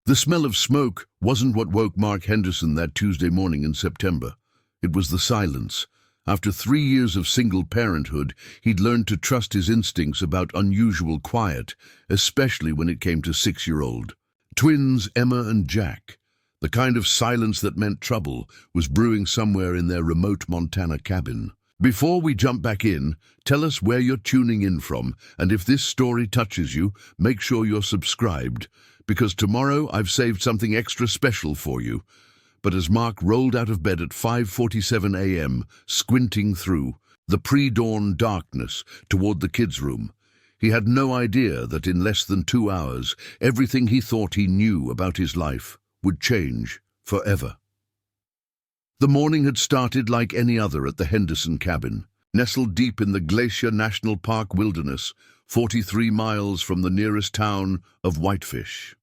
The smell of smoke wasn't what woke Mark Henderson that Tuesday morning in September. It was the silence. After 3 years of single parenthood, he'd learned to trust his instincts about unusual quiet, especially when it came to 6-year-old twins Emma and Jack. The kind of silence that meant trouble was brewing somewhere in their remote Montana cabin. Before we jump back in, tell us where you're tuning in from, and if this story touches you, make sure you're subscribed, because tomorrow I've saved something extra special for you. But as Mark rolled out of bed at 5:47 a.m., squinting through the pre-dawn darkness toward the kids' room, he had no idea that in less than 2 hours, everything he thought he knew about his life would change forever. The morning had started like any other at the Henderson cabin, nestled deep in the Glacier National Park wilderness, 43 miles from the nearest town of Whitefish.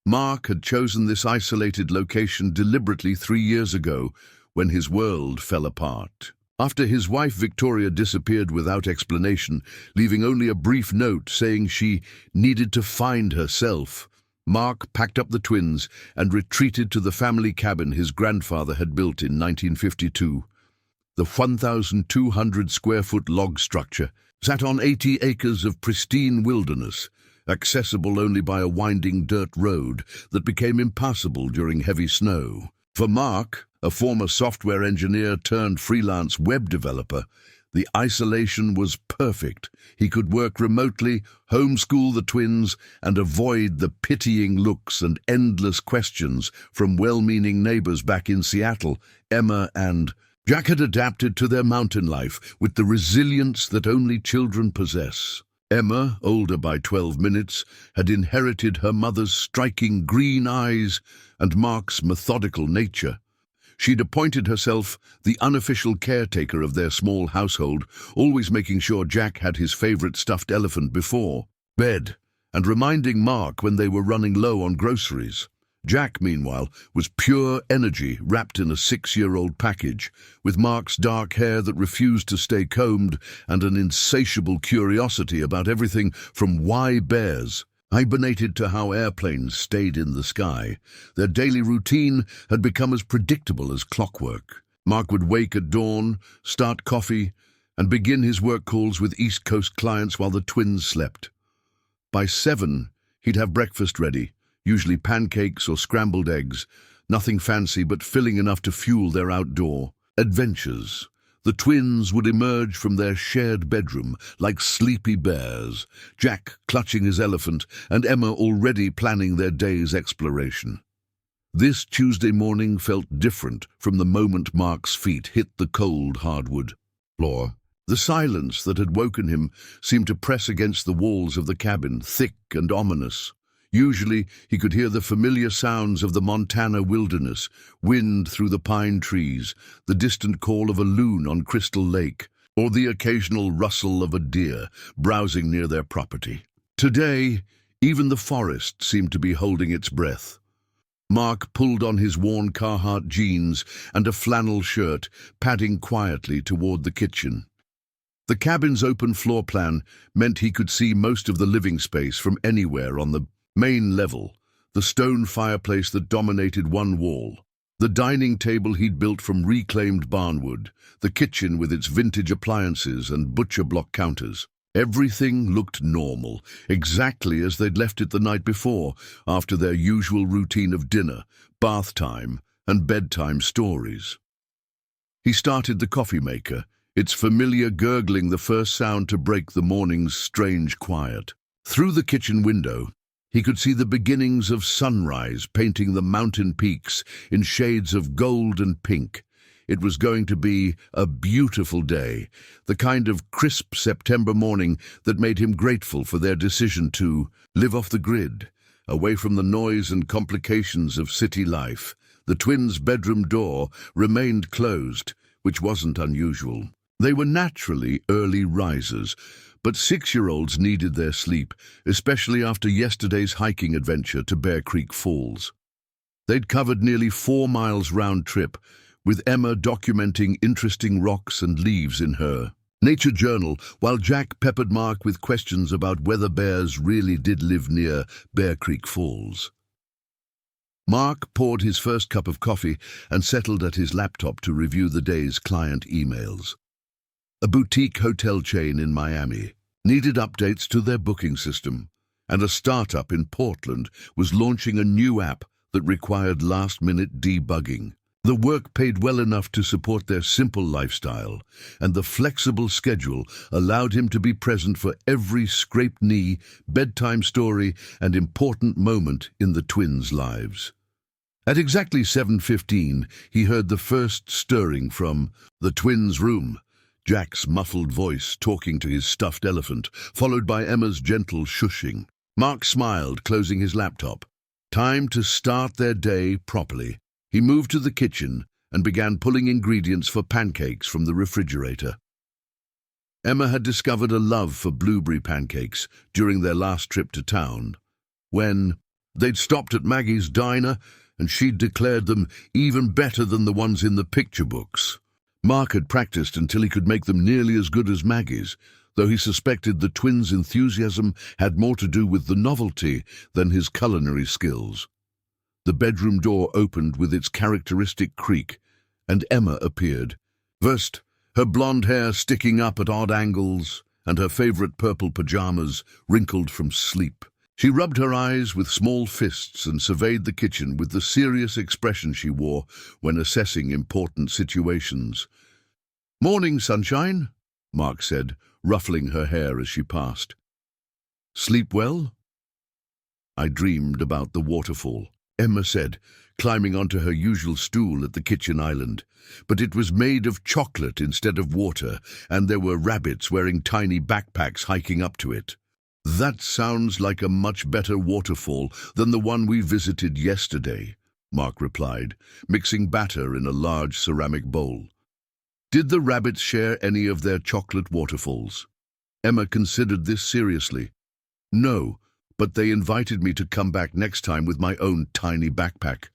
Mark had chosen this isolated location deliberately 3 years ago when his world fell apart. After his wife Victoria disappeared without explanation, leaving only a brief note saying she needed to find herself, Mark packed up the twins and retreated to the family cabin his grandfather had built in 1952. The 1,200-square-foot log structure sat on 80 acres of pristine wilderness, accessible only by a winding dirt road that became impassable during heavy snow. For Mark, a former software engineer turned freelance web developer, the isolation was perfect. He could work remotely, homeschool the twins, and avoid the pitying looks and endless questions from well-meaning neighbors back in Seattle. Emma and Jack had adapted to their mountain life with the resilience that only children possess. Emma, older by 12 minutes, had inherited her mother's striking green eyes and Mark's methodical nature. She'd appointed herself the unofficial caretaker of their small household, always making sure Jack had his favorite stuffed elephant before bed, and reminding Mark when they were running low on groceries. Jack, meanwhile, was pure energy wrapped in a 6-year-old package, with Mark's dark hair that refused to stay combed and an insatiable curiosity about everything from why bears hibernated to how airplanes stayed in the sky. Their daily routine had become as predictable as clockwork. Mark would wake at dawn, start coffee, and begin his work calls with East Coast clients while the twins slept. By 7, he'd have breakfast ready, usually pancakes or scrambled eggs, nothing fancy but filling enough to fuel their outdoor adventures. The twins would emerge from their shared bedroom like sleepy bears, Jack clutching his elephant and Emma already planning their day's exploration. This Tuesday morning felt different from the moment Mark's feet hit the cold hardwood floor. The silence that had woken him seemed to press against the walls of the cabin, thick and ominous. Usually, he could hear the familiar sounds of the Montana wilderness, wind through the pine trees, the distant call of a loon on Crystal Lake, or the occasional rustle of a deer browsing near their property. Today, even the forest seemed to be holding its breath. Mark pulled on his worn Carhartt jeans and a flannel shirt, padding quietly toward the kitchen. The cabin's open floor plan meant he could see most of the living space from anywhere on the main level, the stone fireplace that dominated one wall, the dining table he'd built from reclaimed barnwood, the kitchen with its vintage appliances and butcher block counters. Everything looked normal, exactly as they'd left it the night before, after their usual routine of dinner, bath time, and bedtime stories. He started the coffee maker, its familiar gurgling the first sound to break the morning's strange quiet. Through the kitchen window, he could see the beginnings of sunrise painting the mountain peaks in shades of gold and pink. It was going to be a beautiful day, the kind of crisp September morning that made him grateful for their decision to live off the grid, away from the noise and complications of city life. The twins' bedroom door remained closed, which wasn't unusual. They were naturally early risers, but 6-year-olds needed their sleep, especially after yesterday's hiking adventure to Bear Creek Falls. They'd covered nearly 4 miles round trip, with Emma documenting interesting rocks and leaves in her nature journal, while Jack peppered Mark with questions about whether bears really did live near Bear Creek Falls. Mark poured his first cup of coffee and settled at his laptop to review the day's client emails. A boutique hotel chain in Miami needed updates to their booking system, and a startup in Portland was launching a new app that required last-minute debugging. The work paid well enough to support their simple lifestyle, and the flexible schedule allowed him to be present for every scraped knee, bedtime story, and important moment in the twins' lives. At exactly 7:15, he heard the first stirring from the twins' room, Jack's muffled voice talking to his stuffed elephant, followed by Emma's gentle shushing. Mark smiled, closing his laptop. Time to start their day properly. He moved to the kitchen and began pulling ingredients for pancakes from the refrigerator. Emma had discovered a love for blueberry pancakes during their last trip to town, when they'd stopped at Maggie's diner and she'd declared them even better than the ones in the picture books. Mark had practiced until he could make them nearly as good as Maggie's, though he suspected the twins' enthusiasm had more to do with the novelty than his culinary skills. The bedroom door opened with its characteristic creak, and Emma appeared. First, her blonde hair sticking up at odd angles, and her favorite purple pajamas wrinkled from sleep. She rubbed her eyes with small fists and surveyed the kitchen with the serious expression she wore when assessing important situations. "Morning, sunshine," Mark said, ruffling her hair as she passed. "Sleep well?" "I dreamed about the waterfall," Emma said, climbing onto her usual stool at the kitchen island. "But it was made of chocolate instead of water, and there were rabbits wearing tiny backpacks hiking up to it." "That sounds like a much better waterfall than the one we visited yesterday," Mark replied, mixing batter in a large ceramic bowl. "Did the rabbits share any of their chocolate waterfalls?" Emma considered this seriously. "No, but they invited me to come back next time with my own tiny backpack."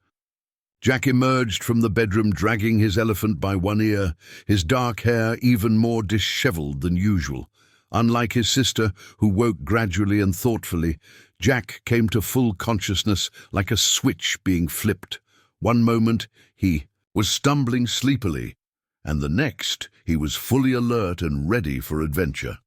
Jack emerged from the bedroom dragging his elephant by one ear, his dark hair even more disheveled than usual. Unlike his sister, who woke gradually and thoughtfully, Jack came to full consciousness like a switch being flipped. One moment he was stumbling sleepily, and the next he was fully alert and ready for adventure.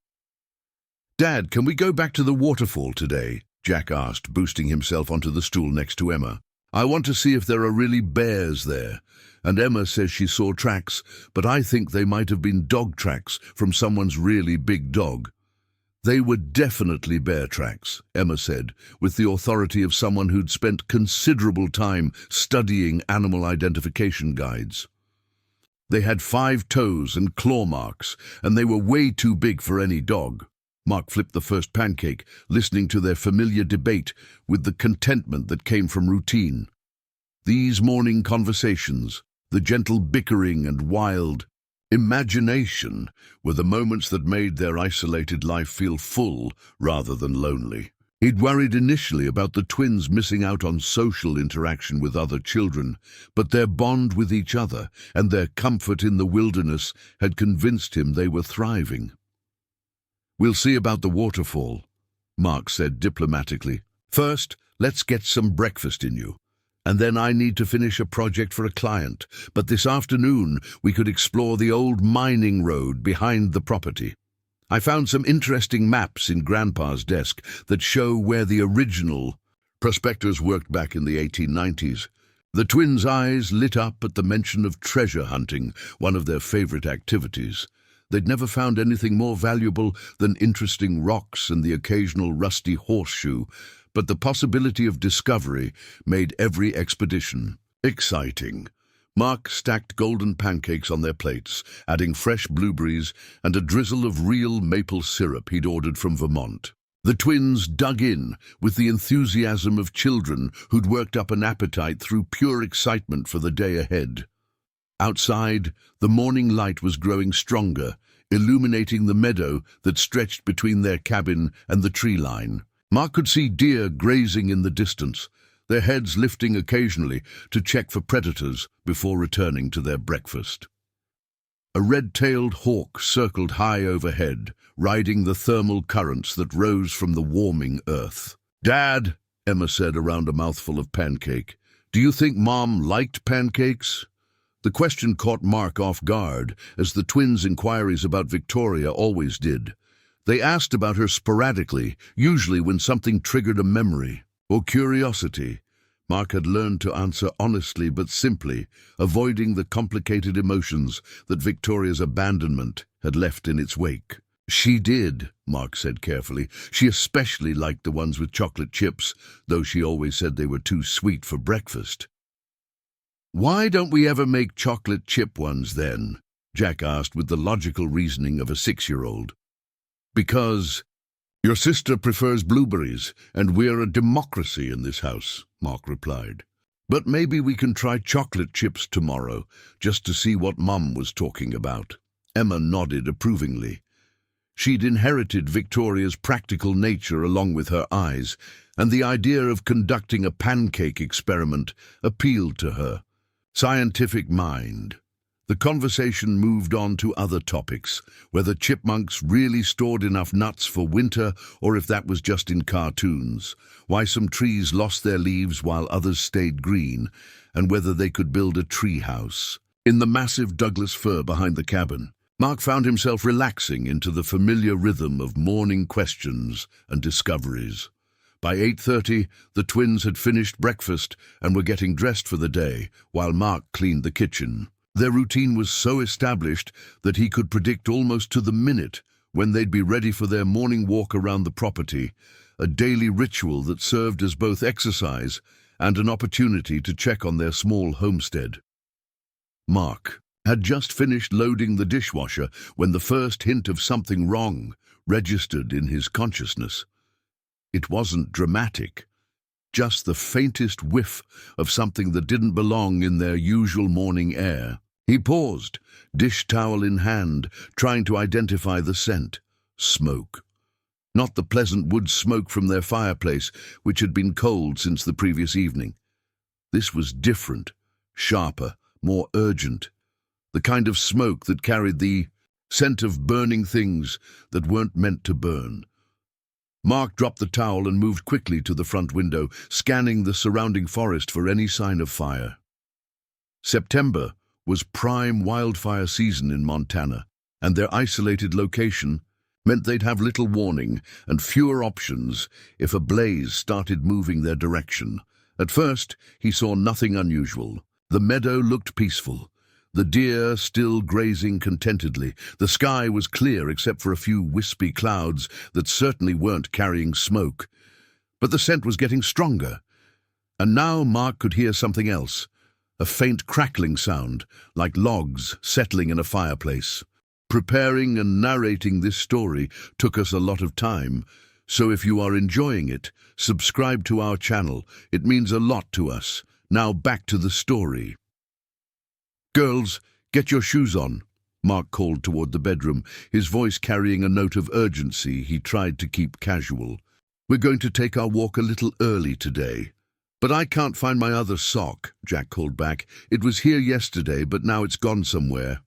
"Dad, can we go back to the waterfall today?" Jack asked, boosting himself onto the stool next to Emma. "I want to see if there are really bears there. And Emma says she saw tracks, but I think they might have been dog tracks from someone's really big dog." "They were definitely bear tracks," Emma said, with the authority of someone who'd spent considerable time studying animal identification guides. "They had 5 toes and claw marks, and they were way too big for any dog." Mark flipped the first pancake, listening to their familiar debate with the contentment that came from routine. These morning conversations, the gentle bickering and wild imagination, were the moments that made their isolated life feel full rather than lonely. He'd worried initially about the twins missing out on social interaction with other children, but their bond with each other and their comfort in the wilderness had convinced him they were thriving. "We'll see about the waterfall," Mark said diplomatically. "First, let's get some breakfast in you. And then I need to finish a project for a client, but this afternoon we could explore the old mining road behind the property. I found some interesting maps in Grandpa's desk that show where the original prospectors worked back in the 1890s. The twins' eyes lit up at the mention of treasure hunting, one of their favorite activities. They'd never found anything more valuable than interesting rocks and the occasional rusty horseshoe, but the possibility of discovery made every expedition exciting. Mark stacked golden pancakes on their plates, adding fresh blueberries and a drizzle of real maple syrup he'd ordered from Vermont. The twins dug in with the enthusiasm of children who'd worked up an appetite through pure excitement for the day ahead. Outside, the morning light was growing stronger, illuminating the meadow that stretched between their cabin and the tree line. Mark could see deer grazing in the distance, their heads lifting occasionally to check for predators before returning to their breakfast. A red-tailed hawk circled high overhead, riding the thermal currents that rose from the warming earth. "Dad," Emma said around a mouthful of pancake, "Do you think Mom liked pancakes?" The question caught Mark off guard, as the twins' inquiries about Victoria always did. They asked about her sporadically, usually when something triggered a memory or curiosity. Mark had learned to answer honestly but simply, avoiding the complicated emotions that Victoria's abandonment had left in its wake. "She did," Mark said carefully. "She especially liked the ones with chocolate chips, though she always said they were too sweet for breakfast." "Why don't we ever make chocolate chip ones then?" Jack asked with the logical reasoning of a 6-year-old. "Because your sister prefers blueberries, and we're a democracy in this house," Mark replied. "But maybe we can try chocolate chips tomorrow, just to see what Mum was talking about." Emma nodded approvingly. She'd inherited Victoria's practical nature along with her eyes, and the idea of conducting a pancake experiment appealed to her scientific mind. The conversation moved on to other topics, whether chipmunks really stored enough nuts for winter or if that was just in cartoons, why some trees lost their leaves while others stayed green, and whether they could build a tree house. In the massive Douglas fir behind the cabin, Mark found himself relaxing into the familiar rhythm of morning questions and discoveries. By 8:30, the twins had finished breakfast and were getting dressed for the day, while Mark cleaned the kitchen. Their routine was so established that he could predict almost to the minute when they'd be ready for their morning walk around the property, a daily ritual that served as both exercise and an opportunity to check on their small homestead. Mark had just finished loading the dishwasher when the first hint of something wrong registered in his consciousness. It wasn't dramatic, just the faintest whiff of something that didn't belong in their usual morning air. He paused, dish towel in hand, trying to identify the scent. Smoke. Not the pleasant wood smoke from their fireplace, which had been cold since the previous evening. This was different, sharper, more urgent. The kind of smoke that carried the scent of burning things that weren't meant to burn. Mark dropped the towel and moved quickly to the front window, scanning the surrounding forest for any sign of fire. September was prime wildfire season in Montana, and their isolated location meant they'd have little warning and fewer options if a blaze started moving their direction. At first, he saw nothing unusual. The meadow looked peaceful. The deer still grazing contentedly. The sky was clear except for a few wispy clouds that certainly weren't carrying smoke. But the scent was getting stronger. And now Mark could hear something else, a faint crackling sound, like logs settling in a fireplace. Preparing and narrating this story took us a lot of time, so if you are enjoying it, subscribe to our channel. It means a lot to us. Now back to the story. "Girls, get your shoes on," Mark called toward the bedroom, his voice carrying a note of urgency he tried to keep casual. "We're going to take our walk a little early today." "But I can't find my other sock," Jack called back. "It was here yesterday, but now it's gone somewhere."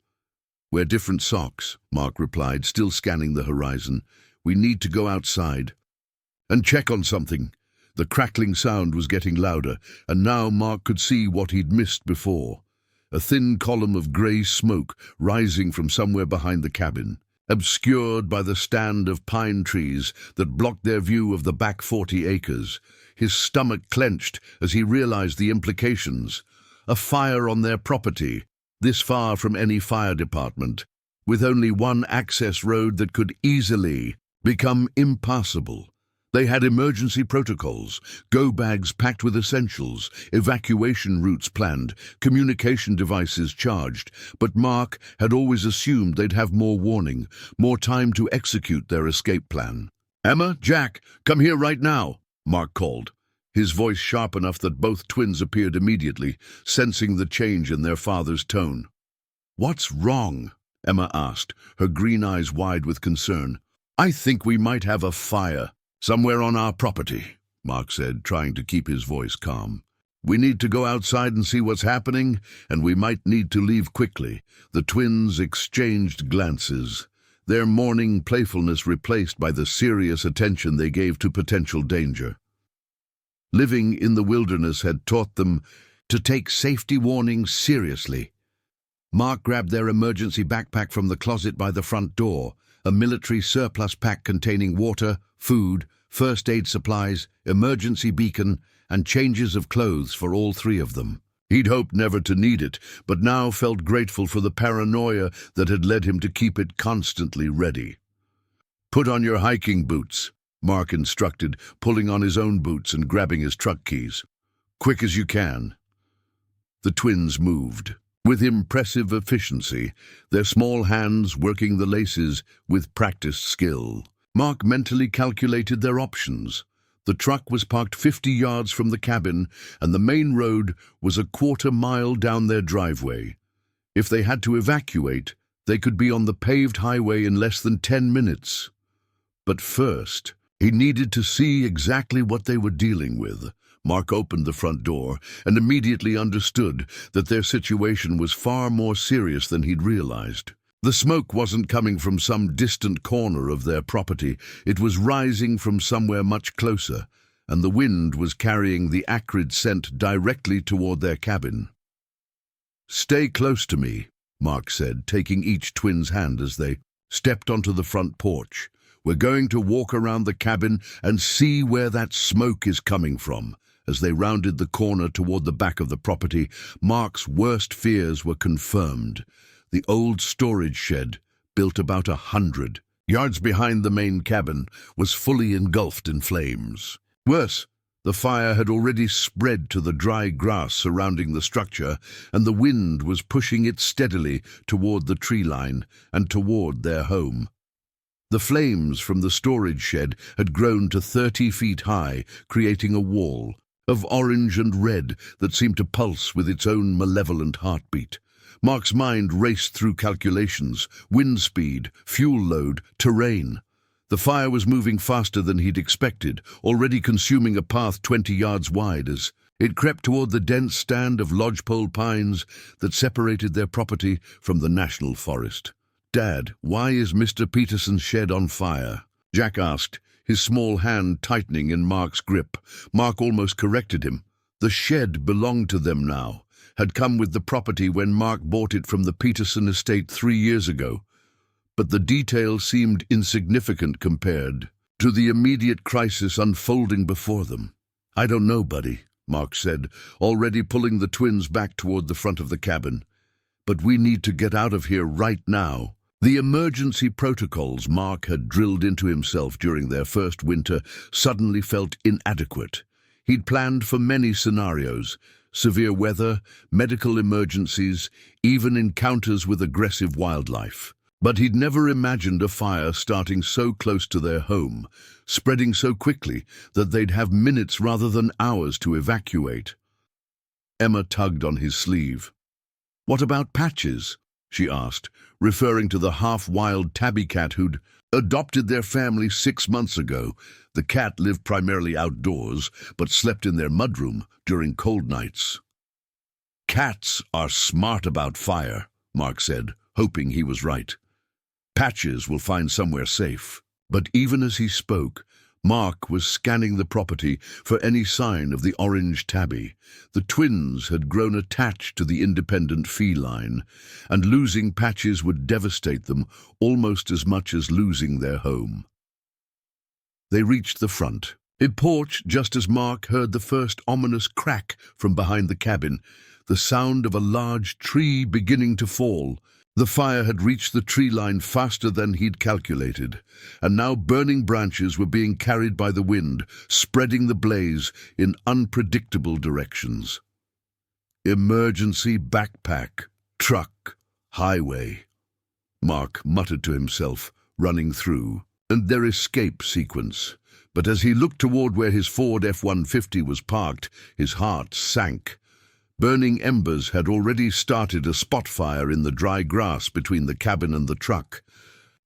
"We're different socks," Mark replied, still scanning the horizon. "We need to go outside and check on something." The crackling sound was getting louder, and now Mark could see what he'd missed before. A thin column of grey smoke rising from somewhere behind the cabin, obscured by the stand of pine trees that blocked their view of the back 40 acres. His stomach clenched as he realized the implications. A fire on their property, this far from any fire department, with only one access road that could easily become impassable. They had emergency protocols, go bags packed with essentials, evacuation routes planned, communication devices charged, but Mark had always assumed they'd have more warning, more time to execute their escape plan. "Emma, Jack, come here right now," Mark called, his voice sharp enough that both twins appeared immediately, sensing the change in their father's tone. "What's wrong?" Emma asked, her green eyes wide with concern. "I think we might have a fire somewhere on our property," Mark said, trying to keep his voice calm. "We need to go outside and see what's happening, and we might need to leave quickly." The twins exchanged glances, their morning playfulness replaced by the serious attention they gave to potential danger. Living in the wilderness had taught them to take safety warnings seriously. Mark grabbed their emergency backpack from the closet by the front door, a military surplus pack containing water, food, first aid supplies, emergency beacon, and changes of clothes for all three of them. He'd hoped never to need it, but now felt grateful for the paranoia that had led him to keep it constantly ready. "Put on your hiking boots," Mark instructed, pulling on his own boots and grabbing his truck keys. "Quick as you can." The twins moved. With impressive efficiency, their small hands working the laces with practiced skill. Mark mentally calculated their options. The truck was parked 50 yards from the cabin, and the main road was a quarter-mile down their driveway. If they had to evacuate, they could be on the paved highway in less than 10 minutes. But first, he needed to see exactly what they were dealing with. Mark opened the front door and immediately understood that their situation was far more serious than he'd realized. The smoke wasn't coming from some distant corner of their property. It was rising from somewhere much closer, and the wind was carrying the acrid scent directly toward their cabin. "Stay close to me," Mark said, taking each twin's hand as they stepped onto the front porch. "We're going to walk around the cabin and see where that smoke is coming from." As they rounded the corner toward the back of the property, Mark's worst fears were confirmed. The old storage shed, built about 100 yards behind the main cabin, was fully engulfed in flames. Worse, the fire had already spread to the dry grass surrounding the structure, and the wind was pushing it steadily toward the tree line and toward their home. The flames from the storage shed had grown to 30 feet high, creating a wall of orange and red that seemed to pulse with its own malevolent heartbeat. Mark's mind raced through calculations: wind speed, fuel load, terrain. The fire was moving faster than he'd expected, already consuming a path 20 yards wide as it crept toward the dense stand of lodgepole pines that separated their property from the national forest. "Dad, why is Mr. Peterson's shed on fire?" Jack asked, his small hand tightening in Mark's grip. Mark almost corrected him. The shed belonged to them now, had come with the property when Mark bought it from the Peterson estate 3 years ago. But the details seemed insignificant compared to the immediate crisis unfolding before them. "I don't know, buddy," Mark said, already pulling the twins back toward the front of the cabin. "But we need to get out of here right now." The emergency protocols Mark had drilled into himself during their first winter suddenly felt inadequate. He'd planned for many scenarios: severe weather, medical emergencies, even encounters with aggressive wildlife. But he'd never imagined a fire starting so close to their home, spreading so quickly that they'd have minutes rather than hours to evacuate. Emma tugged on his sleeve. "What about Patches?" she asked, referring to the half-wild tabby cat who'd adopted their family 6 months ago. The cat lived primarily outdoors, but slept in their mudroom during cold nights. "Cats are smart about fire," Mark said, hoping he was right. "Patches will find somewhere safe." But even as he spoke, Mark was scanning the property for any sign of the orange tabby. The twins had grown attached to the independent feline, and losing Patches would devastate them almost as much as losing their home. They reached the front porch just as Mark heard the first ominous crack from behind the cabin, the sound of a large tree beginning to fall. The fire had reached the tree line faster than he'd calculated, and now burning branches were being carried by the wind, spreading the blaze in unpredictable directions. "Emergency backpack, truck, highway," Mark muttered to himself, running through, and their escape sequence. But as he looked toward where his Ford F-150 was parked, his heart sank. Burning embers had already started a spot fire in the dry grass between the cabin and the truck.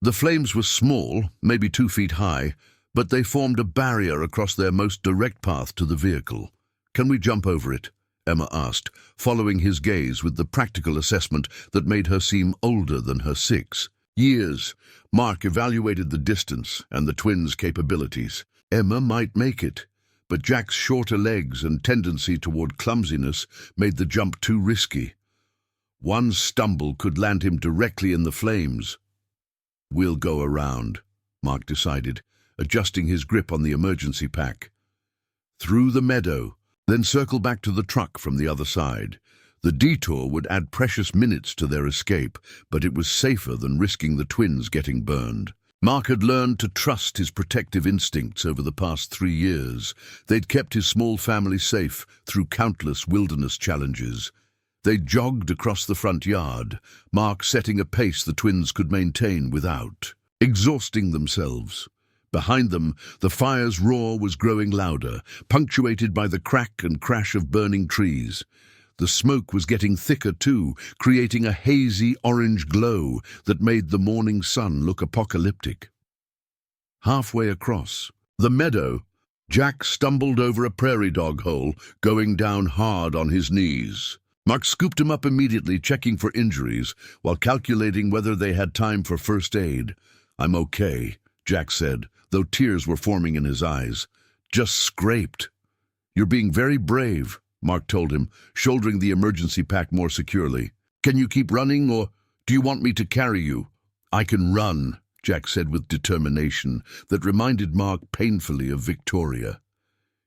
The flames were small, maybe 2 feet high, but they formed a barrier across their most direct path to the vehicle. "Can we jump over it?" Emma asked, following his gaze with the practical assessment that made her seem older than her 6 years. Mark evaluated the distance and the twins' capabilities. Emma might make it, but Jack's shorter legs and tendency toward clumsiness made the jump too risky. One stumble could land him directly in the flames. "We'll go around," Mark decided, adjusting his grip on the emergency pack. Through the meadow, then circle back to the truck from the other side. The detour would add precious minutes to their escape, but it was safer than risking the twins getting burned. Mark had learned to trust his protective instincts over the past 3 years. They'd kept his small family safe through countless wilderness challenges. They jogged across the front yard, Mark setting a pace the twins could maintain without exhausting themselves. Behind them, the fire's roar was growing louder, punctuated by the crack and crash of burning trees. The smoke was getting thicker too, creating a hazy orange glow that made the morning sun look apocalyptic. Halfway across the meadow, Jack stumbled over a prairie dog hole, going down hard on his knees. Mark scooped him up immediately, checking for injuries, while calculating whether they had time for first aid. "I'm okay," Jack said, though tears were forming in his eyes. "Just scraped." "You're being very brave," Mark told him, shouldering the emergency pack more securely. "Can you keep running, or do you want me to carry you?" "I can run," Jack said with determination that reminded Mark painfully of Victoria.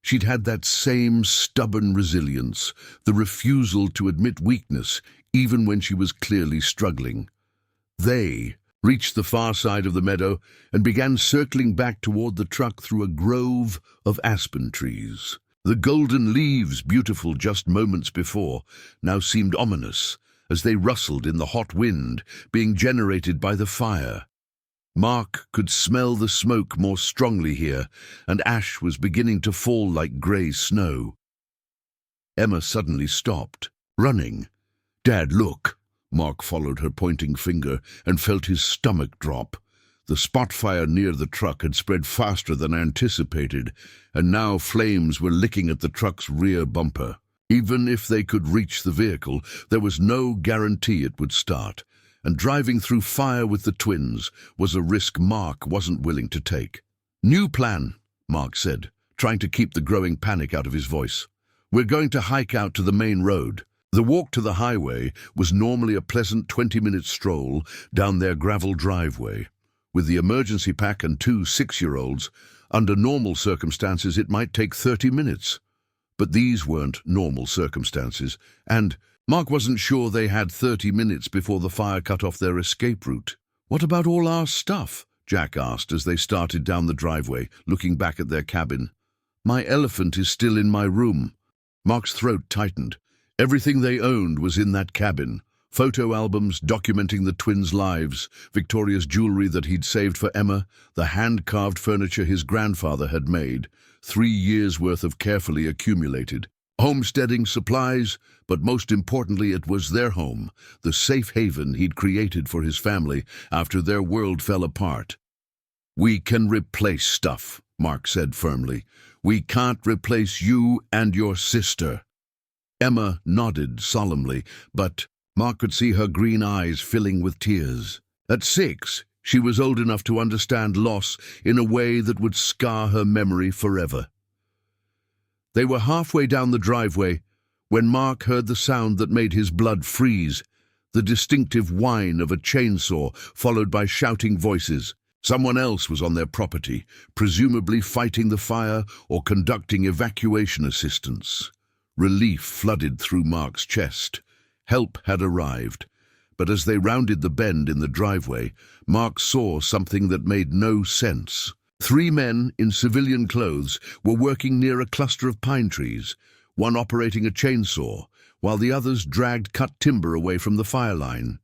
She'd had that same stubborn resilience, the refusal to admit weakness, even when she was clearly struggling. They reached the far side of the meadow and began circling back toward the truck through a grove of aspen trees. The golden leaves, beautiful just moments before, now seemed ominous as they rustled in the hot wind being generated by the fire. Mark could smell the smoke more strongly here, and ash was beginning to fall like grey snow. Emma suddenly stopped, running. "Dad, look!" Mark followed her pointing finger and felt his stomach drop. The spot fire near the truck had spread faster than anticipated, and now flames were licking at the truck's rear bumper. Even if they could reach the vehicle, there was no guarantee it would start, and driving through fire with the twins was a risk Mark wasn't willing to take. "New plan," Mark said, trying to keep the growing panic out of his voice. "We're going to hike out to the main road." The walk to the highway was normally a pleasant 20-minute stroll down their gravel driveway. With the emergency pack and 2 6-year-olds, under normal circumstances it might take 30 minutes. But these weren't normal circumstances, and Mark wasn't sure they had 30 minutes before the fire cut off their escape route. "What about all our stuff?" Jack asked as they started down the driveway, looking back at their cabin. "My elephant is still in my room." Mark's throat tightened. Everything they owned was in that cabin. Photo albums documenting the twins' lives, Victoria's jewelry that he'd saved for Emma, the hand-carved furniture his grandfather had made, 3 years' worth of carefully accumulated. Homesteading supplies, but most importantly it was their home, the safe haven he'd created for his family after their world fell apart. "We can replace stuff," Mark said firmly. "We can't replace you and your sister." Emma nodded solemnly, but Mark could see her green eyes filling with tears. At 6, she was old enough to understand loss in a way that would scar her memory forever. They were halfway down the driveway when Mark heard the sound that made his blood freeze, the distinctive whine of a chainsaw followed by shouting voices. Someone else was on their property, presumably fighting the fire or conducting evacuation assistance. Relief flooded through Mark's chest. Help had arrived, but as they rounded the bend in the driveway, Mark saw something that made no sense. 3 men in civilian clothes were working near a cluster of pine trees, one operating a chainsaw, while the others dragged cut timber away from the fire line.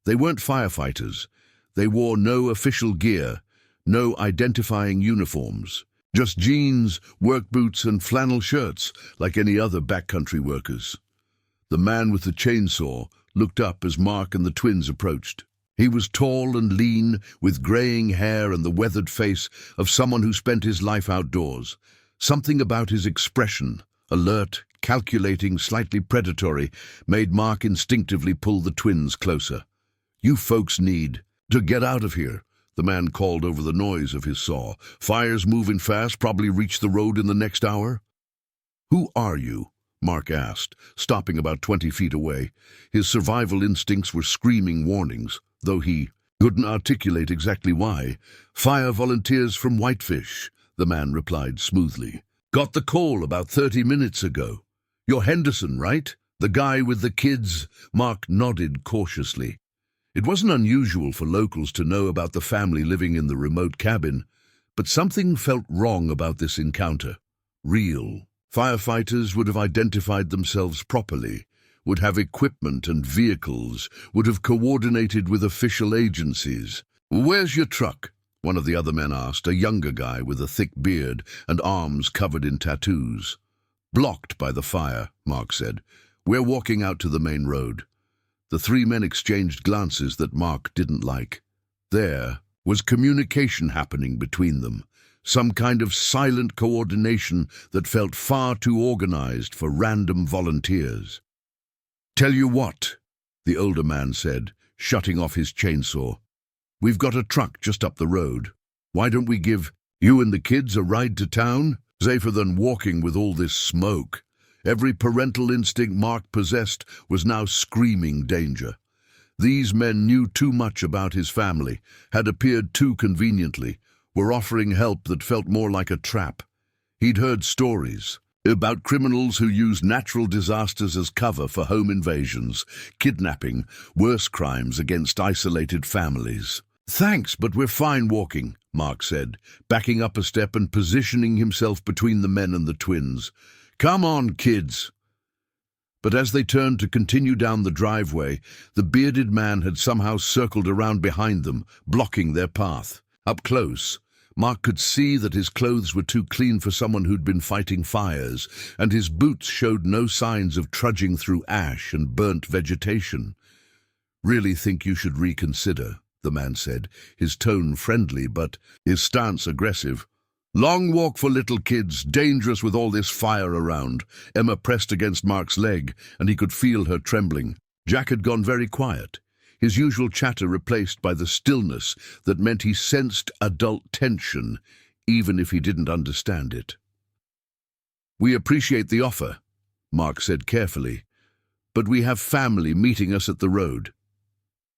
They weren't firefighters. They wore no official gear, no identifying uniforms. Just jeans, work boots, and flannel shirts, like any other backcountry workers. The man with the chainsaw looked up as Mark and the twins approached. He was tall and lean, with graying hair and the weathered face of someone who spent his life outdoors. Something about his expression, alert, calculating, slightly predatory, made Mark instinctively pull the twins closer. "You folks need to get out of here," the man called over the noise of his saw. "Fire's moving fast, probably reach the road in the next hour." "Who are you?" Mark asked, stopping about 20 feet away. His survival instincts were screaming warnings, though he couldn't articulate exactly why. "Fire volunteers from Whitefish," the man replied smoothly. "Got the call about 30 minutes ago. You're Henderson, right? The guy with the kids?" Mark nodded cautiously. It wasn't unusual for locals to know about the family living in the remote cabin, but something felt wrong about this encounter. Real. Firefighters would have identified themselves properly, would have equipment and vehicles, would have coordinated with official agencies. "Where's your truck?" one of the other men asked, a younger guy with a thick beard and arms covered in tattoos. "Blocked by the fire," Mark said. "We're walking out to the main road." The three men exchanged glances that Mark didn't like. There was communication happening between them, some kind of silent coordination that felt far too organized for random volunteers. "Tell you what," the older man said, shutting off his chainsaw. "We've got a truck just up the road. Why don't we give you and the kids a ride to town? Safer than walking with all this smoke." Every parental instinct Mark possessed was now screaming danger. These men knew too much about his family, had appeared too conveniently, were offering help that felt more like a trap. He'd heard stories about criminals who used natural disasters as cover for home invasions, kidnapping, worse crimes against isolated families. "Thanks, but we're fine walking," Mark said, backing up a step and positioning himself between the men and the twins. "Come on, kids." But as they turned to continue down the driveway, the bearded man had somehow circled around behind them, blocking their path. Up close, Mark could see that his clothes were too clean for someone who'd been fighting fires, and his boots showed no signs of trudging through ash and burnt vegetation. "Really think you should reconsider," the man said, his tone friendly but his stance aggressive. "Long walk for little kids, dangerous with all this fire around." Emma pressed against Mark's leg, and he could feel her trembling. Jack had gone very quiet, his usual chatter replaced by the stillness that meant he sensed adult tension, even if he didn't understand it. "We appreciate the offer," Mark said carefully, "but we have family meeting us at the road."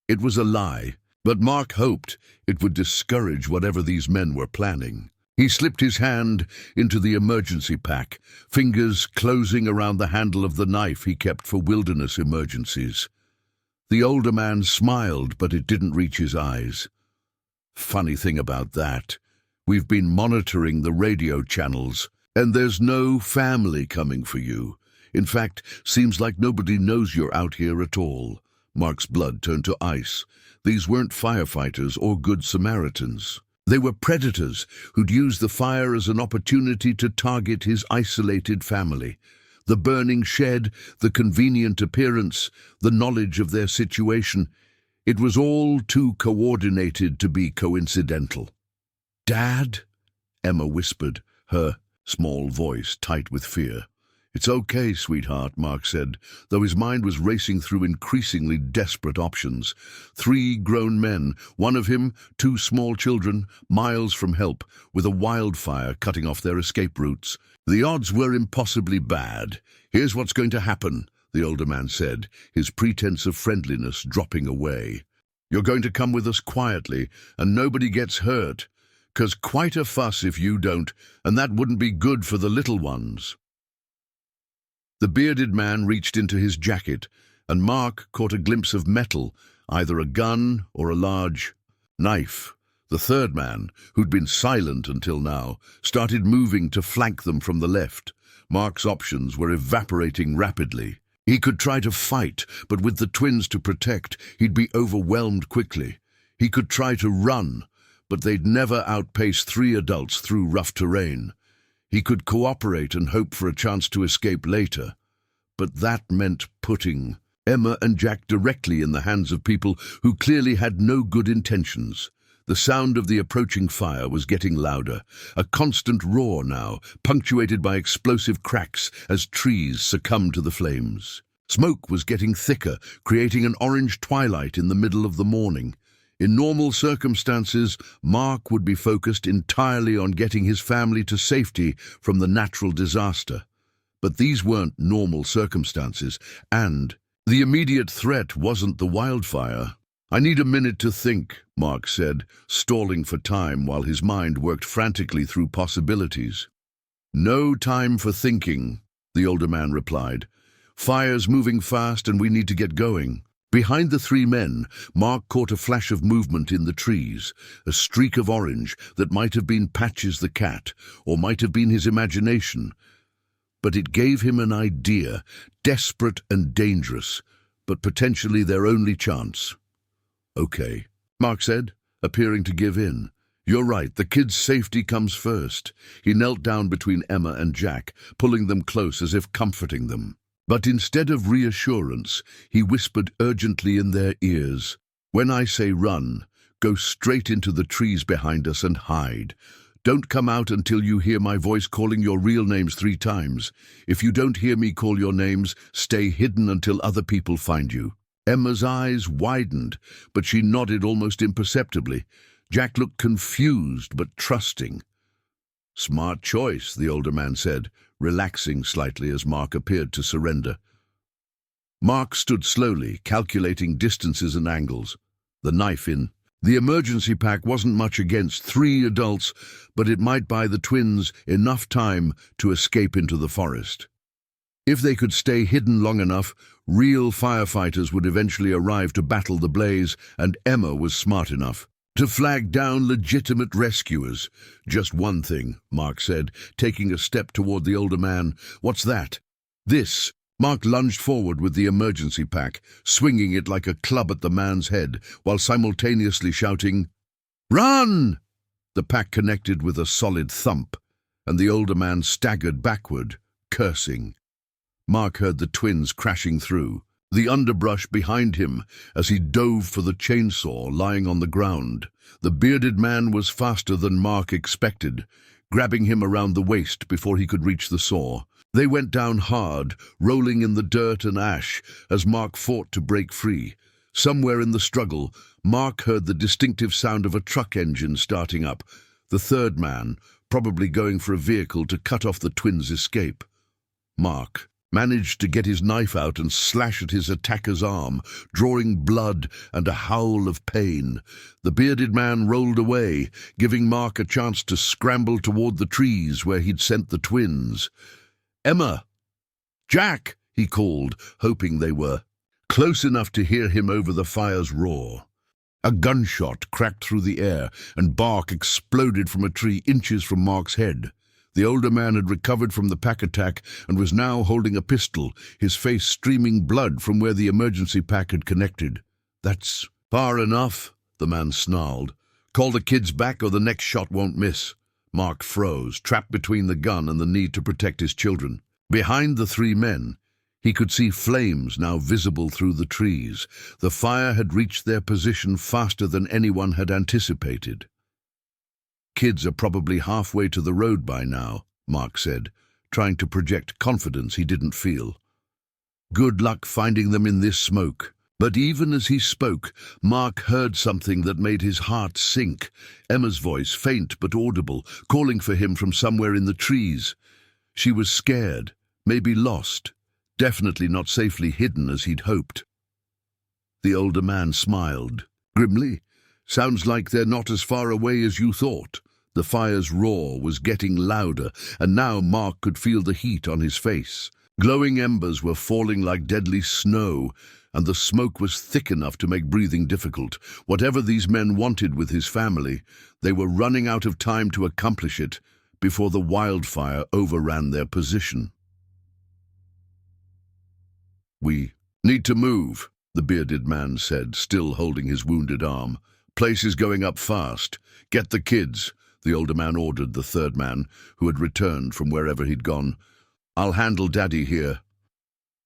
It was a lie, but Mark hoped it would discourage whatever these men were planning. He slipped his hand into the emergency pack, fingers closing around the handle of the knife he kept for wilderness emergencies. The older man smiled, but it didn't reach his eyes. "Funny thing about that, we've been monitoring the radio channels, and there's no family coming for you. In fact, seems like nobody knows you're out here at all." Mark's blood turned to ice. These weren't firefighters or good Samaritans. They were predators who'd used the fire as an opportunity to target his isolated family. The burning shed, the convenient appearance, the knowledge of their situation. It was all too coordinated to be coincidental. "Dad?" Emma whispered, her small voice tight with fear. "It's okay, sweetheart," Mark said, though his mind was racing through increasingly desperate options. 3 grown men, one of him, 2 small children, miles from help, with a wildfire cutting off their escape routes. The odds were impossibly bad. "Here's what's going to happen," the older man said, his pretense of friendliness dropping away. "You're going to come with us quietly, and nobody gets hurt, 'cause quite a fuss if you don't, and that wouldn't be good for the little ones." The bearded man reached into his jacket, and Mark caught a glimpse of metal, either a gun or a large knife. The third man, who'd been silent until now, started moving to flank them from the left. Mark's options were evaporating rapidly. He could try to fight, but with the twins to protect, he'd be overwhelmed quickly. He could try to run, but they'd never outpace 3 adults through rough terrain. He could cooperate and hope for a chance to escape later, but that meant putting Emma and Jack directly in the hands of people who clearly had no good intentions. The sound of the approaching fire was getting louder, a constant roar now, punctuated by explosive cracks as trees succumbed to the flames. Smoke was getting thicker, creating an orange twilight in the middle of the morning. In normal circumstances, Mark would be focused entirely on getting his family to safety from the natural disaster. But these weren't normal circumstances, and the immediate threat wasn't the wildfire. "I need a minute to think," Mark said, stalling for time while his mind worked frantically through possibilities. "No time for thinking," the older man replied. "Fire's moving fast and we need to get going." Behind the three men, Mark caught a flash of movement in the trees, a streak of orange that might have been Patches the cat, or might have been his imagination. But it gave him an idea, desperate and dangerous, but potentially their only chance. "Okay," Mark said, appearing to give in. "You're right, the kids' safety comes first." He knelt down between Emma and Jack, pulling them close as if comforting them. But instead of reassurance, he whispered urgently in their ears, "When I say run, go straight into the trees behind us and hide. Don't come out until you hear my voice calling your real names 3 times. If you don't hear me call your names, stay hidden until other people find you." Emma's eyes widened, but she nodded almost imperceptibly. Jack looked confused but trusting. "Smart choice," the older man said, relaxing slightly as Mark appeared to surrender. Mark stood slowly, calculating distances and angles, the knife in. The emergency pack wasn't much against 3 adults, but it might buy the twins enough time to escape into the forest. If they could stay hidden long enough, real firefighters would eventually arrive to battle the blaze, and Emma was smart enough to flag down legitimate rescuers. "Just one thing," Mark said, taking a step toward the older man. "What's that?" "This." Mark lunged forward with the emergency pack, swinging it like a club at the man's head, while simultaneously shouting, "Run!" The pack connected with a solid thump, and the older man staggered backward, cursing. Mark heard the twins crashing through the underbrush behind him as he dove for the chainsaw lying on the ground. The bearded man was faster than Mark expected, grabbing him around the waist before he could reach the saw. They went down hard, rolling in the dirt and ash as Mark fought to break free. Somewhere in the struggle, Mark heard the distinctive sound of a truck engine starting up, the third man probably going for a vehicle to cut off the twins' escape. Mark managed to get his knife out and slash at his attacker's arm, drawing blood and a howl of pain. The bearded man rolled away, giving Mark a chance to scramble toward the trees where he'd sent the twins. "Emma! Jack!" he called, hoping they were close enough to hear him over the fire's roar. A gunshot cracked through the air, and bark exploded from a tree inches from Mark's head. The older man had recovered from the pack attack and was now holding a pistol, his face streaming blood from where the emergency pack had connected. "That's far enough," the man snarled. "Call the kids back or the next shot won't miss." Mark froze, trapped between the gun and the need to protect his children. Behind the 3 men, he could see flames now visible through the trees. The fire had reached their position faster than anyone had anticipated. "Kids are probably halfway to the road by now," Mark said, trying to project confidence he didn't feel. "Good luck finding them in this smoke." But even as he spoke, Mark heard something that made his heart sink. Emma's voice, faint but audible, calling for him from somewhere in the trees. She was scared, maybe lost, definitely not safely hidden as he'd hoped. The older man smiled grimly. "Sounds like they're not as far away as you thought." The fire's roar was getting louder, and now Mark could feel the heat on his face. Glowing embers were falling like deadly snow, and the smoke was thick enough to make breathing difficult. Whatever these men wanted with his family, they were running out of time to accomplish it before the wildfire overran their position. "We need to move," the bearded man said, still holding his wounded arm. "Place is going up fast. Get the kids," the older man ordered the third man, who had returned from wherever he'd gone. "I'll handle Daddy here."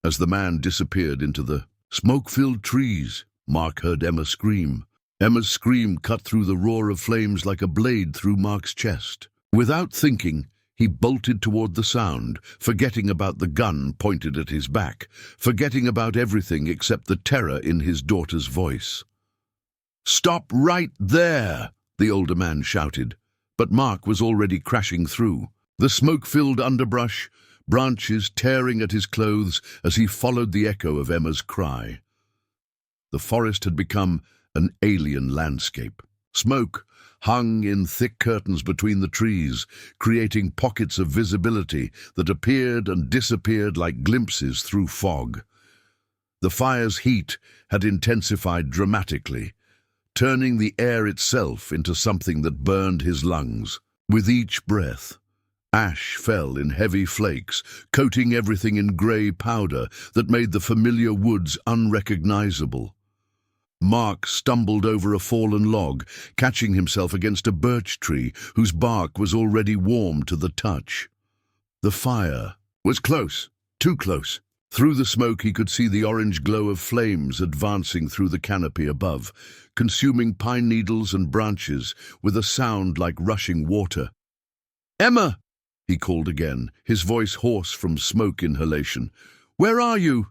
As the man disappeared into the smoke-filled trees, Mark heard Emma scream. Emma's scream cut through the roar of flames like a blade through Mark's chest. Without thinking, he bolted toward the sound, forgetting about the gun pointed at his back, forgetting about everything except the terror in his daughter's voice. "Stop right there!" the older man shouted, but Mark was already crashing through. The smoke-filled underbrush, branches tearing at his clothes as he followed the echo of Emma's cry. The forest had become an alien landscape. Smoke hung in thick curtains between the trees, creating pockets of visibility that appeared and disappeared like glimpses through fog. The fire's heat had intensified dramatically, turning the air itself into something that burned his lungs. With each breath, ash fell in heavy flakes, coating everything in grey powder that made the familiar woods unrecognizable. Mark stumbled over a fallen log, catching himself against a birch tree whose bark was already warm to the touch. The fire was close, too close. Through the smoke he could see the orange glow of flames advancing through the canopy above, consuming pine needles and branches with a sound like rushing water. "Emma!" he called again, his voice hoarse from smoke inhalation. "Where are you?"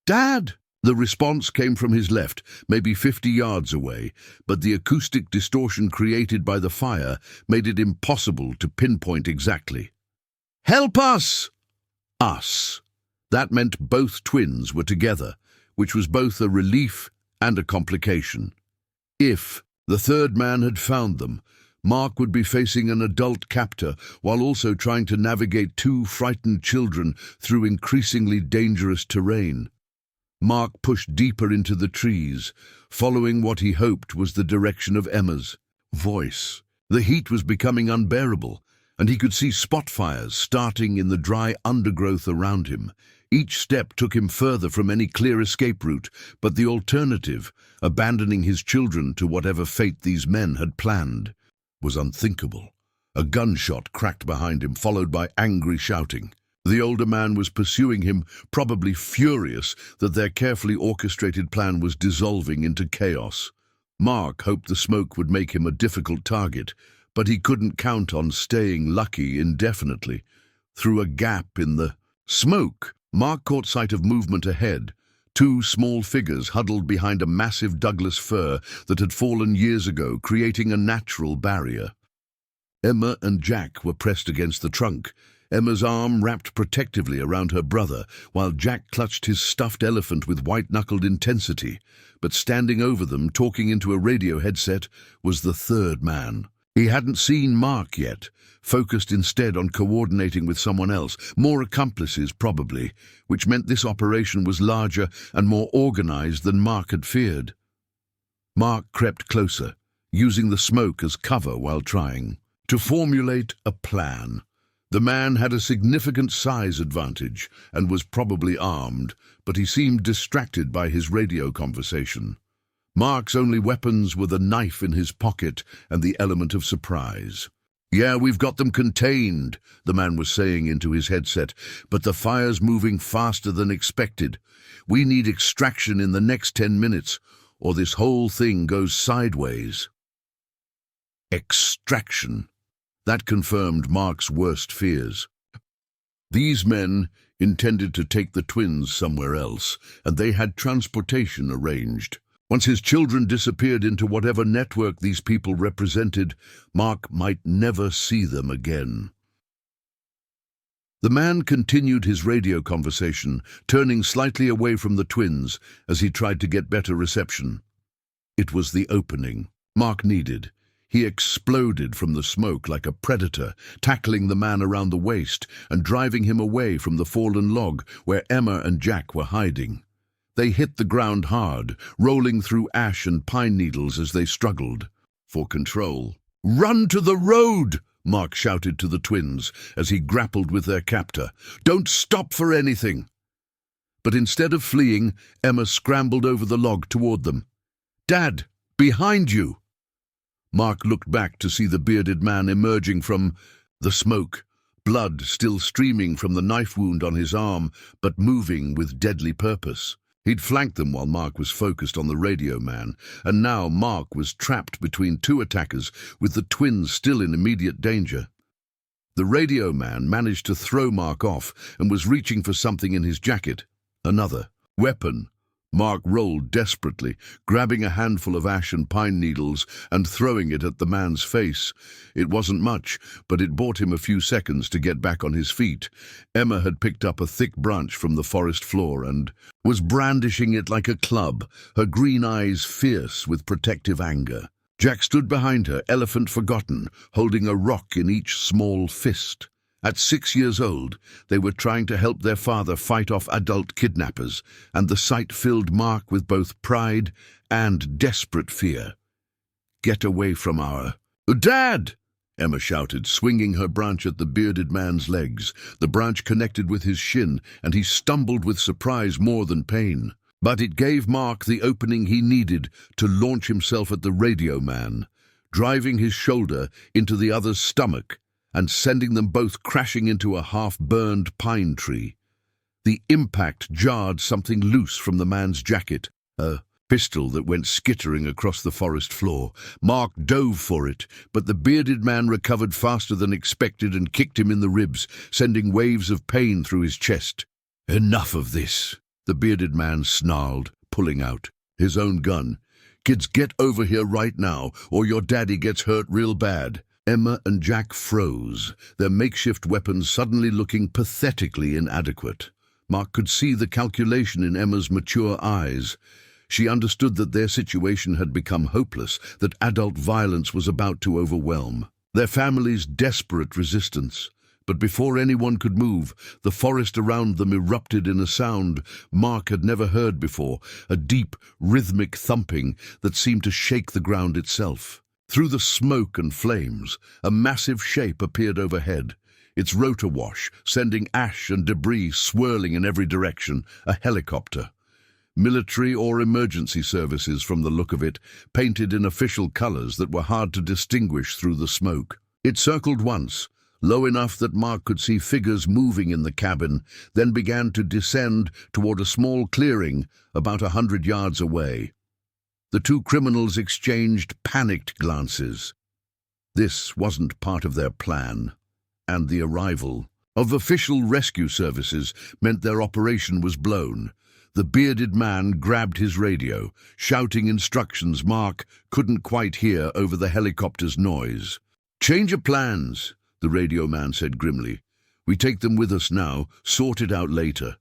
"Dad!" The response came from his left, maybe 50 yards away, but the acoustic distortion created by the fire made it impossible to pinpoint exactly. "Help us!" Us. That meant both twins were together, which was both a relief and a complication. If the third man had found them, Mark would be facing an adult captor while also trying to navigate two frightened children through increasingly dangerous terrain. Mark pushed deeper into the trees, following what he hoped was the direction of Emma's voice. The heat was becoming unbearable, and he could see spot fires starting in the dry undergrowth around him. Each step took him further from any clear escape route, but the alternative, abandoning his children to whatever fate these men had planned, was unthinkable. A gunshot cracked behind him, followed by angry shouting. The older man was pursuing him, probably furious that their carefully orchestrated plan was dissolving into chaos. Mark hoped the smoke would make him a difficult target, but he couldn't count on staying lucky indefinitely. Through a gap in the smoke, Mark caught sight of movement ahead. Two small figures huddled behind a massive Douglas fir that had fallen years ago, creating a natural barrier. Emma and Jack were pressed against the trunk, Emma's arm wrapped protectively around her brother, while Jack clutched his stuffed elephant with white-knuckled intensity. But standing over them, talking into a radio headset, was the third man. He hadn't seen Mark yet, focused instead on coordinating with someone else, more accomplices probably, which meant this operation was larger and more organized than Mark had feared. Mark crept closer, using the smoke as cover while trying to formulate a plan. The man had a significant size advantage and was probably armed, but he seemed distracted by his radio conversation. Mark's only weapons were the knife in his pocket and the element of surprise. "Yeah, we've got them contained," the man was saying into his headset, "but the fire's moving faster than expected. We need extraction in the next 10 minutes, or this whole thing goes sideways." Extraction. That confirmed Mark's worst fears. These men intended to take the twins somewhere else, and they had transportation arranged. Once his children disappeared into whatever network these people represented, Mark might never see them again. The man continued his radio conversation, turning slightly away from the twins as he tried to get better reception. It was the opening Mark needed. He exploded from the smoke like a predator, tackling the man around the waist and driving him away from the fallen log where Emma and Jack were hiding. They hit the ground hard, rolling through ash and pine needles as they struggled for control. "Run to the road!" Mark shouted to the twins as he grappled with their captor. "Don't stop for anything!" But instead of fleeing, Emma scrambled over the log toward them. "Dad, behind you!" Mark looked back to see the bearded man emerging from the smoke, blood still streaming from the knife wound on his arm, but moving with deadly purpose. He'd flanked them while Mark was focused on the radio man, and now Mark was trapped between two attackers, with the twins still in immediate danger. The radio man managed to throw Mark off and was reaching for something in his jacket. Another weapon. Mark rolled desperately, grabbing a handful of ash and pine needles and throwing it at the man's face. It wasn't much, but it bought him a few seconds to get back on his feet. Emma had picked up a thick branch from the forest floor and was brandishing it like a club, her green eyes fierce with protective anger. Jack stood behind her, elephant forgotten, holding a rock in each small fist. At 6 years old, they were trying to help their father fight off adult kidnappers, and the sight filled Mark with both pride and desperate fear. "Get away from our—" "Dad!" Emma shouted, swinging her branch at the bearded man's legs. The branch connected with his shin, and he stumbled with surprise more than pain. But it gave Mark the opening he needed to launch himself at the radio man, driving his shoulder into the other's stomach and sending them both crashing into a half-burned pine tree. The impact jarred something loose from the man's jacket, a pistol that went skittering across the forest floor. Mark dove for it, but the bearded man recovered faster than expected and kicked him in the ribs, sending waves of pain through his chest. "Enough of this," the bearded man snarled, pulling out his own gun. "Kids, get over here right now, or your daddy gets hurt real bad." Emma and Jack froze, their makeshift weapons suddenly looking pathetically inadequate. Mark could see the calculation in Emma's mature eyes. She understood that their situation had become hopeless, that adult violence was about to overwhelm their family's desperate resistance. But before anyone could move, the forest around them erupted in a sound Mark had never heard before, a deep, rhythmic thumping that seemed to shake the ground itself. Through the smoke and flames, a massive shape appeared overhead, its rotor wash sending ash and debris swirling in every direction, a helicopter. Military or emergency services from the look of it, painted in official colors that were hard to distinguish through the smoke. It circled once, low enough that Mark could see figures moving in the cabin, then began to descend toward a small clearing about 100 yards away. The two criminals exchanged panicked glances. This wasn't part of their plan, and the arrival of official rescue services meant their operation was blown. The bearded man grabbed his radio, shouting instructions Mark couldn't quite hear over the helicopter's noise. "Change of plans," the radio man said grimly. "We take them with us now, sort it out later."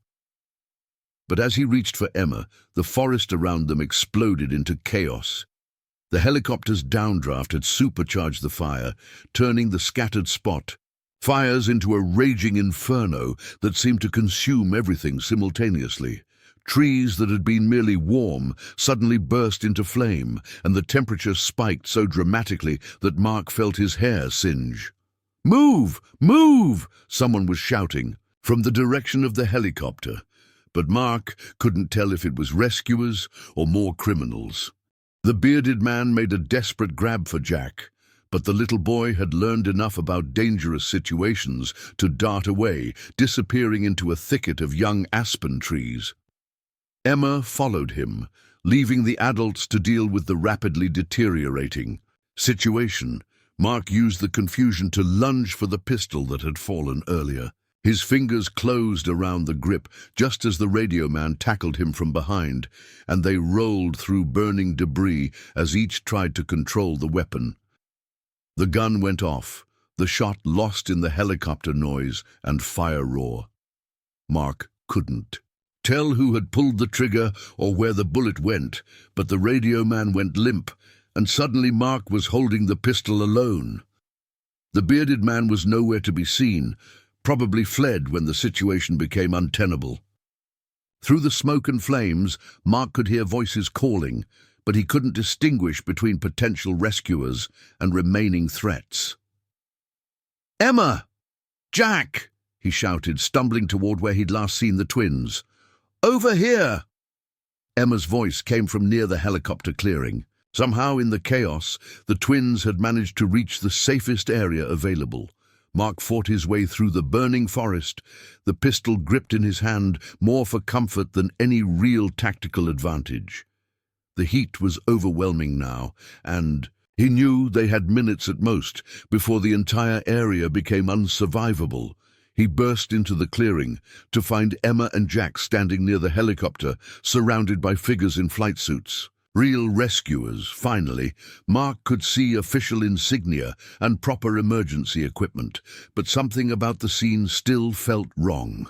But as he reached for Emma, the forest around them exploded into chaos. The helicopter's downdraft had supercharged the fire, turning the scattered fires into a raging inferno that seemed to consume everything simultaneously. Trees that had been merely warm suddenly burst into flame, and the temperature spiked so dramatically that Mark felt his hair singe. "Move! Move!" someone was shouting from the direction of the helicopter, but Mark couldn't tell if it was rescuers or more criminals. The bearded man made a desperate grab for Jack, but the little boy had learned enough about dangerous situations to dart away, disappearing into a thicket of young aspen trees. Emma followed him, leaving the adults to deal with the rapidly deteriorating situation. Mark used the confusion to lunge for the pistol that had fallen earlier. His fingers closed around the grip just as the radio man tackled him from behind, and they rolled through burning debris as each tried to control the weapon. The gun went off, the shot lost in the helicopter noise and fire roar. Mark couldn't tell who had pulled the trigger or where the bullet went, but the radio man went limp, and suddenly Mark was holding the pistol alone. The bearded man was nowhere to be seen, probably fled when the situation became untenable. Through the smoke and flames, Mark could hear voices calling, but he couldn't distinguish between potential rescuers and remaining threats. "Emma! Jack!" he shouted, stumbling toward where he'd last seen the twins. "Over here!" Emma's voice came from near the helicopter clearing. Somehow, in the chaos, the twins had managed to reach the safest area available. Mark fought his way through the burning forest, the pistol gripped in his hand more for comfort than any real tactical advantage. The heat was overwhelming now, and he knew they had minutes at most before the entire area became unsurvivable. He burst into the clearing to find Emma and Jack standing near the helicopter, surrounded by figures in flight suits. Real rescuers, finally. Mark could see official insignia and proper emergency equipment, but something about the scene still felt wrong.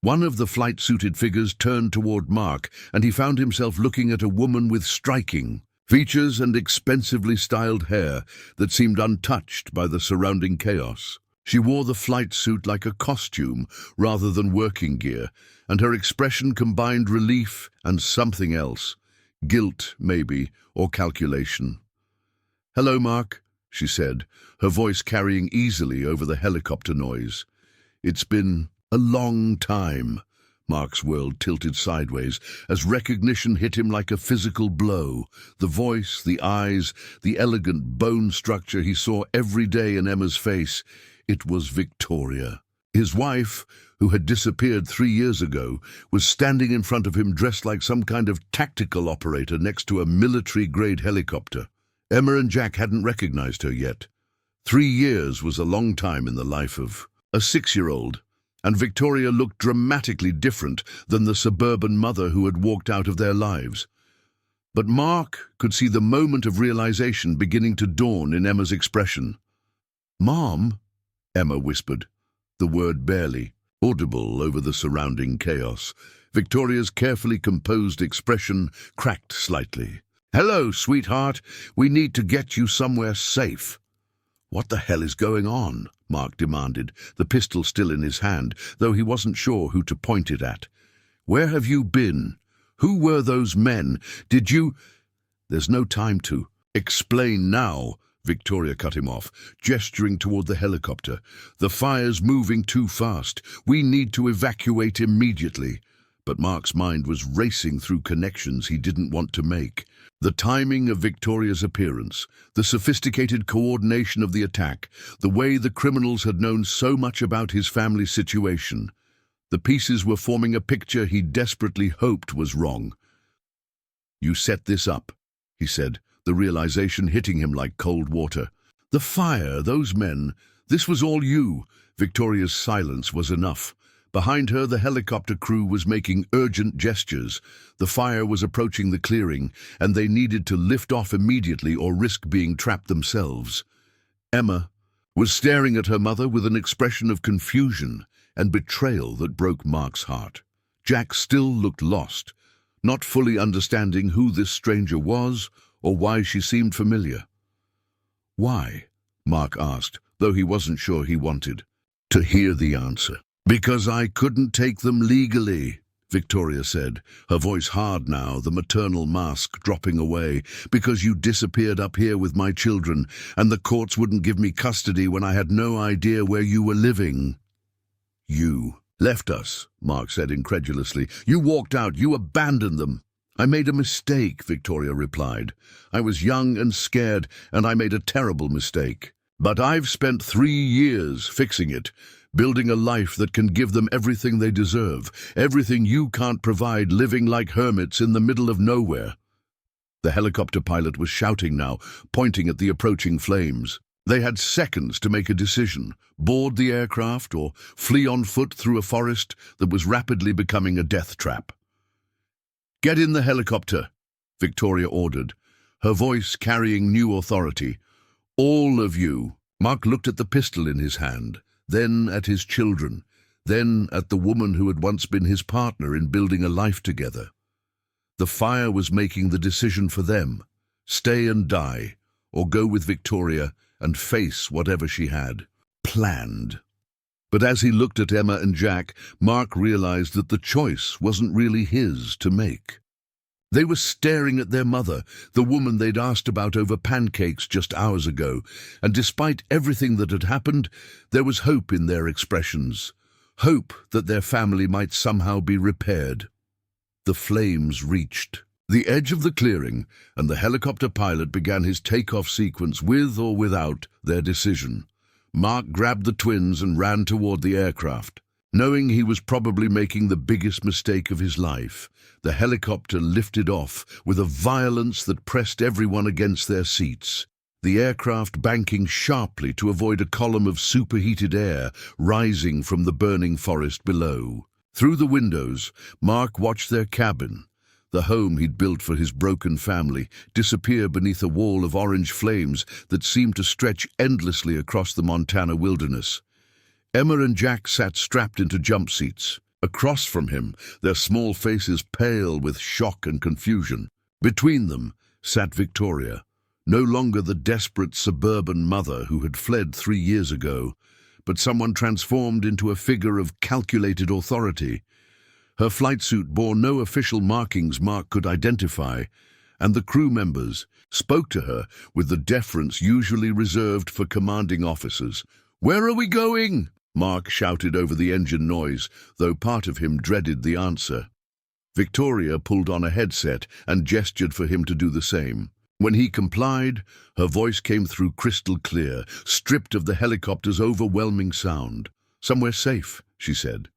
One of the flight-suited figures turned toward Mark, and he found himself looking at a woman with striking features and expensively styled hair that seemed untouched by the surrounding chaos. She wore the flight suit like a costume rather than working gear, and her expression combined relief and something else. Guilt, maybe, or calculation. "Hello, Mark," she said, her voice carrying easily over the helicopter noise. "It's been a long time." Mark's world tilted sideways as recognition hit him like a physical blow. The voice, the eyes, the elegant bone structure he saw every day in Emma's face. It was Victoria. His wife, who had disappeared 3 years ago, was standing in front of him dressed like some kind of tactical operator next to a military-grade helicopter. Emma and Jack hadn't recognized her yet. 3 years was a long time in the life of a 6-year-old, and Victoria looked dramatically different than the suburban mother who had walked out of their lives. But Mark could see the moment of realization beginning to dawn in Emma's expression. "Mom," Emma whispered, the word barely audible over the surrounding chaos. Victoria's carefully composed expression cracked slightly. "Hello, sweetheart. We need to get you somewhere safe." "What the hell is going on?" Mark demanded, the pistol still in his hand, though he wasn't sure who to point it at. "Where have you been? Who were those men? Did you—" "There's no time to explain now," Victoria cut him off, gesturing toward the helicopter. "The fire's moving too fast. We need to evacuate immediately." But Mark's mind was racing through connections he didn't want to make. The timing of Victoria's appearance, the sophisticated coordination of the attack, the way the criminals had known so much about his family situation. The pieces were forming a picture he desperately hoped was wrong. "You set this up," he said, the realization hitting him like cold water. "The fire, those men, this was all you." Victoria's silence was enough. Behind her, the helicopter crew was making urgent gestures. The fire was approaching the clearing, and they needed to lift off immediately or risk being trapped themselves. Emma was staring at her mother with an expression of confusion and betrayal that broke Mark's heart. Jack still looked lost, not fully understanding who this stranger was or why she seemed familiar. "Why?" Mark asked, though he wasn't sure he wanted to hear the answer. "Because I couldn't take them legally," Victoria said, her voice hard now, the maternal mask dropping away. "Because you disappeared up here with my children, and the courts wouldn't give me custody when I had no idea where you were living." "You left us," Mark said incredulously. "You walked out. You abandoned them." "I made a mistake," Victoria replied. "I was young and scared, and I made a terrible mistake. But I've spent 3 years fixing it, building a life that can give them everything they deserve, everything you can't provide, living like hermits in the middle of nowhere." The helicopter pilot was shouting now, pointing at the approaching flames. They had seconds to make a decision: board the aircraft or flee on foot through a forest that was rapidly becoming a death trap. "Get in the helicopter," Victoria ordered, her voice carrying new authority. "All of you." Mark looked at the pistol in his hand, then at his children, then at the woman who had once been his partner in building a life together. The fire was making the decision for them: stay and die, or go with Victoria and face whatever she had planned. But as he looked at Emma and Jack, Mark realized that the choice wasn't really his to make. They were staring at their mother, the woman they'd asked about over pancakes just hours ago, and despite everything that had happened, there was hope in their expressions, hope that their family might somehow be repaired. The flames reached the edge of the clearing, and the helicopter pilot began his takeoff sequence with or without their decision. Mark grabbed the twins and ran toward the aircraft. Knowing he was probably making the biggest mistake of his life, the helicopter lifted off with a violence that pressed everyone against their seats. the aircraft banking sharply to avoid a column of superheated air rising from the burning forest below. Through the windows, Mark watched their cabin, the home he'd built for his broken family, disappear beneath a wall of orange flames that seemed to stretch endlessly across the Montana wilderness. Emma and Jack sat strapped into jump seats. Across from him, their small faces pale with shock and confusion. Between them sat Victoria, no longer the desperate suburban mother who had fled 3 years ago, but someone transformed into a figure of calculated authority. Her flight suit bore no official markings Mark could identify, and the crew members spoke to her with the deference usually reserved for commanding officers. "Where are we going?" Mark shouted over the engine noise, though part of him dreaded the answer. Victoria pulled on a headset and gestured for him to do the same. When he complied, her voice came through crystal clear, stripped of the helicopter's overwhelming sound. "Somewhere safe," she said,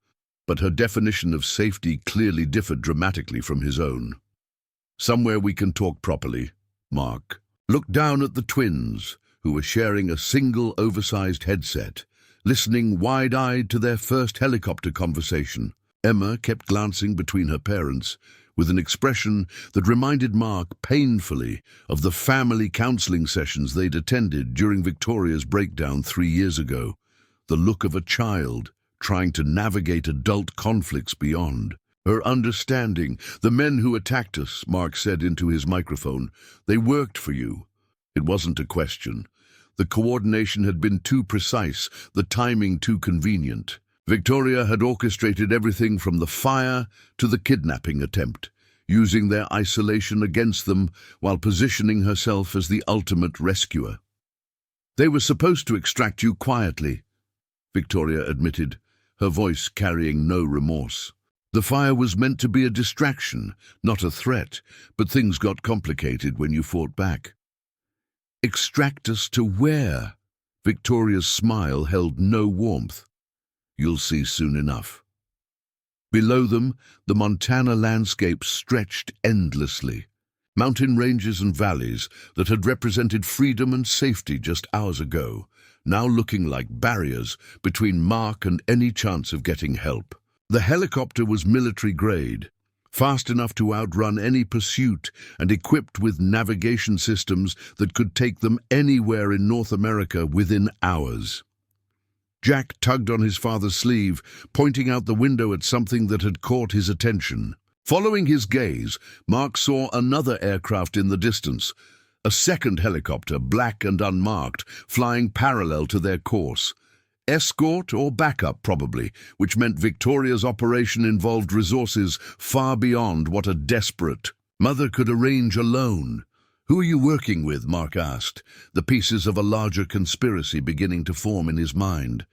but her definition of safety clearly differed dramatically from his own. "Somewhere we can talk properly." Mark looked down at the twins, who were sharing a single oversized headset, listening wide-eyed to their first helicopter conversation. Emma kept glancing between her parents, with an expression that reminded Mark painfully of the family counseling sessions they'd attended during Victoria's breakdown 3 years ago. The look of a child trying to navigate adult conflicts beyond. Her understanding. "The men who attacked us," Mark said into his microphone, "they worked for you." It wasn't a question. The coordination had been too precise, the timing too convenient. Victoria had orchestrated everything from the fire to the kidnapping attempt, using their isolation against them while positioning herself as the ultimate rescuer. "They were supposed to extract you quietly," Victoria admitted, her voice carrying no remorse. "The fire was meant to be a distraction, not a threat, but things got complicated when you fought back." "Extract us to where?" Victoria's smile held no warmth. "You'll see soon enough." Below them, the Montana landscape stretched endlessly. Mountain ranges and valleys that had represented freedom and safety just hours ago, now looking like barriers between Mark and any chance of getting help. The helicopter was military-grade, fast enough to outrun any pursuit and equipped with navigation systems that could take them anywhere in North America within hours. Jack tugged on his father's sleeve, pointing out the window at something that had caught his attention. Following his gaze, Mark saw another aircraft in the distance, a second helicopter, black and unmarked, flying parallel to their course. Escort or backup, probably, which meant Victoria's operation involved resources far beyond what a desperate mother could arrange alone. "Who are you working with?" Mark asked, the pieces of a larger conspiracy beginning to form in his mind.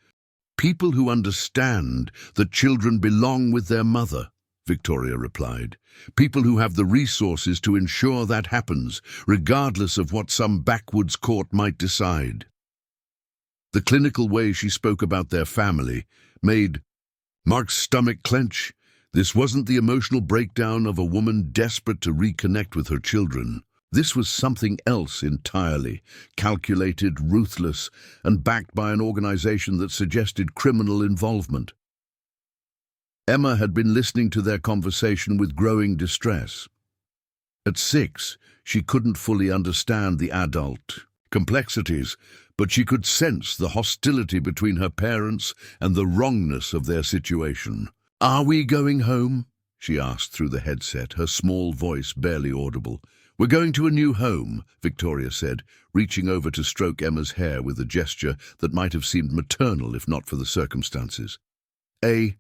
"People who understand that children belong with their mother," Victoria replied. "People who have the resources to ensure that happens, regardless of what some backwoods court might decide." The clinical way she spoke about their family made Mark's stomach clench. This wasn't the emotional breakdown of a woman desperate to reconnect with her children. This was something else entirely, calculated, ruthless, and backed by an organization that suggested criminal involvement. Emma had been listening to their conversation with growing distress. At 6, she couldn't fully understand the adult complexities, but she could sense the hostility between her parents and the wrongness of their situation. "Are we going home?" she asked through the headset, her small voice barely audible. "We're going to a new home," Victoria said, reaching over to stroke Emma's hair with a gesture that might have seemed maternal if not for the circumstances. "A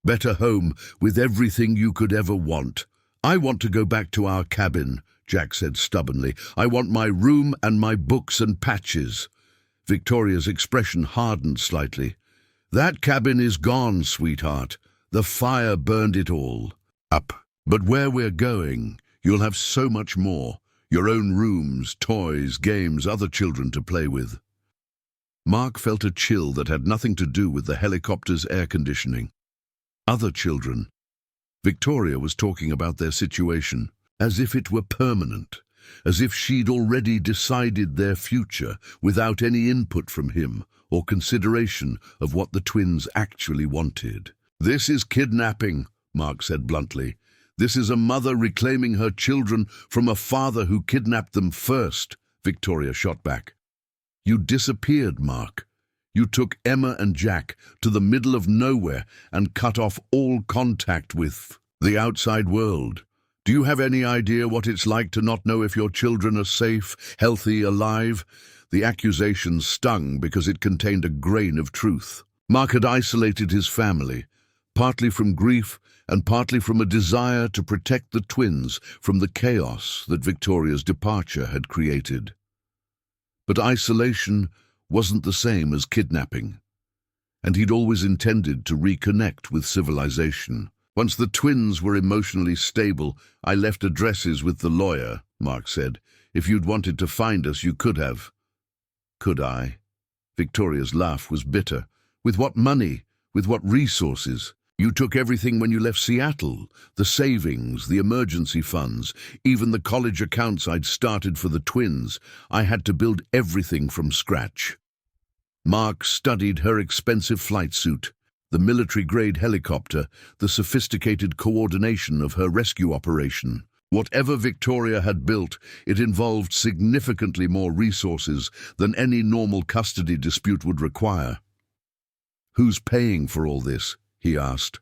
better home with everything you could ever want. I want to go back to our cabin," Jack said stubbornly. "I want my room and my books and patches." Victoria's expression hardened slightly. "That cabin is gone, sweetheart. The fire burned it all up. But where we're going, you'll have so much more. Your own rooms, toys, games, other children to play with." Mark felt a chill that had nothing to do with the helicopter's air conditioning. Other children. Victoria was talking about their situation as if it were permanent, as if she'd already decided their future without any input from him or consideration of what the twins actually wanted. "This is kidnapping," Mark said bluntly. "This is a mother reclaiming her children from a father who kidnapped them first," Victoria shot back. "You disappeared, Mark. You took Emma and Jack to the middle of nowhere and cut off all contact with the outside world. Do you have any idea what it's like to not know if your children are safe, healthy, alive?" The accusation stung because it contained a grain of truth. Mark had isolated his family, partly from grief and partly from a desire to protect the twins from the chaos that Victoria's departure had created. But isolation wasn't the same as kidnapping, and he'd always intended to reconnect with civilization. "Once the twins were emotionally stable, I left addresses with the lawyer," Mark said. "If you'd wanted to find us, you could have." "Could I?" Victoria's laugh was bitter. "With what money? With what resources? You took everything when you left Seattle, the savings, the emergency funds, even the college accounts I'd started for the twins. I had to build everything from scratch." Mark studied her expensive flight suit, the military-grade helicopter, the sophisticated coordination of her rescue operation. Whatever Victoria had built, it involved significantly more resources than any normal custody dispute would require. "Who's paying for all this?" he asked.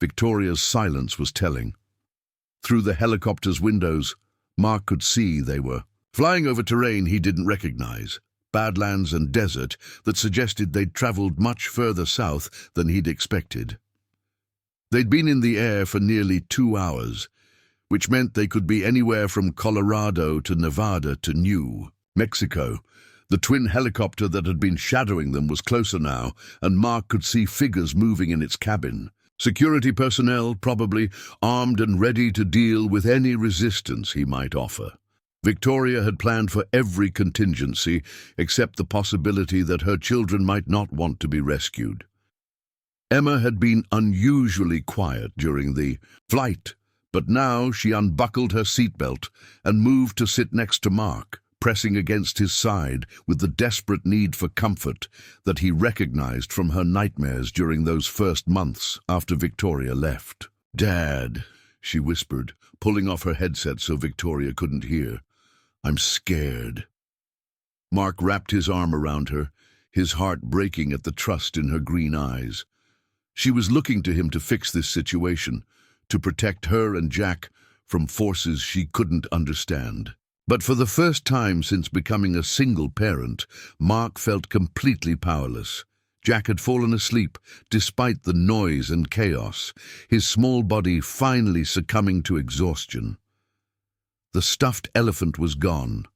Victoria's silence was telling. Through the helicopter's windows, Mark could see they were flying over terrain he didn't recognize, badlands and desert that suggested they'd traveled much further south than he'd expected. They'd been in the air for nearly 2 hours, which meant they could be anywhere from Colorado to Nevada to New Mexico. The twin helicopter that had been shadowing them was closer now, and Mark could see figures moving in its cabin. Security personnel, probably, armed and ready to deal with any resistance he might offer. Victoria had planned for every contingency except the possibility that her children might not want to be rescued. Emma had been unusually quiet during the flight, but now she unbuckled her seatbelt and moved to sit next to Mark, pressing against his side with the desperate need for comfort that he recognized from her nightmares during those first months after Victoria left. "Dad," she whispered, pulling off her headset so Victoria couldn't hear. "I'm scared." Mark wrapped his arm around her, his heart breaking at the trust in her green eyes. She was looking to him to fix this situation, to protect her and Jack from forces she couldn't understand. But for the first time since becoming a single parent, Mark felt completely powerless. Jack had fallen asleep, despite the noise and chaos, his small body finally succumbing to exhaustion. The stuffed elephant was gone,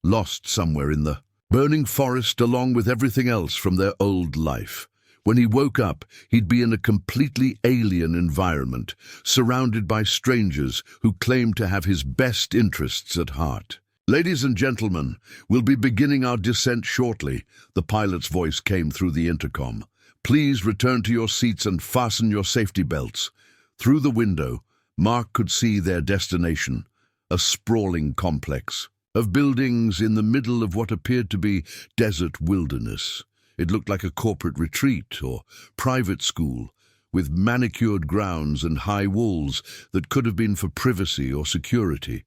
lost somewhere in the burning forest along with everything else from their old life. When he woke up, he'd be in a completely alien environment, surrounded by strangers who claimed to have his best interests at heart. "Ladies and gentlemen, we'll be beginning our descent shortly," the pilot's voice came through the intercom. "Please return to your seats and fasten your safety belts." Through the window, Mark could see their destination, a sprawling complex of buildings in the middle of what appeared to be desert wilderness. It looked like a corporate retreat or private school, with manicured grounds and high walls that could have been for privacy or security.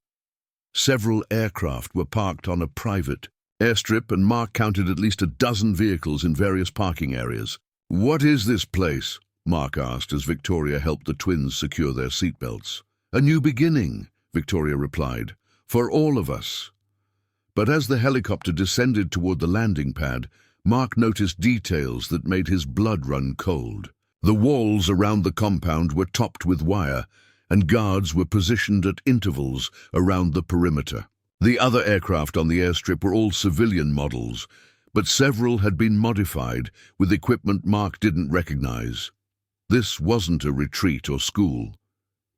Several aircraft were parked on a private airstrip, and Mark counted at least a dozen vehicles in various parking areas. "What is this place?" Mark asked as Victoria helped the twins secure their seatbelts. "A new beginning," Victoria replied, "for all of us." But as the helicopter descended toward the landing pad, Mark noticed details that made his blood run cold. The walls around the compound were topped with wire, and guards were positioned at intervals around the perimeter. The other aircraft on the airstrip were all civilian models, but several had been modified with equipment Mark didn't recognize. This wasn't a retreat or school.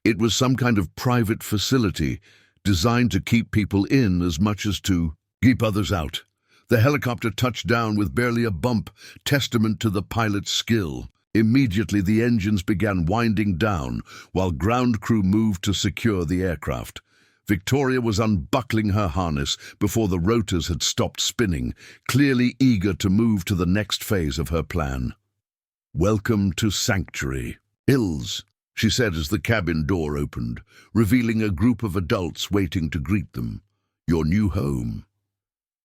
It was some kind of private facility designed to keep people in as much as to keep others out. The helicopter touched down with barely a bump, testament to the pilot's skill. Immediately the engines began winding down while ground crew moved to secure the aircraft. Victoria was unbuckling her harness before the rotors had stopped spinning, clearly eager to move to the next phase of her plan. "Welcome to Sanctuary Hills," she said as the cabin door opened, revealing a group of adults waiting to greet them. "Your new home."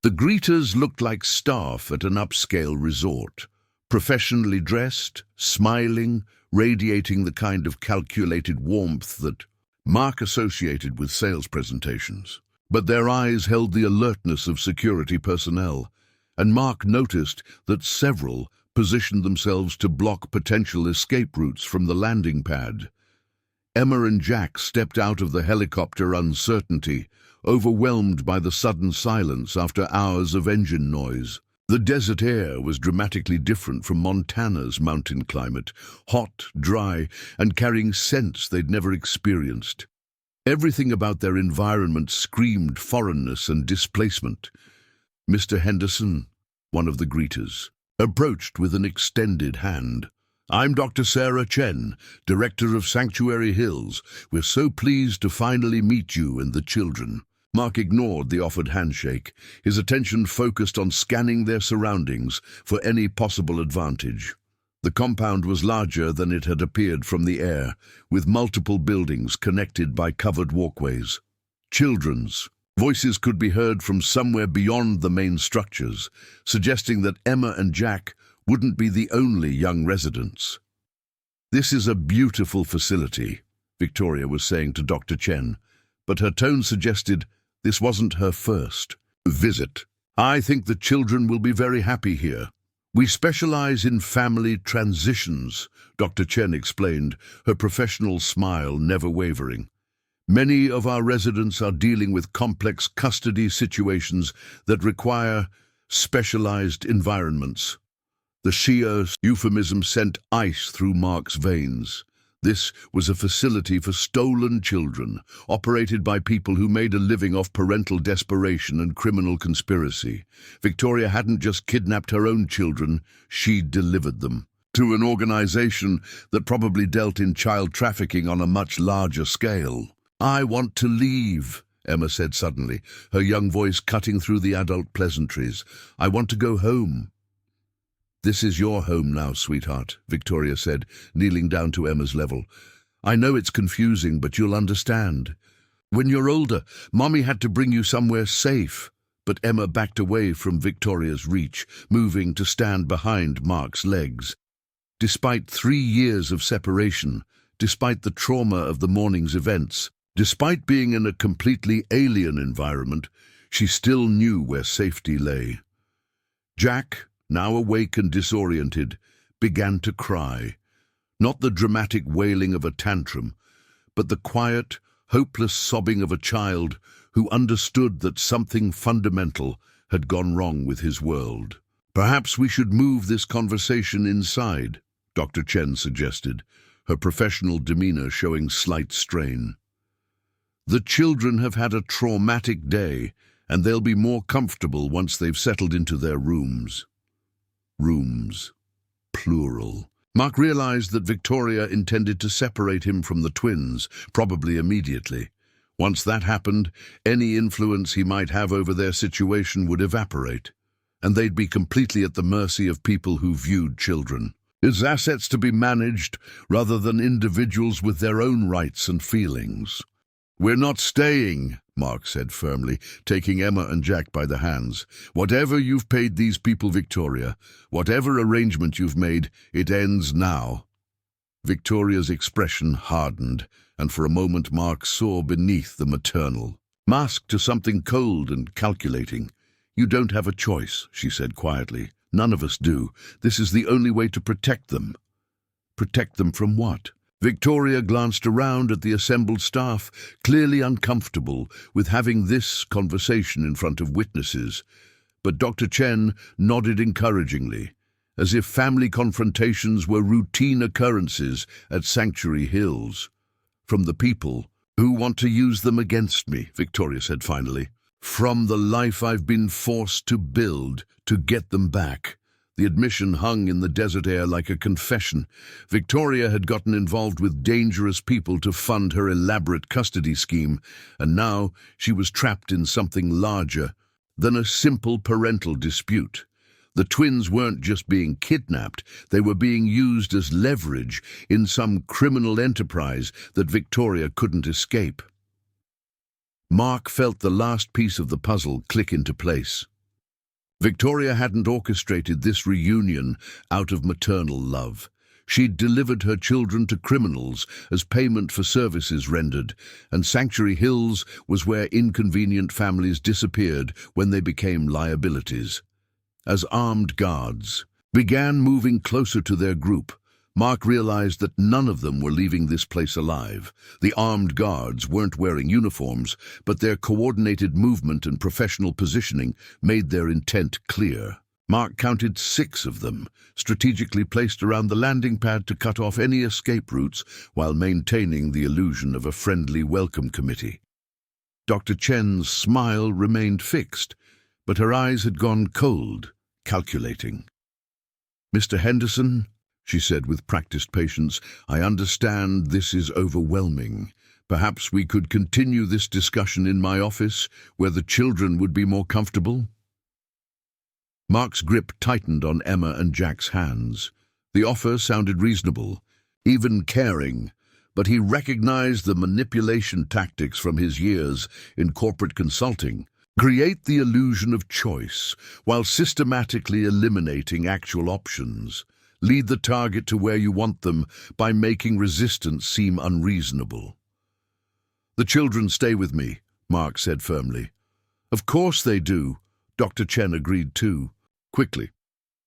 The greeters looked like staff at an upscale resort, professionally dressed, smiling, radiating the kind of calculated warmth that Mark associated with sales presentations. But their eyes held the alertness of security personnel, and Mark noticed that several positioned themselves to block potential escape routes from the landing pad. Emma and Jack stepped out of the helicopter uncertainty, overwhelmed by the sudden silence after hours of engine noise. The desert air was dramatically different from Montana's mountain climate, hot, dry, and carrying scents they'd never experienced. Everything about their environment screamed foreignness and displacement. Mr. Henderson, one of the greeters, approached with an extended hand. "I'm Dr. Sarah Chen, Director of Sanctuary Hills. We're so pleased to finally meet you and the children." Mark ignored the offered handshake, his attention focused on scanning their surroundings for any possible advantage. The compound was larger than it had appeared from the air, with multiple buildings connected by covered walkways. Children's voices could be heard from somewhere beyond the main structures, suggesting that Emma and Jack wouldn't be the only young residents. "This is a beautiful facility," Victoria was saying to Dr. Chen, but her tone suggested this wasn't her first visit. "I think the children will be very happy here. We specialize in family transitions," Dr. Chen explained, her professional smile never wavering. "Many of our residents are dealing with complex custody situations that require specialized environments." The sheer euphemism sent ice through Mark's veins. This was a facility for stolen children, operated by people who made a living off parental desperation and criminal conspiracy. Victoria hadn't just kidnapped her own children, she'd delivered them to an organization that probably dealt in child trafficking on a much larger scale. "I want to leave," Emma said suddenly, her young voice cutting through the adult pleasantries. "I want to go home." "This is your home now, sweetheart," Victoria said, kneeling down to Emma's level. "I know it's confusing, but you'll understand. When you're older, Mommy had to bring you somewhere safe." But Emma backed away from Victoria's reach, moving to stand behind Mark's legs. Despite 3 years of separation, despite the trauma of the morning's events, despite being in a completely alien environment, she still knew where safety lay. Jack, now awake and disoriented, began to cry. Not the dramatic wailing of a tantrum, but the quiet, hopeless sobbing of a child who understood that something fundamental had gone wrong with his world. "Perhaps we should move this conversation inside," Dr. Chen suggested, her professional demeanor showing slight strain. "The children have had a traumatic day, and they'll be more comfortable once they've settled into their rooms." Rooms. Plural. Mark realized that Victoria intended to separate him from the twins, probably immediately. Once that happened, any influence he might have over their situation would evaporate, and they'd be completely at the mercy of people who viewed children as assets to be managed rather than individuals with their own rights and feelings. "We're not staying," Mark said firmly, taking Emma and Jack by the hands. "Whatever you've paid these people, Victoria, whatever arrangement you've made, it ends now." Victoria's expression hardened, and for a moment Mark saw beneath the maternal mask to something cold and calculating. "You don't have a choice," she said quietly. "None of us do. This is the only way to protect them." Protect them from what? Victoria glanced around at the assembled staff, clearly uncomfortable with having this conversation in front of witnesses. But Dr. Chen nodded encouragingly, as if family confrontations were routine occurrences at Sanctuary Hills. "From the people who want to use them against me," Victoria said finally. "From the life I've been forced to build to get them back. The admission hung in the desert air like a confession. Victoria had gotten involved with dangerous people to fund her elaborate custody scheme, and now she was trapped in something larger than a simple parental dispute. The twins weren't just being kidnapped, they were being used as leverage in some criminal enterprise that Victoria couldn't escape. Mark felt the last piece of the puzzle click into place. Victoria hadn't orchestrated this reunion out of maternal love. She'd delivered her children to criminals as payment for services rendered, and Sanctuary Hills was where inconvenient families disappeared when they became liabilities. As armed guards began moving closer to their group, Mark realized that none of them were leaving this place alive. The armed guards weren't wearing uniforms, but their coordinated movement and professional positioning made their intent clear. Mark counted 6 of them, strategically placed around the landing pad to cut off any escape routes while maintaining the illusion of a friendly welcome committee. Dr. Chen's smile remained fixed, but her eyes had gone cold, calculating. "Mr. Henderson," she said with practiced patience, "I understand this is overwhelming. Perhaps we could continue this discussion in my office, where the children would be more comfortable?" Mark's grip tightened on Emma and Jack's hands. The offer sounded reasonable, even caring, but he recognized the manipulation tactics from his years in corporate consulting. Create the illusion of choice, while systematically eliminating actual options. Lead the target to where you want them by making resistance seem unreasonable. "The children stay with me," Mark said firmly. "Of course they do," Dr. Chen agreed too, quickly.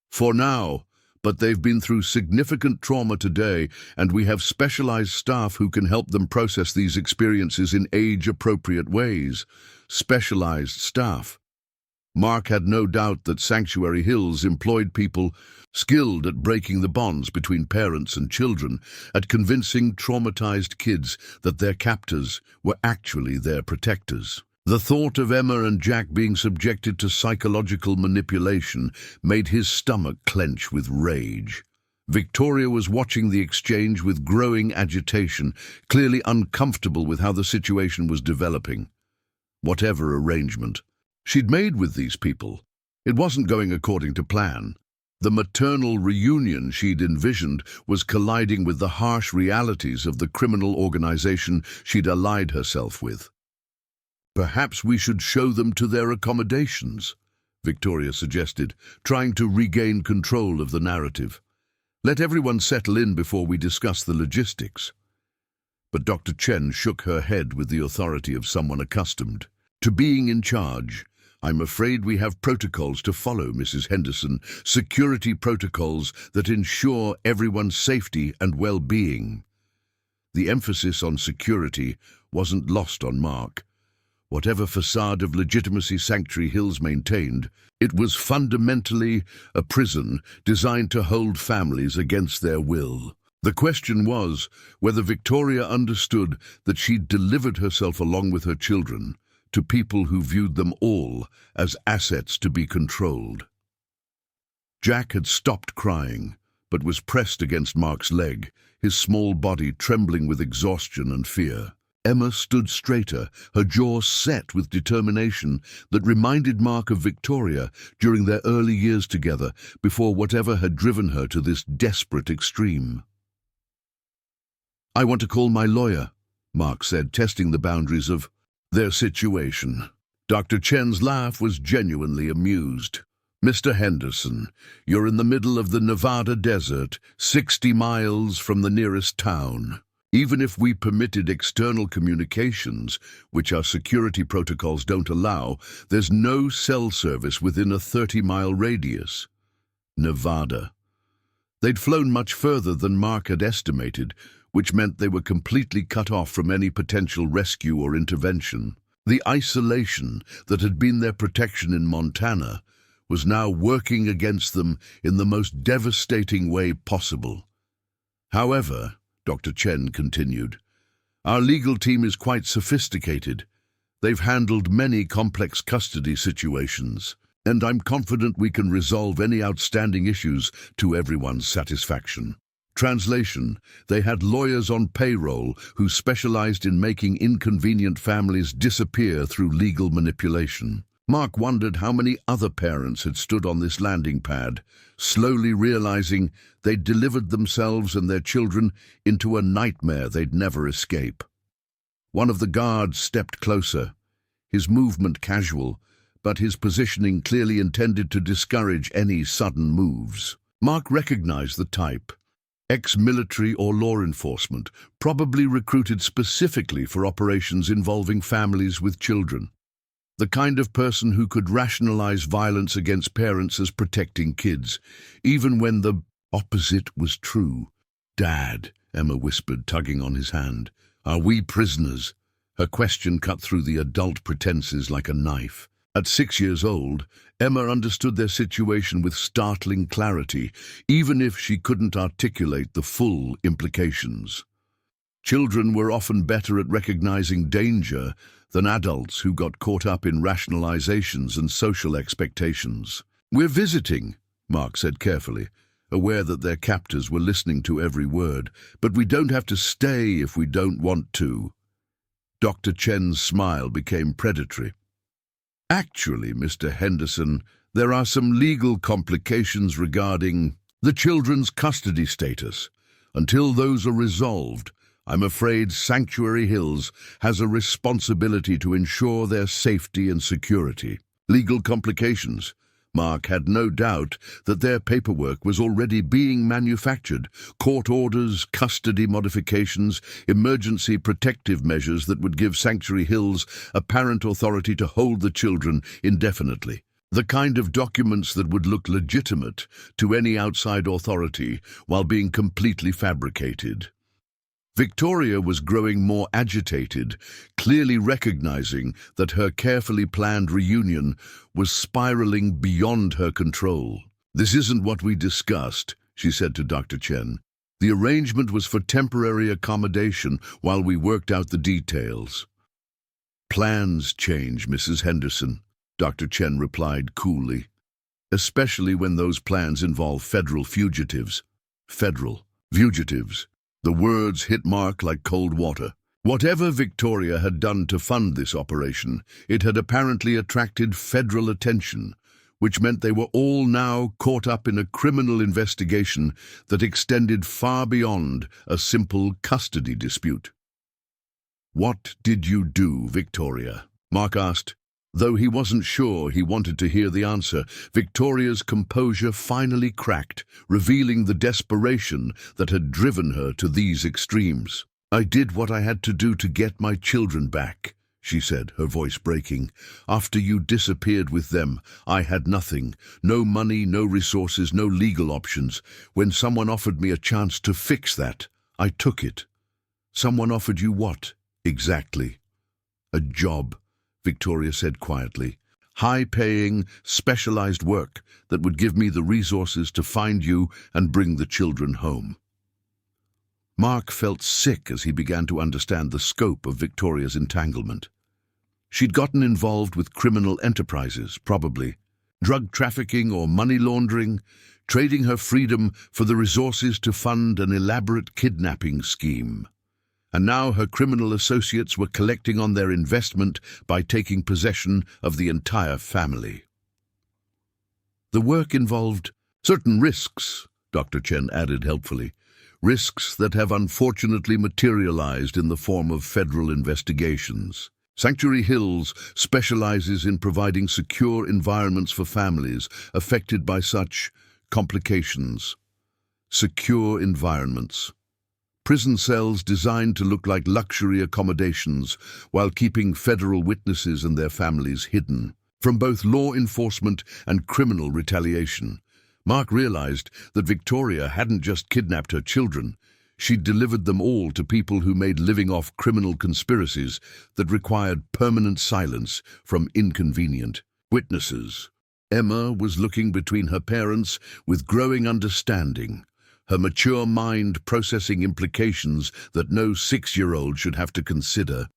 "For now, but they've been through significant trauma today, and we have specialized staff who can help them process these experiences in age-appropriate ways." Specialized staff. Mark had no doubt that Sanctuary Hills employed people skilled at breaking the bonds between parents and children, at convincing traumatized kids that their captors were actually their protectors. The thought of Emma and Jack being subjected to psychological manipulation made his stomach clench with rage. Victoria was watching the exchange with growing agitation, clearly uncomfortable with how the situation was developing. Whatever arrangement she'd made with these people, it wasn't going according to plan. The maternal reunion she'd envisioned was colliding with the harsh realities of the criminal organization she'd allied herself with. "Perhaps we should show them to their accommodations," Victoria suggested, trying to regain control of the narrative. "Let everyone settle in before we discuss the logistics." But Dr. Chen shook her head with the authority of someone accustomed to being in charge. "I'm afraid we have protocols to follow, Mrs. Henderson, security protocols that ensure everyone's safety and well-being." The emphasis on security wasn't lost on Mark. Whatever facade of legitimacy Sanctuary Hills maintained, it was fundamentally a prison designed to hold families against their will. The question was whether Victoria understood that she'd delivered herself along with her children to people who viewed them all as assets to be controlled. Jack had stopped crying, but was pressed against Mark's leg, his small body trembling with exhaustion and fear. Emma stood straighter, her jaw set with determination that reminded Mark of Victoria during their early years together, before whatever had driven her to this desperate extreme. "I want to call my lawyer," Mark said, testing the boundaries of their situation. Dr. Chen's laugh was genuinely amused. "Mr. Henderson, you're in the middle of the Nevada desert, 60 miles from the nearest town. Even if we permitted external communications, which our security protocols don't allow, there's no cell service within a 30-mile radius." Nevada. They'd flown much further than Mark had estimated, which meant they were completely cut off from any potential rescue or intervention. The isolation that had been their protection in Montana was now working against them in the most devastating way possible. "However," Dr. Chen continued, "our legal team is quite sophisticated. They've handled many complex custody situations. and I'm confident we can resolve any outstanding issues to everyone's satisfaction. Translation: they had lawyers on payroll who specialized in making inconvenient families disappear through legal manipulation. Mark wondered how many other parents had stood on this landing pad, slowly realizing they'd delivered themselves and their children into a nightmare they'd never escape. One of the guards stepped closer, his movement casual, but his positioning clearly intended to discourage any sudden moves. Mark recognized the type. Ex-military or law enforcement, probably recruited specifically for operations involving families with children. The kind of person who could rationalize violence against parents as protecting kids, even when the opposite was true. "Dad," Emma whispered, tugging on his hand. "Are we prisoners?" Her question cut through the adult pretenses like a knife. At 6 years old, Emma understood their situation with startling clarity, even if she couldn't articulate the full implications. Children were often better at recognizing danger than adults who got caught up in rationalizations and social expectations. "We're visiting," Mark said carefully, aware that their captors were listening to every word. "But we don't have to stay if we don't want to." Dr. Chen's smile became predatory. "Actually, Mr. Henderson, there are some legal complications regarding the children's custody status. Until those are resolved, I'm afraid Sanctuary Hills has a responsibility to ensure their safety and security." Legal complications? Mark had no doubt that their paperwork was already being manufactured. Court orders, custody modifications, emergency protective measures that would give Sanctuary Hills apparent authority to hold the children indefinitely. The kind of documents that would look legitimate to any outside authority while being completely fabricated. Victoria was growing more agitated, clearly recognizing that her carefully planned reunion was spiraling beyond her control. "This isn't what we discussed," she said to Dr. Chen. "The arrangement was for temporary accommodation while we worked out the details." "Plans change, Mrs. Henderson," Dr. Chen replied coolly, "especially when those plans involve federal fugitives." Federal fugitives. The words hit Mark like cold water. Whatever Victoria had done to fund this operation, it had apparently attracted federal attention, which meant they were all now caught up in a criminal investigation that extended far beyond a simple custody dispute. "What did you do, Victoria?" Mark asked. Though he wasn't sure he wanted to hear the answer, Victoria's composure finally cracked, revealing the desperation that had driven her to these extremes. "I did what I had to do to get my children back," she said, her voice breaking. "After you disappeared with them, I had nothing. No money, no resources, no legal options. When someone offered me a chance to fix that, I took it." "Someone offered you what, exactly?" "A job," Victoria said quietly. "High-paying, specialized work that would give me the resources to find you and bring the children home." Mark felt sick as he began to understand the scope of Victoria's entanglement. She'd gotten involved with criminal enterprises, probably. Drug trafficking or money laundering, trading her freedom for the resources to fund an elaborate kidnapping scheme. And now her criminal associates were collecting on their investment by taking possession of the entire family. The work involved certain risks, Dr. Chen added helpfully, risks that have unfortunately materialized in the form of federal investigations. Sanctuary Hills specializes in providing secure environments for families affected by such complications. Secure environments. Prison cells designed to look like luxury accommodations while keeping federal witnesses and their families hidden from both law enforcement and criminal retaliation. Mark realized that Victoria hadn't just kidnapped her children. She'd delivered them all to people who made living off criminal conspiracies that required permanent silence from inconvenient witnesses. Emma was looking between her parents with growing understanding, her mature mind processing implications that no 6-year-old should have to consider.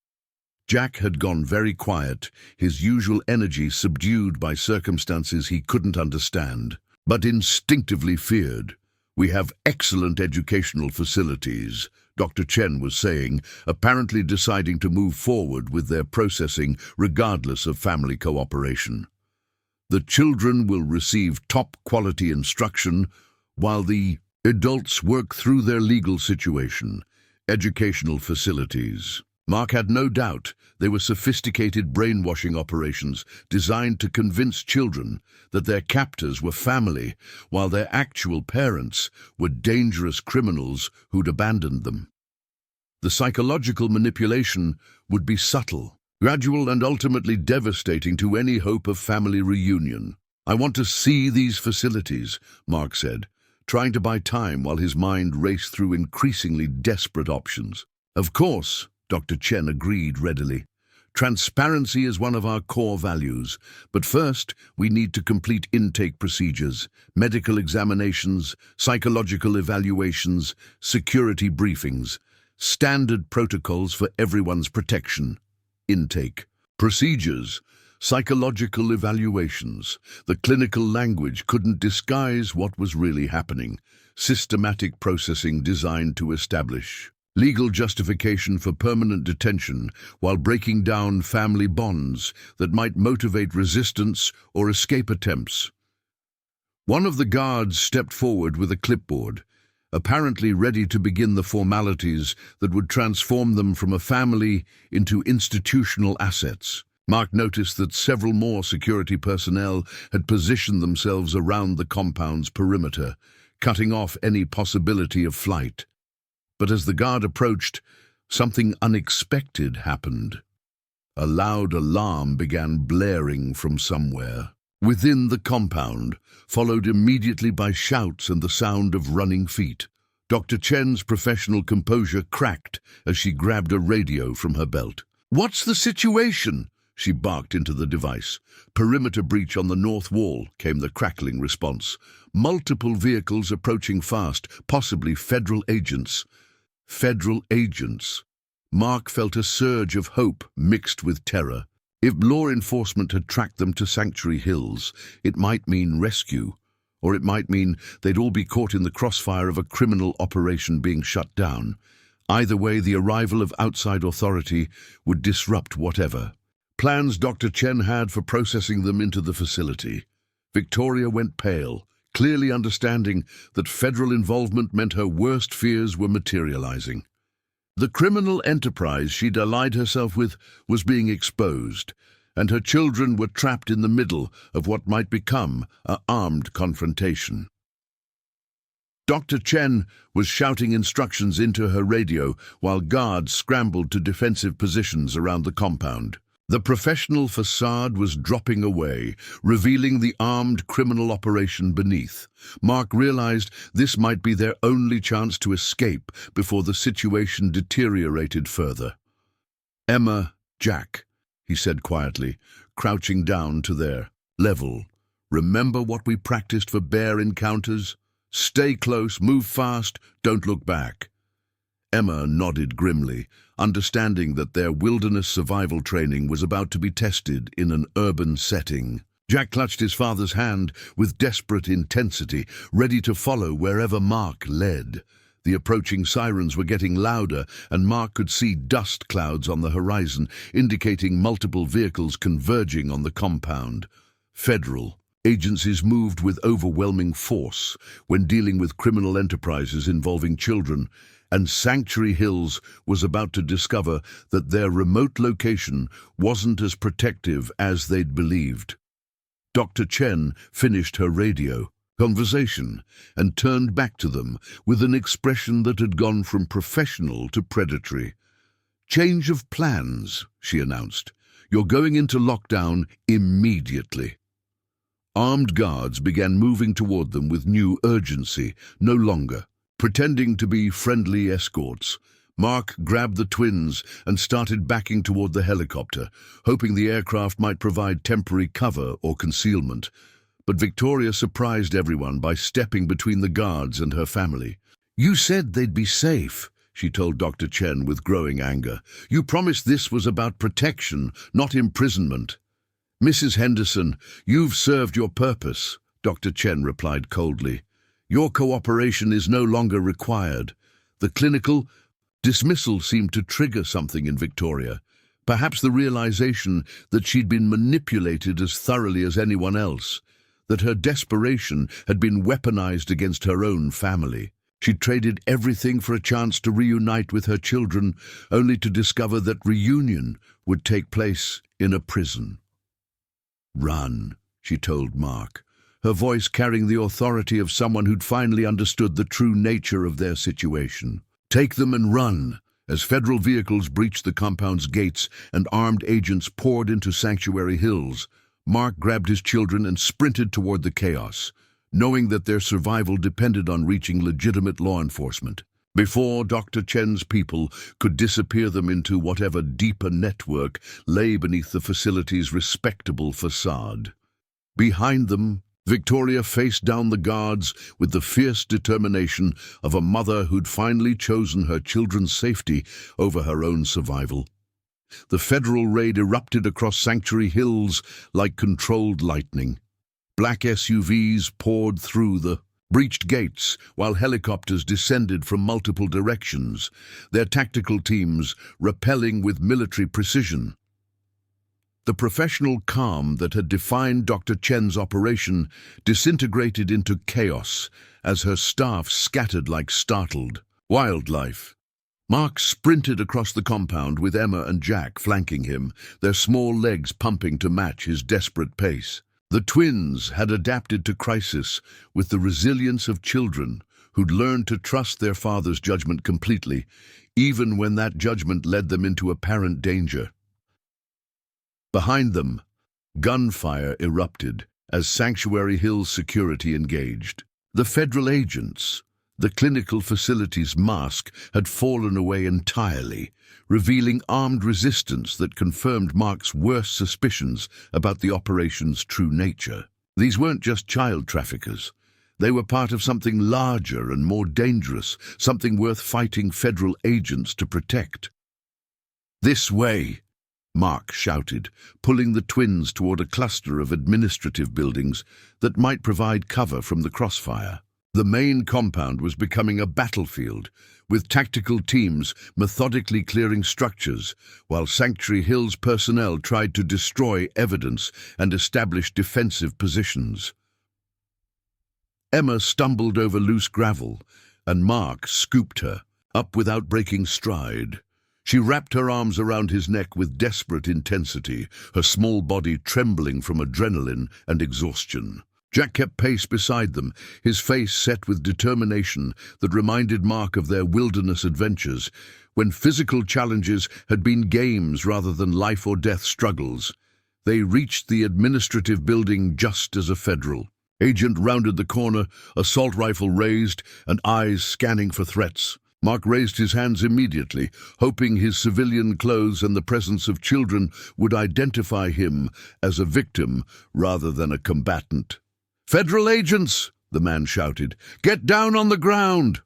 Jack had gone very quiet, his usual energy subdued by circumstances he couldn't understand, but instinctively feared. "We have excellent educational facilities," Dr. Chen was saying, apparently deciding to move forward with their processing regardless of family cooperation. "The children will receive top-quality instruction while the adults work through their legal situation. Educational facilities." Mark had no doubt they were sophisticated brainwashing operations designed to convince children that their captors were family, while their actual parents were dangerous criminals who'd abandoned them. The psychological manipulation would be subtle, gradual, and ultimately devastating to any hope of family reunion. "I want to see these facilities," Mark said, trying to buy time while his mind raced through increasingly desperate options. "Of course," Dr. Chen agreed readily. "Transparency is one of our core values, but first we need to complete intake procedures, medical examinations, psychological evaluations, security briefings, standard protocols for everyone's protection." Intake. Procedures. Psychological evaluations. The clinical language couldn't disguise what was really happening. Systematic processing designed to establish legal justification for permanent detention while breaking down family bonds that might motivate resistance or escape attempts. One of the guards stepped forward with a clipboard, apparently ready to begin the formalities that would transform them from a family into institutional assets. Mark noticed that several more security personnel had positioned themselves around the compound's perimeter, cutting off any possibility of flight. But as the guard approached, something unexpected happened. A loud alarm began blaring from somewhere within the compound, followed immediately by shouts and the sound of running feet. Dr. Chen's professional composure cracked as she grabbed a radio from her belt. "What's the situation?" she barked into the device. "Perimeter breach on the north wall," came the crackling response. "Multiple vehicles approaching fast, possibly federal agents." Federal agents. Mark felt a surge of hope mixed with terror. If law enforcement had tracked them to Sanctuary Hills, it might mean rescue, or it might mean they'd all be caught in the crossfire of a criminal operation being shut down. Either way, the arrival of outside authority would disrupt whatever plans Dr. Chen had for processing them into the facility. Victoria went pale, clearly understanding that federal involvement meant her worst fears were materializing. The criminal enterprise she'd allied herself with was being exposed, and her children were trapped in the middle of what might become an armed confrontation. Dr. Chen was shouting instructions into her radio while guards scrambled to defensive positions around the compound. The professional facade was dropping away, revealing the armed criminal operation beneath. Mark realized this might be their only chance to escape before the situation deteriorated further. "Emma, Jack," he said quietly, crouching down to their level. "Remember what we practiced for bear encounters? Stay close, move fast, don't look back." Emma nodded grimly, understanding that their wilderness survival training was about to be tested in an urban setting. Jack clutched his father's hand with desperate intensity, ready to follow wherever Mark led. The approaching sirens were getting louder, and Mark could see dust clouds on the horizon, indicating multiple vehicles converging on the compound. Federal agencies moved with overwhelming force when dealing with criminal enterprises involving children, and Sanctuary Hills was about to discover that their remote location wasn't as protective as they'd believed. Dr. Chen finished her radio conversation and turned back to them with an expression that had gone from professional to predatory. "Change of plans," she announced. "You're going into lockdown immediately." Armed guards began moving toward them with new urgency, no longer pretending to be friendly escorts. Mark grabbed the twins and started backing toward the helicopter, hoping the aircraft might provide temporary cover or concealment. But Victoria surprised everyone by stepping between the guards and her family. "You said they'd be safe," she told Dr. Chen with growing anger. "You promised this was about protection, not imprisonment." "Mrs. Henderson, you've served your purpose," Dr. Chen replied coldly. "Your cooperation is no longer required." The clinical dismissal seemed to trigger something in Victoria, perhaps the realization that she'd been manipulated as thoroughly as anyone else, that her desperation had been weaponized against her own family. She'd traded everything for a chance to reunite with her children, only to discover that reunion would take place in a prison. "Run," she told Mark, her voice carrying the authority of someone who'd finally understood the true nature of their situation. "Take them and run." As federal vehicles breached the compound's gates and armed agents poured into Sanctuary Hills, Mark grabbed his children and sprinted toward the chaos, knowing that their survival depended on reaching legitimate law enforcement. Before Dr. Chen's people could disappear them into whatever deeper network lay beneath the facility's respectable facade. Behind them, Victoria faced down the guards with the fierce determination of a mother who'd finally chosen her children's safety over her own survival. The federal raid erupted across Sanctuary Hills like controlled lightning. Black SUVs poured through the breached gates while helicopters descended from multiple directions, their tactical teams repelling with military precision. The professional calm that had defined Dr. Chen's operation disintegrated into chaos as her staff scattered like startled wildlife. Mark sprinted across the compound with Emma and Jack flanking him, their small legs pumping to match his desperate pace. The twins had adapted to crisis with the resilience of children who'd learned to trust their father's judgment completely, even when that judgment led them into apparent danger. Behind them, gunfire erupted as Sanctuary Hills security engaged. The federal agents, the clinical facility's mask had fallen away entirely, revealing armed resistance that confirmed Mark's worst suspicions about the operation's true nature. These weren't just child traffickers. They were part of something larger and more dangerous, something worth fighting federal agents to protect. "This way!" Mark shouted, pulling the twins toward a cluster of administrative buildings that might provide cover from the crossfire. The main compound was becoming a battlefield, with tactical teams methodically clearing structures, while Sanctuary Hills personnel tried to destroy evidence and establish defensive positions. Emma stumbled over loose gravel, and Mark scooped her, up without breaking stride. She wrapped her arms around his neck with desperate intensity, her small body trembling from adrenaline and exhaustion. Jack kept pace beside them, his face set with determination that reminded Mark of their wilderness adventures, when physical challenges had been games rather than life-or-death struggles. They reached the administrative building just as a federal agent rounded the corner, assault rifle raised and eyes scanning for threats. Mark raised his hands immediately, hoping his civilian clothes and the presence of children would identify him as a victim rather than a combatant. "Federal agents!" the man shouted. "Get down on the ground!"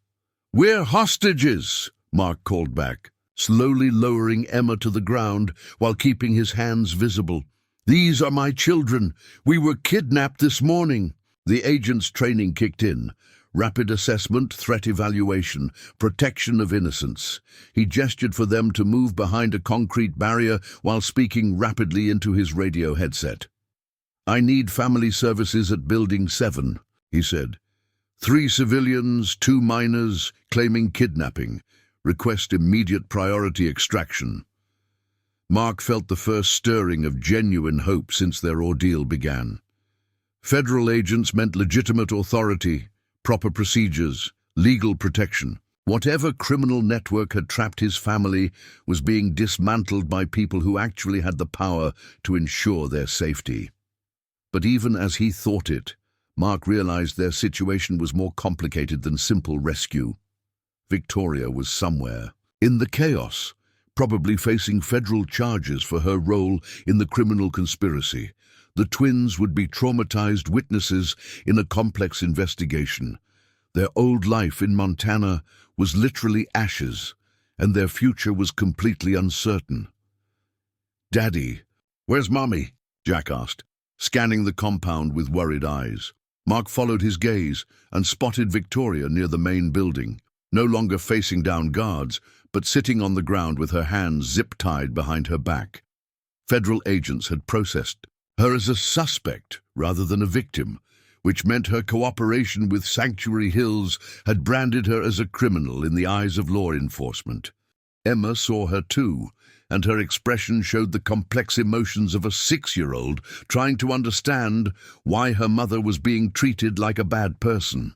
"We're hostages!" Mark called back, slowly lowering Emma to the ground while keeping his hands visible. "These are my children. We were kidnapped this morning." The agent's training kicked in. Rapid assessment, threat evaluation, protection of innocence. He gestured for them to move behind a concrete barrier while speaking rapidly into his radio headset. "I need family services at Building 7, he said. 3 civilians, 2 minors, claiming kidnapping. Request immediate priority extraction." Mark felt the first stirring of genuine hope since their ordeal began. Federal agents meant legitimate authority, proper procedures, legal protection. Whatever criminal network had trapped his family was being dismantled by people who actually had the power to ensure their safety. But even as he thought it, Mark realized their situation was more complicated than simple rescue. Victoria was somewhere, in the chaos, probably facing federal charges for her role in the criminal conspiracy. The twins would be traumatized witnesses in a complex investigation. Their old life in Montana was literally ashes, and their future was completely uncertain. "Daddy, where's Mommy?" Jack asked, scanning the compound with worried eyes. Mark followed his gaze and spotted Victoria near the main building, no longer facing down guards, but sitting on the ground with her hands zip-tied behind her back. Federal agents had processed her as a suspect rather than a victim, which meant her cooperation with Sanctuary Hills had branded her as a criminal in the eyes of law enforcement. Emma saw her too, and her expression showed the complex emotions of a 6-year-old trying to understand why her mother was being treated like a bad person.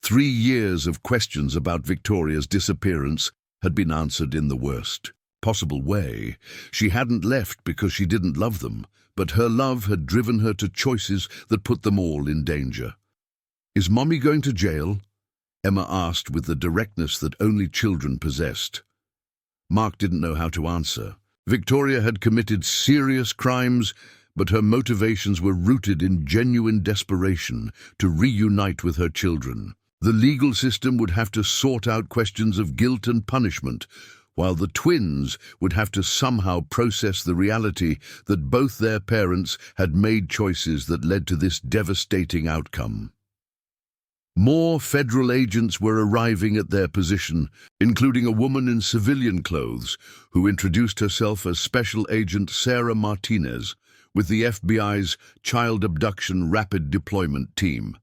3 years of questions about Victoria's disappearance had been answered in the worst possible way. She hadn't left because she didn't love them, but her love had driven her to choices that put them all in danger. "Is Mommy going to jail?" Emma asked with the directness that only children possessed. Mark didn't know how to answer. Victoria had committed serious crimes, but her motivations were rooted in genuine desperation to reunite with her children. The legal system would have to sort out questions of guilt and punishment, while the twins would have to somehow process the reality that both their parents had made choices that led to this devastating outcome. More federal agents were arriving at their position, including a woman in civilian clothes who introduced herself as Special Agent Sarah Martinez with the FBI's Child Abduction Rapid Deployment Team.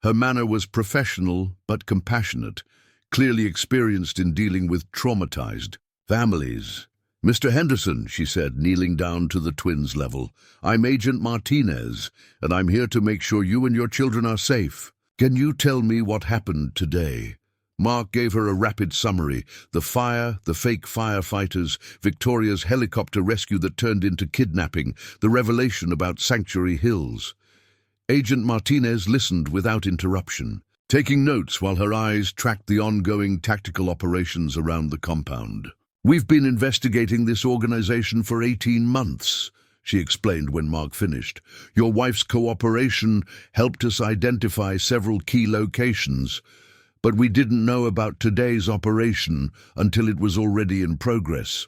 Her manner was professional but compassionate, clearly experienced in dealing with traumatized families. "Mr. Henderson," she said, kneeling down to the twins' level, "I'm Agent Martinez, and I'm here to make sure you and your children are safe. Can you tell me what happened today?" Mark gave her a rapid summary: the fire, the fake firefighters, Victoria's helicopter rescue that turned into kidnapping, the revelation about Sanctuary Hills. Agent Martinez listened without interruption, taking notes while her eyes tracked the ongoing tactical operations around the compound. "We've been investigating this organization for 18 months, she explained when Mark finished. "Your wife's cooperation helped us identify several key locations, but we didn't know about today's operation until it was already in progress."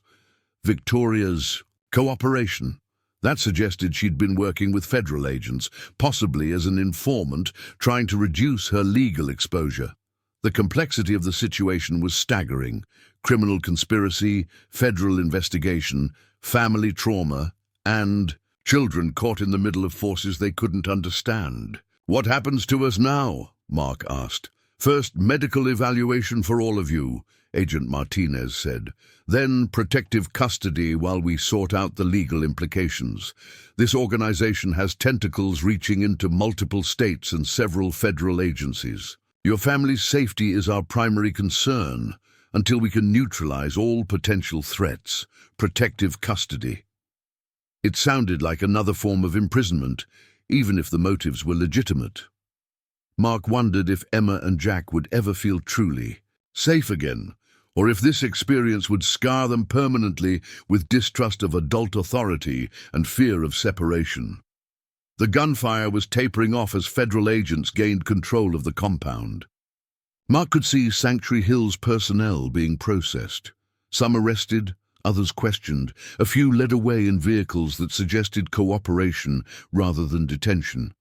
Victoria's cooperation. That suggested she'd been working with federal agents, possibly as an informant, trying to reduce her legal exposure. The complexity of the situation was staggering: criminal conspiracy, federal investigation, family trauma, and children caught in the middle of forces they couldn't understand. "What happens to us now?" Mark asked. "First, medical evaluation for all of you," Agent Martinez said. "Then protective custody while we sort out the legal implications. This organization has tentacles reaching into multiple states and several federal agencies. Your family's safety is our primary concern until we can neutralize all potential threats. Protective custody." It sounded like another form of imprisonment, even if the motives were legitimate. Mark wondered if Emma and Jack would ever feel truly safe again, or if this experience would scar them permanently with distrust of adult authority and fear of separation. The gunfire was tapering off as federal agents gained control of the compound. Mark could see Sanctuary Hills personnel being processed. Some arrested, others questioned, a few led away in vehicles that suggested cooperation rather than detention.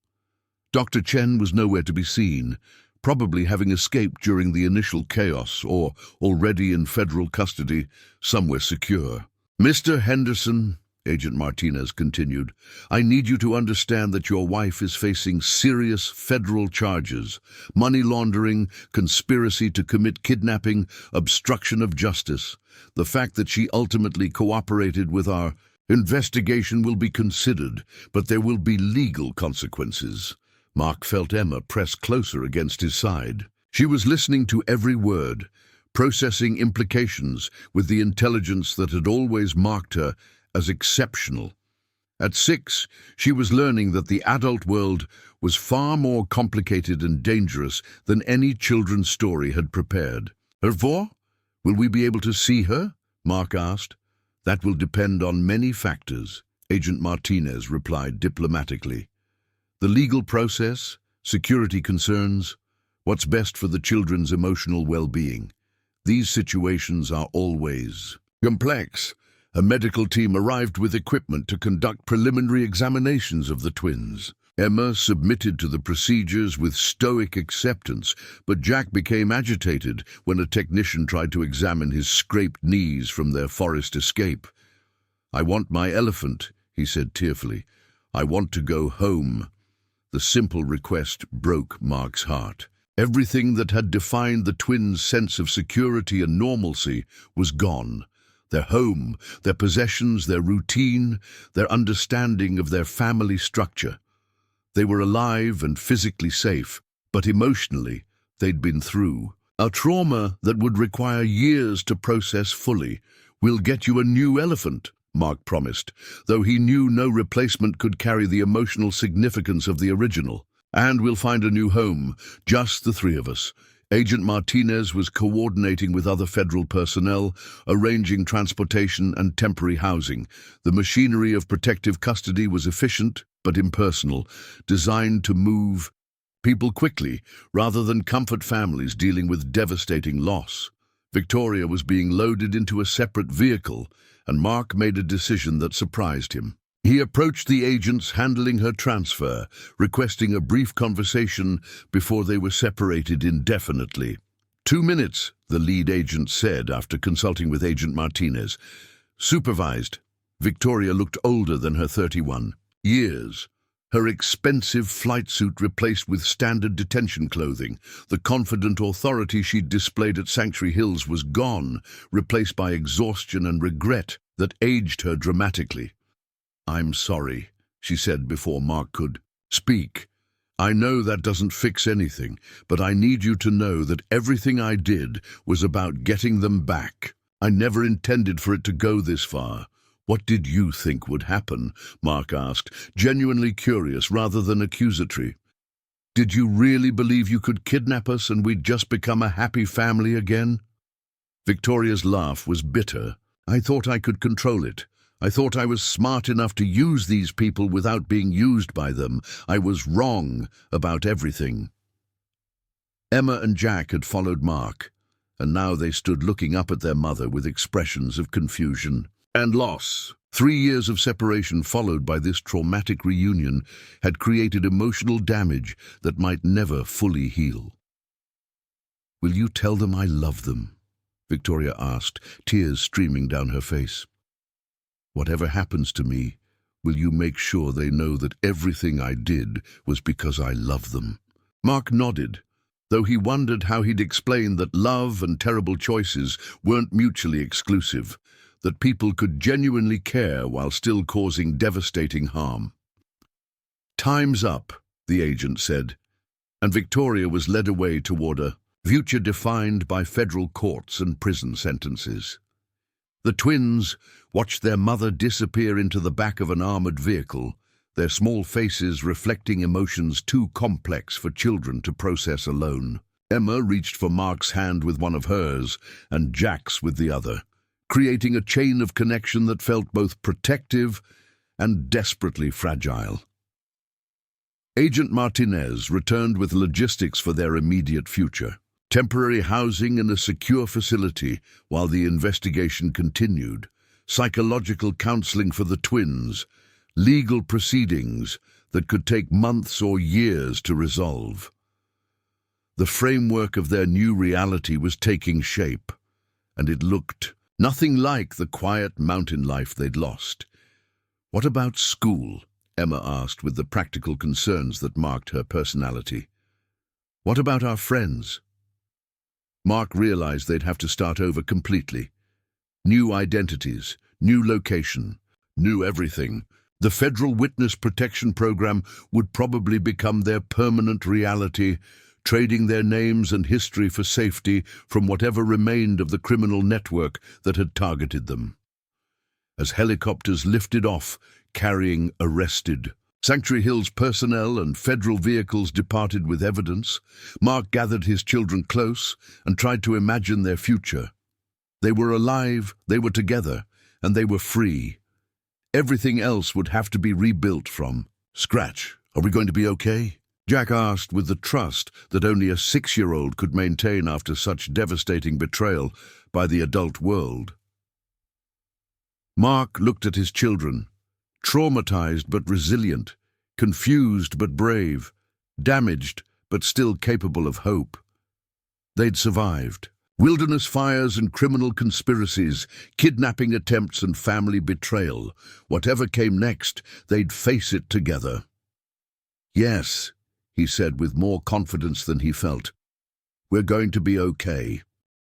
Dr. Chen was nowhere to be seen, probably having escaped during the initial chaos or already in federal custody, somewhere secure. "Mr. Henderson," Agent Martinez continued, "I need you to understand that your wife is facing serious federal charges: money laundering, conspiracy to commit kidnapping, obstruction of justice. The fact that she ultimately cooperated with our investigation will be considered, but there will be legal consequences." Mark felt Emma press closer against his side. She was listening to every word, processing implications with the intelligence that had always marked her as exceptional. At 6, she was learning that the adult world was far more complicated and dangerous than any children's story had prepared. "Her voix? Will we be able to see her?" Mark asked. "That will depend on many factors," Agent Martinez replied diplomatically. "The legal process, security concerns, What's best for the children's emotional well-being? These situations are always complex. A medical team arrived with equipment to conduct preliminary examinations of the twins. Emma submitted to the procedures with stoic acceptance, but Jack became agitated when a technician tried to examine his scraped knees from their forest escape. "I want my elephant," he said tearfully. "I want to go home." The simple request broke Mark's heart. Everything that had defined the twins' sense of security and normalcy was gone. Their home, their possessions, their routine, their understanding of their family structure. They were alive and physically safe, but emotionally, they'd been through a trauma that would require years to process fully. "We'll get you a new elephant," Mark promised, though he knew no replacement could carry the emotional significance of the original. "And we'll find a new home, just the three of us." Agent Martinez was coordinating with other federal personnel, arranging transportation and temporary housing. The machinery of protective custody was efficient but impersonal, designed to move people quickly rather than comfort families dealing with devastating loss. Victoria was being loaded into a separate vehicle, and Mark made a decision that surprised him. He approached the agents handling her transfer, requesting a brief conversation before they were separated indefinitely. 2 minutes, the lead agent said after consulting with Agent Martinez. Supervised. Victoria looked older than her 31 years. Her expensive flight suit replaced with standard detention clothing. The confident authority she'd displayed at Sanctuary Hills was gone, replaced by exhaustion and regret that aged her dramatically. "I'm sorry," she said before Mark could speak. "I know that doesn't fix anything, but I need you to know that everything I did was about getting them back. I never intended for it to go this far." "What did you think would happen?" Mark asked, genuinely curious rather than accusatory. "Did you really believe you could kidnap us and we'd just become a happy family again?" Victoria's laugh was bitter. "I thought I could control it. I thought I was smart enough to use these people without being used by them. I was wrong about everything." Emma and Jack had followed Mark, and now they stood looking up at their mother with expressions of confusion and loss. 3 years of separation followed by this traumatic reunion had created emotional damage that might never fully heal. "Will you tell them I love them?" Victoria asked, tears streaming down her face. "Whatever happens to me, will you make sure they know that everything I did was because I love them?" Mark nodded, though he wondered how he'd explain that love and terrible choices weren't mutually exclusive, that people could genuinely care while still causing devastating harm. "Time's up," the agent said, and Victoria was led away toward a future defined by federal courts and prison sentences. The twins watched their mother disappear into the back of an armored vehicle, their small faces reflecting emotions too complex for children to process alone. Emma reached for Mark's hand with one of hers and Jack's with the other, creating a chain of connection that felt both protective and desperately fragile. Agent Martinez returned with logistics for their immediate future. Temporary housing in a secure facility while the investigation continued, psychological counseling for the twins, legal proceedings that could take months or years to resolve. The framework of their new reality was taking shape, and it looked nothing like the quiet mountain life they'd lost. "What about school?" Emma asked with the practical concerns that marked her personality. "What about our friends?" Mark realized they'd have to start over completely. New identities, new location, new everything. The Federal Witness Protection Program would probably become their permanent reality, trading their names and history for safety from whatever remained of the criminal network that had targeted them. As helicopters lifted off, carrying arrested Sanctuary Hills personnel and federal vehicles departed with evidence, Mark gathered his children close and tried to imagine their future. They were alive, they were together, and they were free. Everything else would have to be rebuilt from scratch. "Are we going to be okay?" Jack asked with the trust that only a 6-year-old could maintain after such devastating betrayal by the adult world. Mark looked at his children, traumatized but resilient, confused but brave, damaged but still capable of hope. They'd survived. Wilderness fires and criminal conspiracies, kidnapping attempts and family betrayal. Whatever came next, they'd face it together. "Yes," he said with more confidence than he felt. "We're going to be okay."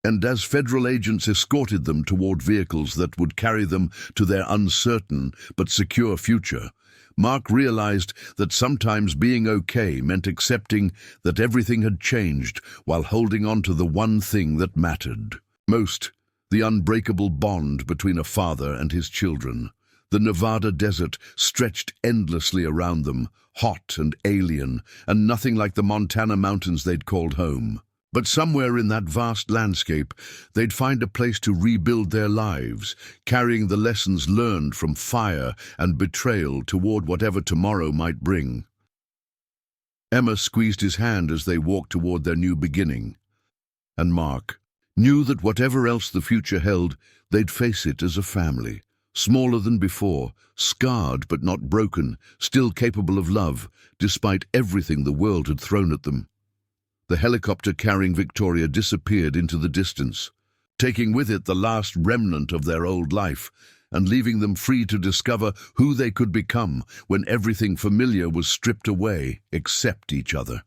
And as federal agents escorted them toward vehicles that would carry them to their uncertain but secure future, Mark realized that sometimes being okay meant accepting that everything had changed while holding on to the one thing that mattered most, the unbreakable bond between a father and his children. The Nevada desert stretched endlessly around them, hot and alien, and nothing like the Montana mountains they'd called home. But somewhere in that vast landscape, they'd find a place to rebuild their lives, carrying the lessons learned from fire and betrayal toward whatever tomorrow might bring. Emma squeezed his hand as they walked toward their new beginning. And Mark knew that whatever else the future held, they'd face it as a family, smaller than before, scarred but not broken, still capable of love, despite everything the world had thrown at them. The helicopter carrying Victoria disappeared into the distance, taking with it the last remnant of their old life and leaving them free to discover who they could become when everything familiar was stripped away except each other.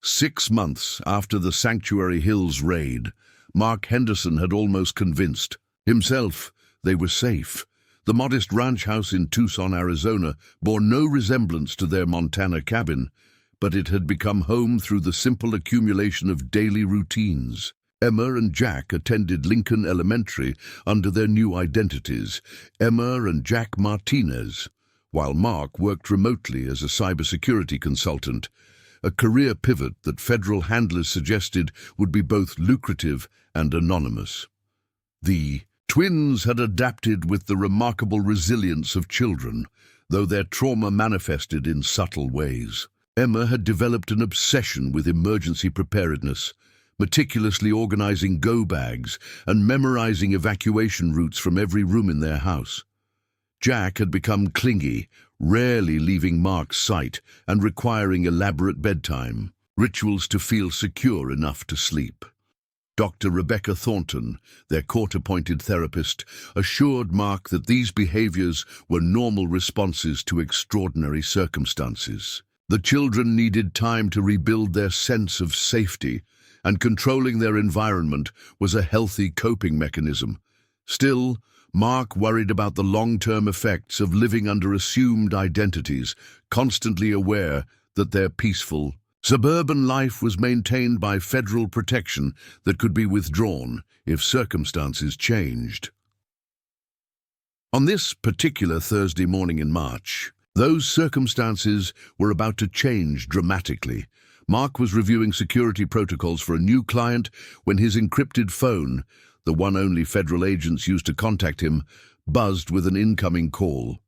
6 months after the Sanctuary Hills raid, Mark Henderson had almost convinced himself they were safe. The modest ranch house in Tucson, Arizona, bore no resemblance to their Montana cabin, but it had become home through the simple accumulation of daily routines. Emma and Jack attended Lincoln Elementary under their new identities, Emma and Jack Martinez, while Mark worked remotely as a cybersecurity consultant, a career pivot that federal handlers suggested would be both lucrative and anonymous. The twins had adapted with the remarkable resilience of children, though their trauma manifested in subtle ways. Emma had developed an obsession with emergency preparedness, meticulously organizing go bags and memorizing evacuation routes from every room in their house. Jack had become clingy, rarely leaving Mark's sight and requiring elaborate bedtime rituals to feel secure enough to sleep. Dr. Rebecca Thornton, their court-appointed therapist, assured Mark that these behaviors were normal responses to extraordinary circumstances. The children needed time to rebuild their sense of safety, and controlling their environment was a healthy coping mechanism. Still, Mark worried about the long-term effects of living under assumed identities, constantly aware that their peaceful, suburban life was maintained by federal protection that could be withdrawn if circumstances changed. On this particular Thursday morning in March, those circumstances were about to change dramatically. Mark was reviewing security protocols for a new client when his encrypted phone, the one only federal agents used to contact him, buzzed with an incoming call.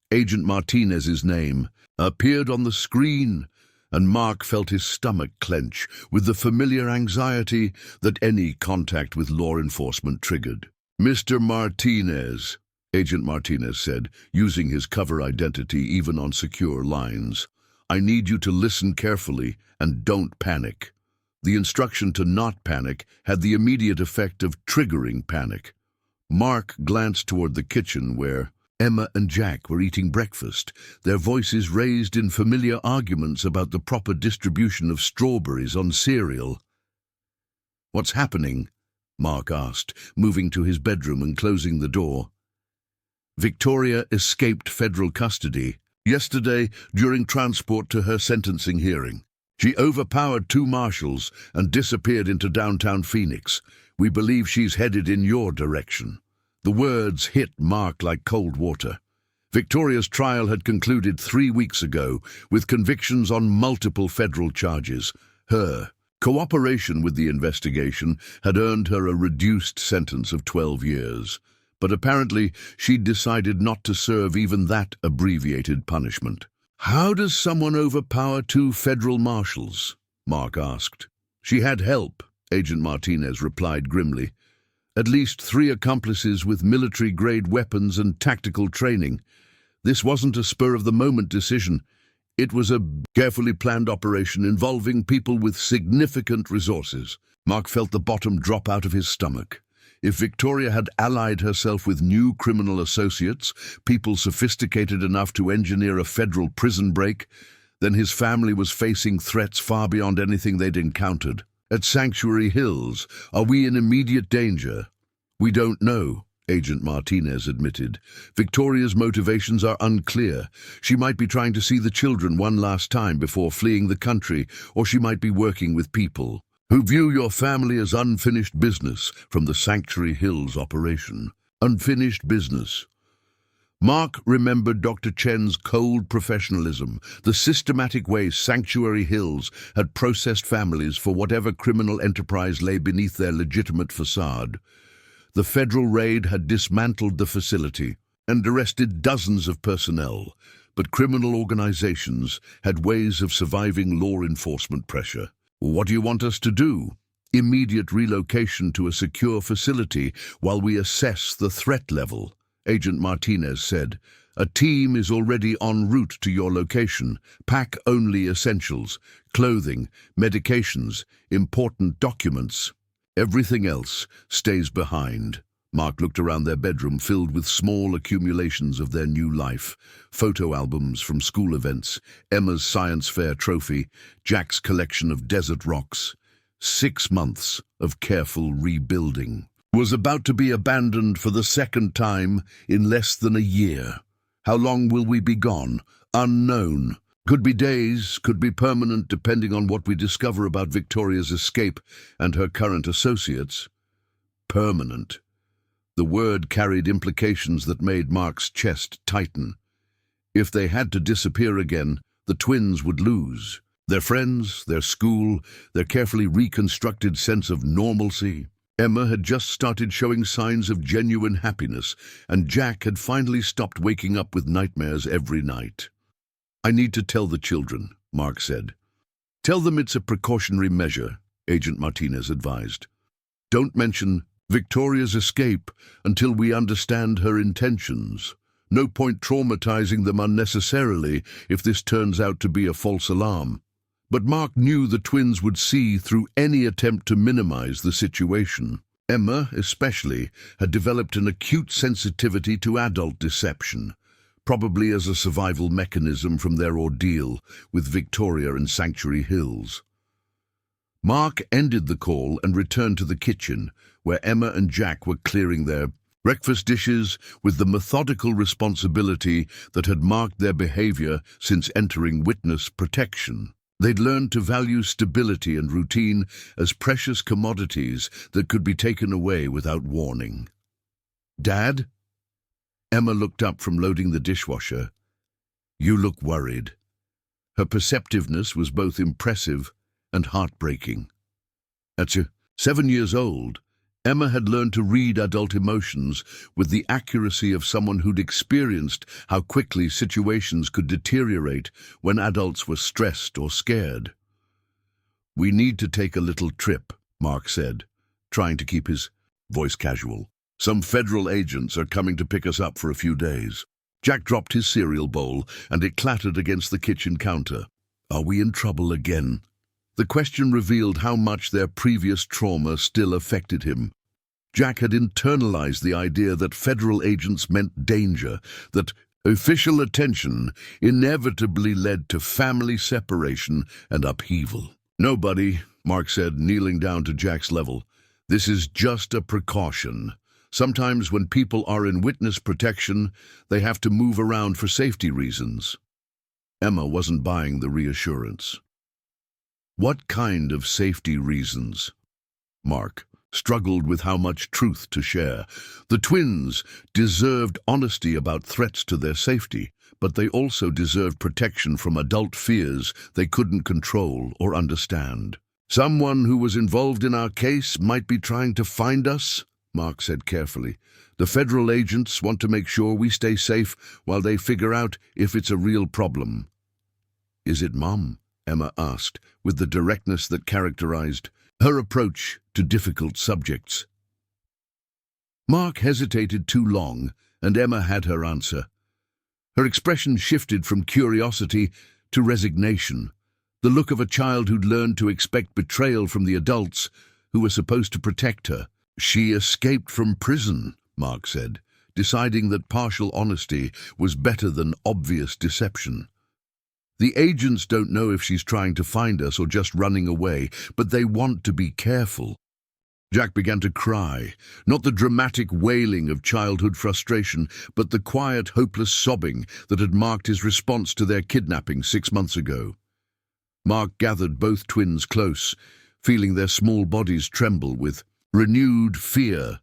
Agent Martinez's name appeared on the screen, and Mark felt his stomach clench with the familiar anxiety that any contact with law enforcement triggered. "Mr. Martinez," Agent Martinez said, using his cover identity even on secure lines, "I need you to listen carefully and don't panic." The instruction to not panic had the immediate effect of triggering panic. Mark glanced toward the kitchen where Emma and Jack were eating breakfast, their voices raised in familiar arguments about the proper distribution of strawberries on cereal. "What's happening?" Mark asked, moving to his bedroom and closing the door. "Victoria escaped federal custody yesterday during transport to her sentencing hearing. She overpowered 2 marshals and disappeared into downtown Phoenix. We believe she's headed in your direction." The words hit Mark like cold water. Victoria's trial had concluded 3 weeks ago, with convictions on multiple federal charges. Her cooperation with the investigation had earned her a reduced sentence of 12 years. But apparently she'd decided not to serve even that abbreviated punishment. "How does someone overpower two federal marshals?" Mark asked. "She had help," Agent Martinez replied grimly. "At least 3 accomplices with military-grade weapons and tactical training. This wasn't a spur-of-the-moment decision. It was a carefully planned operation involving people with significant resources." Mark felt the bottom drop out of his stomach. If Victoria had allied herself with new criminal associates, people sophisticated enough to engineer a federal prison break, then his family was facing threats far beyond anything they'd encountered. At Sanctuary Hills, are we in immediate danger? "We don't know," Agent Martinez admitted. "Victoria's motivations are unclear. She might be trying to see the children one last time before fleeing the country, or she might be working with people who view your family as unfinished business from the Sanctuary Hills operation." Unfinished business. Mark remembered Dr. Chen's cold professionalism, the systematic way Sanctuary Hills had processed families for whatever criminal enterprise lay beneath their legitimate facade. The federal raid had dismantled the facility and arrested dozens of personnel, but criminal organizations had ways of surviving law enforcement pressure. "What do you want us to do?" "Immediate relocation to a secure facility while we assess the threat level," Agent Martinez said. "A team is already en route to your location. Pack only essentials, clothing, medications, important documents. Everything else stays behind." Mark looked around their bedroom filled with small accumulations of their new life. Photo albums from school events, Emma's science fair trophy, Jack's collection of desert rocks. 6 months of careful rebuilding was about to be abandoned for the second time in less than a year. How long will we be gone? Unknown. Could be days, could be permanent, depending on what we discover about Victoria's escape and her current associates. Permanent. The word carried implications that made Mark's chest tighten. If they had to disappear again, the twins would lose. Their friends, their school, their carefully reconstructed sense of normalcy. Emma had just started showing signs of genuine happiness, and Jack had finally stopped waking up with nightmares every night. "I need to tell the children," Mark said. "Tell them it's a precautionary measure," Agent Martinez advised. "Don't mention Victoria's escape until we understand her intentions. No point traumatizing them unnecessarily if this turns out to be a false alarm." But Mark knew the twins would see through any attempt to minimize the situation. Emma, especially, had developed an acute sensitivity to adult deception, probably as a survival mechanism from their ordeal with Victoria and Sanctuary Hills. Mark ended the call and returned to the kitchen, where Emma and Jack were clearing their breakfast dishes with the methodical responsibility that had marked their behavior since entering witness protection. They'd learned to value stability and routine as precious commodities that could be taken away without warning. "Dad?" Emma looked up from loading the dishwasher. "You look worried." Her perceptiveness was both impressive and heartbreaking. At 7 years old, Emma had learned to read adult emotions with the accuracy of someone who'd experienced how quickly situations could deteriorate when adults were stressed or scared. "We need to take a little trip," Mark said, trying to keep his voice casual. "Some federal agents are coming to pick us up for a few days." Jack dropped his cereal bowl and it clattered against the kitchen counter. "Are we in trouble again?" The question revealed how much their previous trauma still affected him. Jack had internalized the idea that federal agents meant danger, that official attention inevitably led to family separation and upheaval. "Nobody," Mark said, kneeling down to Jack's level. "This is just a precaution. Sometimes when people are in witness protection, they have to move around for safety reasons." Emma wasn't buying the reassurance. "What kind of safety reasons?" Mark struggled with how much truth to share. The twins deserved honesty about threats to their safety, but they also deserved protection from adult fears they couldn't control or understand. "Someone who was involved in our case might be trying to find us," Mark said carefully. "The federal agents want to make sure we stay safe while they figure out if it's a real problem." "Is it Mom?" Emma asked, with the directness that characterized her approach to difficult subjects. Mark hesitated too long, and Emma had her answer. Her expression shifted from curiosity to resignation, the look of a child who'd learned to expect betrayal from the adults who were supposed to protect her. "She escaped from prison," Mark said, deciding that partial honesty was better than obvious deception. "The agents don't know if she's trying to find us or just running away, but they want to be careful." Jack began to cry, not the dramatic wailing of childhood frustration, but the quiet, hopeless sobbing that had marked his response to their kidnapping 6 months ago. Mark gathered both twins close, feeling their small bodies tremble with renewed fear.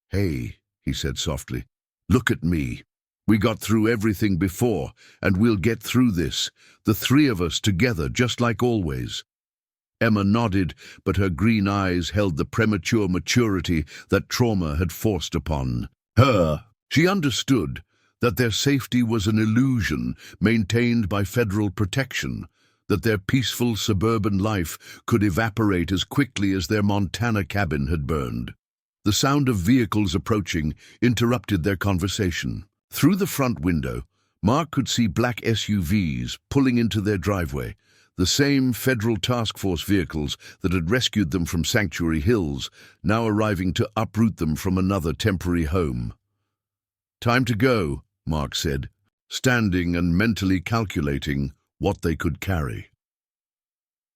"Hey," he said softly, "look at me. We got through everything before, and we'll get through this, the three of us together, just like always." Emma nodded, but her green eyes held the premature maturity that trauma had forced upon her. She understood that their safety was an illusion maintained by federal protection, that their peaceful suburban life could evaporate as quickly as their Montana cabin had burned. The sound of vehicles approaching interrupted their conversation. Through the front window, Mark could see black SUVs pulling into their driveway, the same federal task force vehicles that had rescued them from Sanctuary Hills, now arriving to uproot them from another temporary home. "Time to go," Mark said, standing and mentally calculating what they could carry.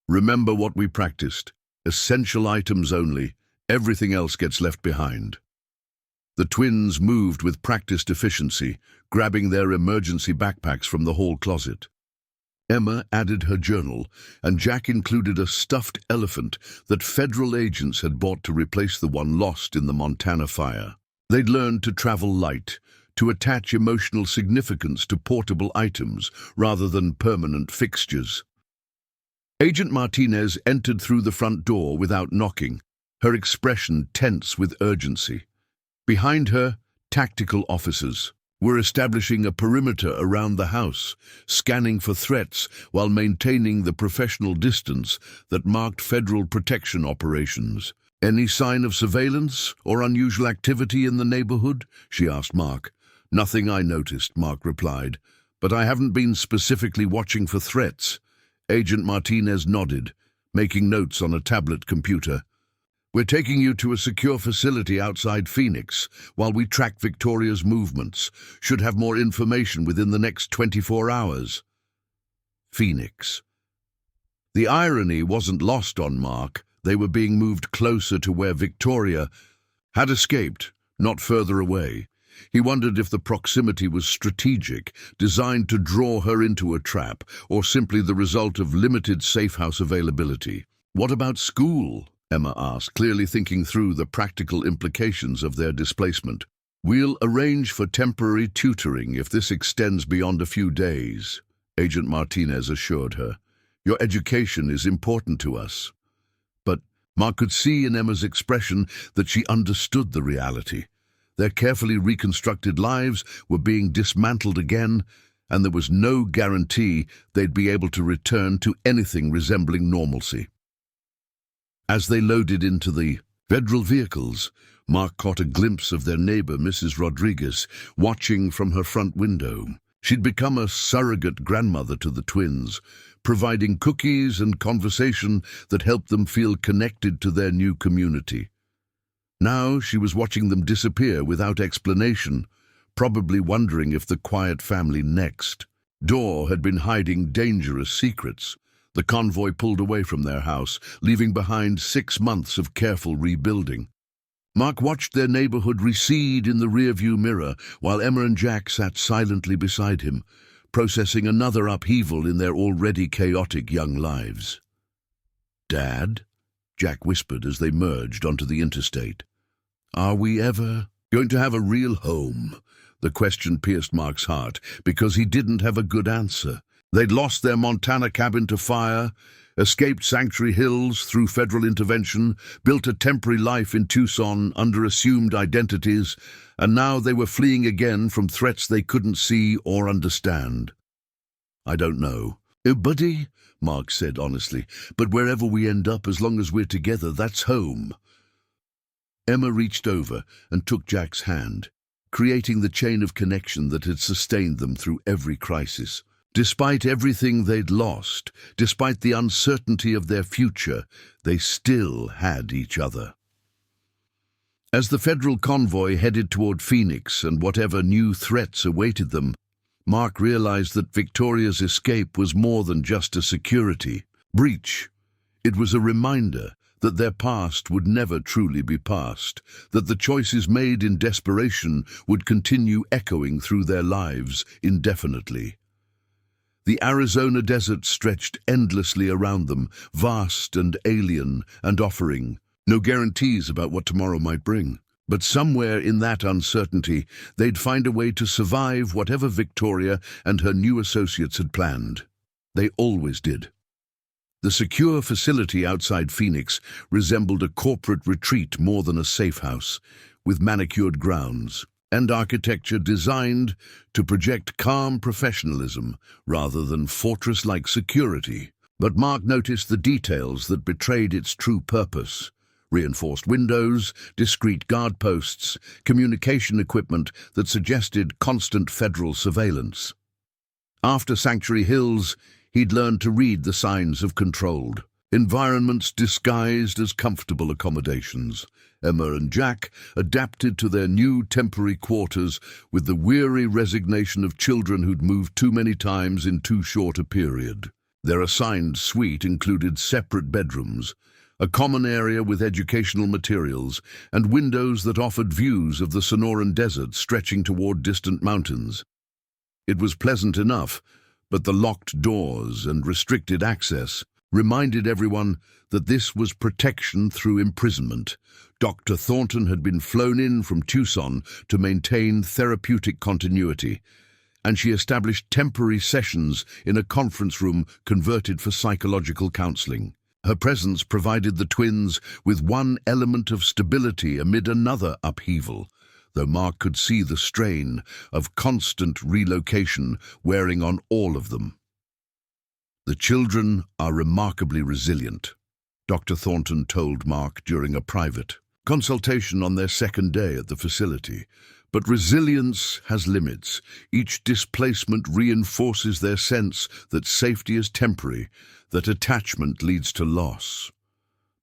"Remember what we practiced. Essential items only. Everything else gets left behind." The twins moved with practiced efficiency, grabbing their emergency backpacks from the hall closet. Emma added her journal, and Jack included a stuffed elephant that federal agents had bought to replace the one lost in the Montana fire. They'd learned to travel light, to attach emotional significance to portable items rather than permanent fixtures. Agent Martinez entered through the front door without knocking, her expression tense with urgency. Behind her, tactical officers were establishing a perimeter around the house, scanning for threats while maintaining the professional distance that marked federal protection operations. "Any sign of surveillance or unusual activity in the neighborhood?" she asked Mark. "Nothing I noticed," Mark replied, "but I haven't been specifically watching for threats." Agent Martinez nodded, making notes on a tablet computer. "We're taking you to a secure facility outside Phoenix while we track Victoria's movements. Should have more information within the next 24 hours. Phoenix. The irony wasn't lost on Mark. They were being moved closer to where Victoria had escaped, not further away. He wondered if the proximity was strategic, designed to draw her into a trap, or simply the result of limited safe-house availability. "What about school?" Emma asked, clearly thinking through the practical implications of their displacement. "We'll arrange for temporary tutoring if this extends beyond a few days," Agent Martinez assured her. "Your education is important to us." But Mark could see in Emma's expression that she understood the reality. Their carefully reconstructed lives were being dismantled again, and there was no guarantee they'd be able to return to anything resembling normalcy. As they loaded into the federal vehicles, Mark caught a glimpse of their neighbor, Mrs. Rodriguez, watching from her front window. She'd become a surrogate grandmother to the twins, providing cookies and conversation that helped them feel connected to their new community. Now she was watching them disappear without explanation, probably wondering if the quiet family next door had been hiding dangerous secrets. The convoy pulled away from their house, leaving behind 6 months of careful rebuilding. Mark watched their neighborhood recede in the rearview mirror while Emma and Jack sat silently beside him, processing another upheaval in their already chaotic young lives. "Dad?" Jack whispered as they merged onto the interstate. "Are we ever going to have a real home?" The question pierced Mark's heart because he didn't have a good answer. They'd lost their Montana cabin to fire, escaped Sanctuary Hills through federal intervention, built a temporary life in Tucson under assumed identities, and now they were fleeing again from threats they couldn't see or understand. "I don't know," "Oh, buddy," Mark said honestly, "but wherever we end up, as long as we're together, that's home." Emma reached over and took Jack's hand, creating the chain of connection that had sustained them through every crisis. Despite everything they'd lost, despite the uncertainty of their future, they still had each other. As the federal convoy headed toward Phoenix and whatever new threats awaited them, Mark realized that Victoria's escape was more than just a security breach. It was a reminder that their past would never truly be past, that the choices made in desperation would continue echoing through their lives indefinitely. The Arizona desert stretched endlessly around them, vast and alien and offering no guarantees about what tomorrow might bring. But somewhere in that uncertainty, they'd find a way to survive whatever Victoria and her new associates had planned. They always did. The secure facility outside Phoenix resembled a corporate retreat more than a safe house, with manicured grounds and architecture designed to project calm professionalism rather than fortress-like security. But Mark noticed the details that betrayed its true purpose: reinforced windows, discreet guard posts, communication equipment that suggested constant federal surveillance. After Sanctuary Hills, he'd learned to read the signs of controlled environments disguised as comfortable accommodations. Emma and Jack adapted to their new temporary quarters with the weary resignation of children who'd moved too many times in too short a period. Their assigned suite included separate bedrooms, a common area with educational materials, and windows that offered views of the Sonoran Desert stretching toward distant mountains. It was pleasant enough, but the locked doors and restricted access reminded everyone that this was protection through imprisonment. Dr. Thornton had been flown in from Tucson to maintain therapeutic continuity, and she established temporary sessions in a conference room converted for psychological counseling. Her presence provided the twins with one element of stability amid another upheaval, though Mark could see the strain of constant relocation wearing on all of them. "The children are remarkably resilient," Dr. Thornton told Mark during a private consultation on their second day at the facility. "But resilience has limits. Each displacement reinforces their sense that safety is temporary, that attachment leads to loss."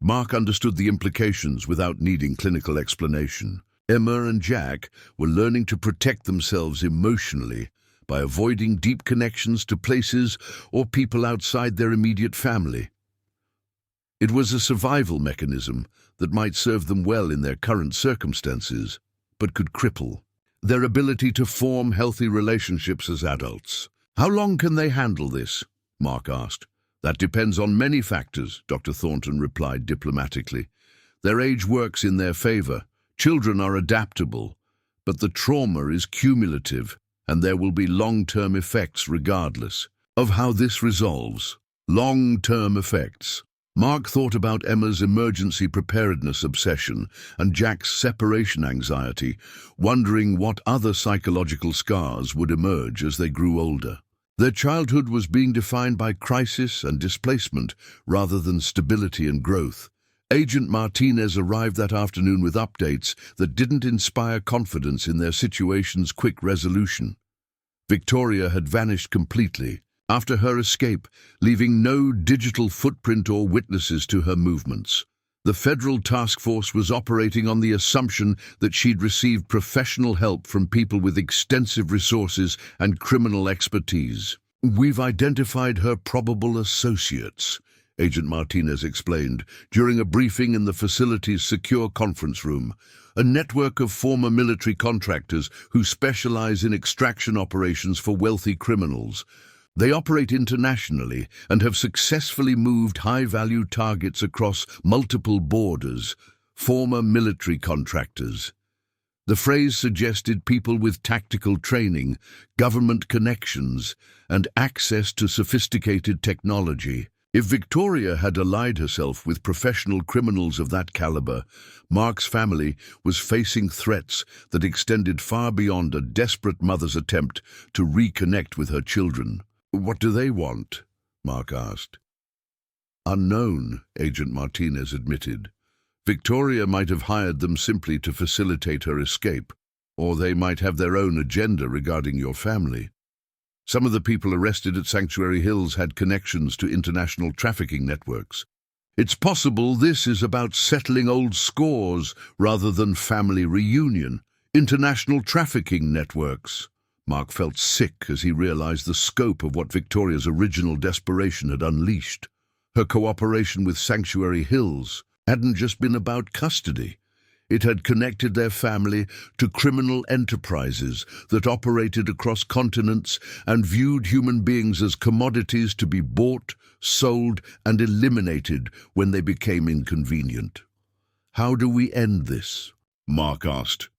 Mark understood the implications without needing clinical explanation. Emma and Jack were learning to protect themselves emotionally by avoiding deep connections to places or people outside their immediate family. It was a survival mechanism that might serve them well in their current circumstances, but could cripple their ability to form healthy relationships as adults. "How long can they handle this?" Mark asked. "That depends on many factors," Dr. Thornton replied diplomatically. "Their age works in their favor. Children are adaptable, but the trauma is cumulative, and there will be long-term effects regardless of how this resolves." Long-term effects. Mark thought about Emma's emergency preparedness obsession and Jack's separation anxiety, wondering what other psychological scars would emerge as they grew older. Their childhood was being defined by crisis and displacement rather than stability and growth. Agent Martinez arrived that afternoon with updates that didn't inspire confidence in their situation's quick resolution. Victoria had vanished completely after her escape, leaving no digital footprint or witnesses to her movements. The federal task force was operating on the assumption that she'd received professional help from people with extensive resources and criminal expertise. "We've identified her probable associates," Agent Martinez explained during a briefing in the facility's secure conference room. "A network of former military contractors who specialize in extraction operations for wealthy criminals. They operate internationally and have successfully moved high-value targets across multiple borders." Former military contractors. The phrase suggested people with tactical training, government connections, and access to sophisticated technology. If Victoria had allied herself with professional criminals of that caliber, Mark's family was facing threats that extended far beyond a desperate mother's attempt to reconnect with her children. "What do they want?" Mark asked. Unknown, Agent Martinez admitted. Victoria might have hired them simply to facilitate her escape, or they might have their own agenda regarding your family. Some of the people arrested at Sanctuary Hills had connections to international trafficking networks. It's possible this is about settling old scores rather than family reunion. International trafficking networks. Mark felt sick as he realized the scope of what Victoria's original desperation had unleashed. Her cooperation with Sanctuary Hills hadn't just been about custody. It had connected their family to criminal enterprises that operated across continents and viewed human beings as commodities to be bought, sold, and eliminated when they became inconvenient. "How do we end this?" Mark asked.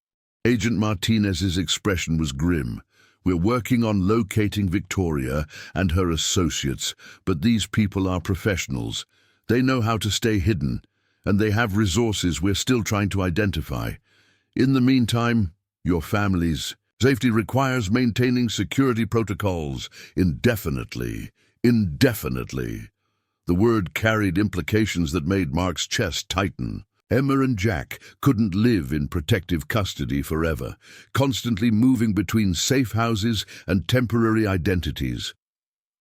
Agent Martinez's expression was grim. "We're working on locating Victoria and her associates, but these people are professionals. They know how to stay hidden, and they have resources we're still trying to identify. In the meantime, your family's safety requires maintaining security protocols indefinitely. Indefinitely." The word carried implications that made Mark's chest tighten. Emma and Jack couldn't live in protective custody forever, constantly moving between safe houses and temporary identities.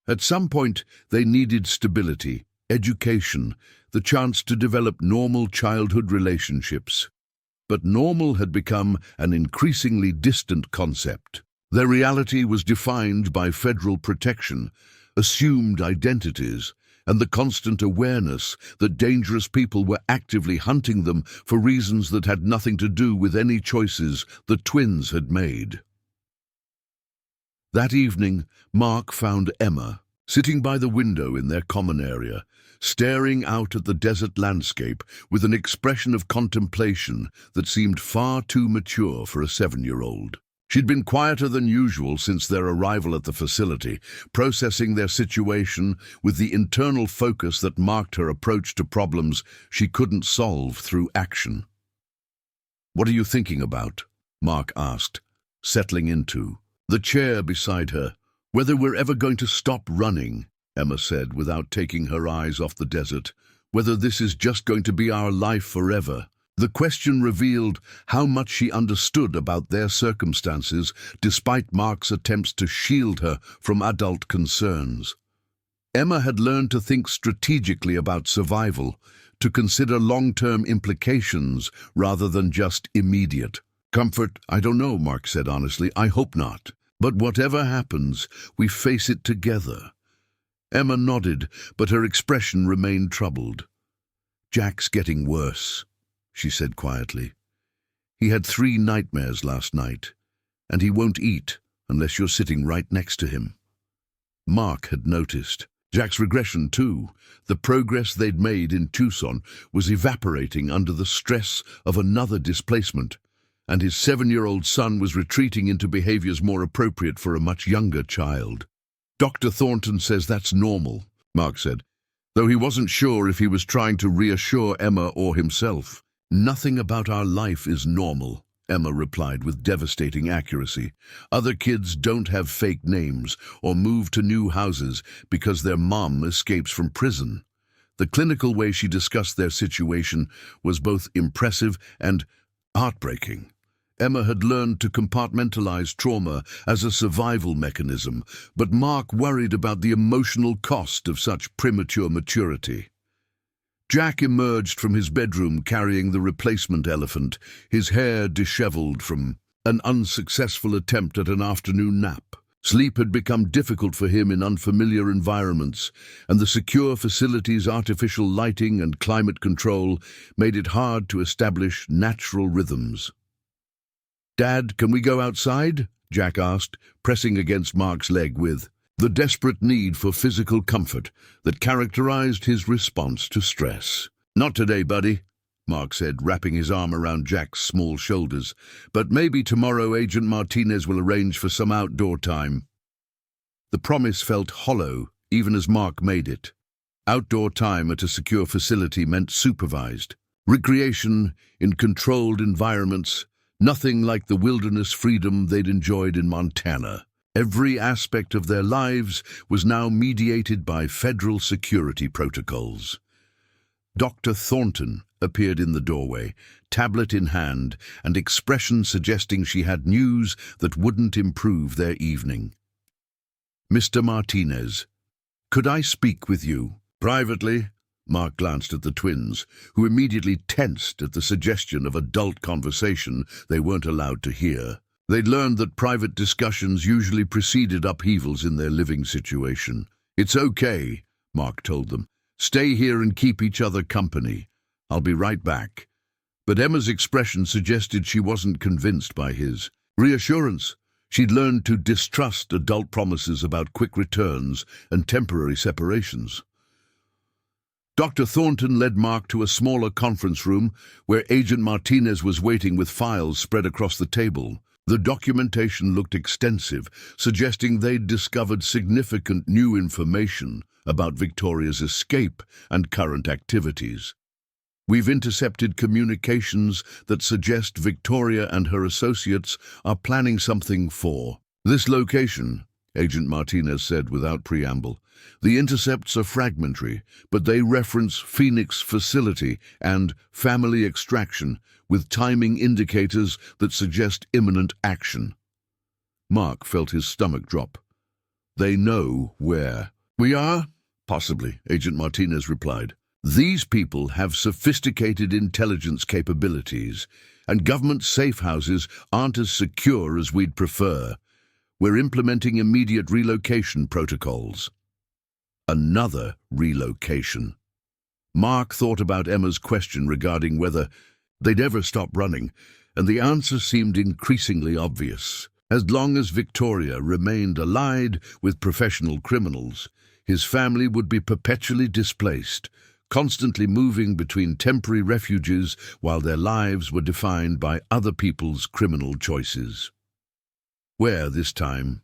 At some point, they needed stability, education, the chance to develop normal childhood relationships. But normal had become an increasingly distant concept. Their reality was defined by federal protection, assumed identities, and the constant awareness that dangerous people were actively hunting them for reasons that had nothing to do with any choices the twins had made. That evening, Mark found Emma sitting by the window in their common area, staring out at the desert landscape with an expression of contemplation that seemed far too mature for a 7-year-old. She'd been quieter than usual since their arrival at the facility, processing their situation with the internal focus that marked her approach to problems she couldn't solve through action. "What are you thinking about?" Mark asked, settling into the chair beside her. "Whether we're ever going to stop running," Emma said without taking her eyes off the desert. "Whether this is just going to be our life forever." The question revealed how much she understood about their circumstances, despite Mark's attempts to shield her from adult concerns. Emma had learned to think strategically about survival, to consider long-term implications rather than just immediate. "Comfort, I don't know," Mark said honestly. "I hope not. But whatever happens, we face it together." Emma nodded, but her expression remained troubled. "Jack's getting worse," she said quietly. "He had 3 nightmares last night, and he won't eat unless you're sitting right next to him." Mark had noticed Jack's regression too. The progress they'd made in Tucson was evaporating under the stress of another displacement, and his 7-year-old son was retreating into behaviors more appropriate for a much younger child. "Dr. Thornton says that's normal," Mark said, though he wasn't sure if he was trying to reassure Emma or himself. "Nothing about our life is normal," Emma replied with devastating accuracy. "Other kids don't have fake names or move to new houses because their mom escapes from prison." The clinical way she discussed their situation was both impressive and heartbreaking. Emma had learned to compartmentalize trauma as a survival mechanism, but Mark worried about the emotional cost of such premature maturity. Jack emerged from his bedroom carrying the replacement elephant, his hair disheveled from an unsuccessful attempt at an afternoon nap. Sleep had become difficult for him in unfamiliar environments, and the secure facility's artificial lighting and climate control made it hard to establish natural rhythms. "Dad, can we go outside?" Jack asked, pressing against Mark's leg with the desperate need for physical comfort that characterized his response to stress. "Not today, buddy," Mark said, wrapping his arm around Jack's small shoulders. "But maybe tomorrow Agent Martinez will arrange for some outdoor time." The promise felt hollow, even as Mark made it. Outdoor time at a secure facility meant supervised recreation in controlled environments, nothing like the wilderness freedom they'd enjoyed in Montana. Every aspect of their lives was now mediated by federal security protocols. Dr. Thornton appeared in the doorway, tablet in hand, and expression suggesting she had news that wouldn't improve their evening. "Mr. Martinez, could I speak with you?" "Privately?" Mark glanced at the twins, who immediately tensed at the suggestion of adult conversation they weren't allowed to hear. They'd learned that private discussions usually preceded upheavals in their living situation. "It's okay," Mark told them. "Stay here and keep each other company. I'll be right back." But Emma's expression suggested she wasn't convinced by his reassurance. She'd learned to distrust adult promises about quick returns and temporary separations. Dr. Thornton led Mark to a smaller conference room where Agent Martinez was waiting with files spread across the table. The documentation looked extensive, suggesting they'd discovered significant new information about Victoria's escape and current activities. "We've intercepted communications that suggest Victoria and her associates are planning something for this location," Agent Martinez said without preamble. "The intercepts are fragmentary, but they reference Phoenix facility and family extraction, with timing indicators that suggest imminent action." Mark felt his stomach drop. "They know where we are?" "Possibly," Agent Martinez replied. "These people have sophisticated intelligence capabilities, and government safe houses aren't as secure as we'd prefer. We're implementing immediate relocation protocols." Another relocation. Mark thought about Emma's question regarding whether they'd ever stop running, and the answer seemed increasingly obvious. As long as Victoria remained allied with professional criminals, his family would be perpetually displaced, constantly moving between temporary refuges while their lives were defined by other people's criminal choices. "Where this time?"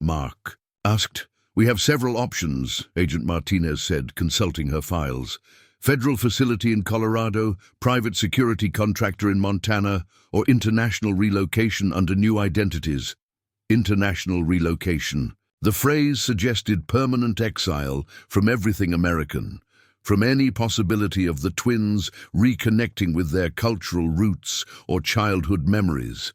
Mark asked. "We have several options," Agent Martinez said, consulting her files. "Federal facility in Colorado, private security contractor in Montana, or international relocation under new identities." International relocation. The phrase suggested permanent exile from everything American, from any possibility of the twins reconnecting with their cultural roots or childhood memories.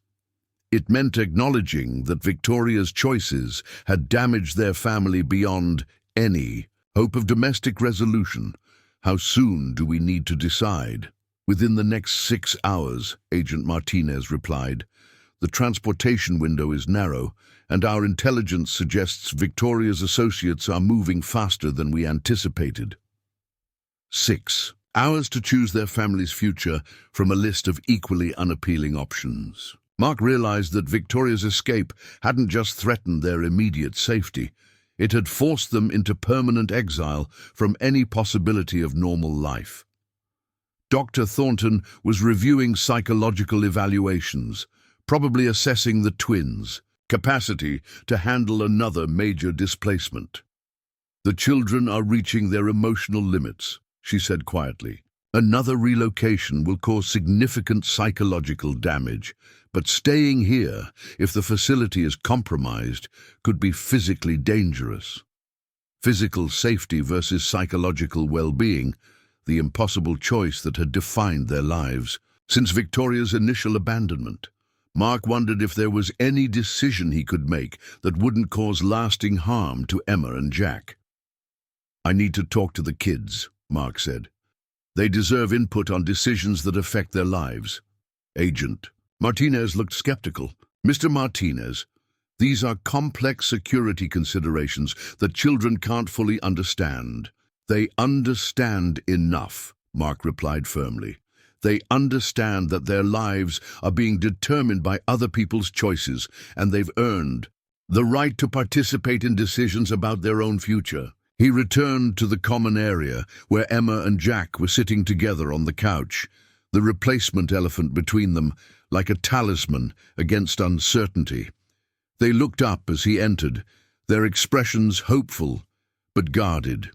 It meant acknowledging that Victoria's choices had damaged their family beyond any hope of domestic resolution. "How soon do we need to decide?" "Within the next 6 hours," Agent Martinez replied. "The transportation window is narrow, and our intelligence suggests Victoria's associates are moving faster than we anticipated." 6 hours to choose their family's future from a list of equally unappealing options. Mark realized that Victoria's escape hadn't just threatened their immediate safety. It had forced them into permanent exile from any possibility of normal life. Dr. Thornton was reviewing psychological evaluations, probably assessing the twins' capacity to handle another major displacement. "The children are reaching their emotional limits," she said quietly. "Another relocation will cause significant psychological damage, but staying here, if the facility is compromised, could be physically dangerous." Physical safety versus psychological well-being, the impossible choice that had defined their lives. Since Victoria's initial abandonment, Mark wondered if there was any decision he could make that wouldn't cause lasting harm to Emma and Jack. "I need to talk to the kids," Mark said. "They deserve input on decisions that affect their lives." Agent Martinez looked skeptical. "Mr. Martinez, these are complex security considerations that children can't fully understand." "They understand enough," Mark replied firmly. "They understand that their lives are being determined by other people's choices, and they've earned the right to participate in decisions about their own future." He returned to the common area where Emma and Jack were sitting together on the couch, the replacement elephant between them like a talisman against uncertainty. They looked up as he entered, their expressions hopeful but guarded.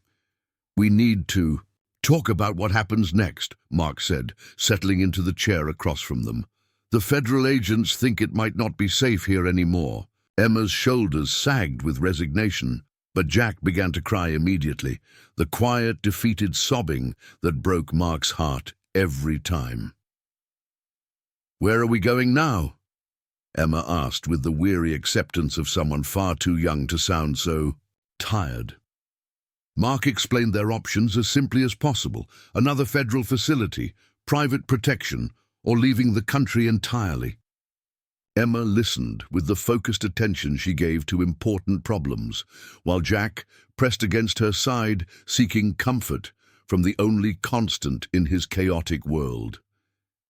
"We need to talk about what happens next," Mark said, settling into the chair across from them. "The federal agents think it might not be safe here anymore." Emma's shoulders sagged with resignation, but Jack began to cry immediately, the quiet, defeated sobbing that broke Mark's heart every time. "Where are we going now?" Emma asked with the weary acceptance of someone far too young to sound so tired. Mark explained their options as simply as possible: another federal facility, private protection, or leaving the country entirely. Emma listened with the focused attention she gave to important problems, while Jack pressed against her side, seeking comfort from the only constant in his chaotic world.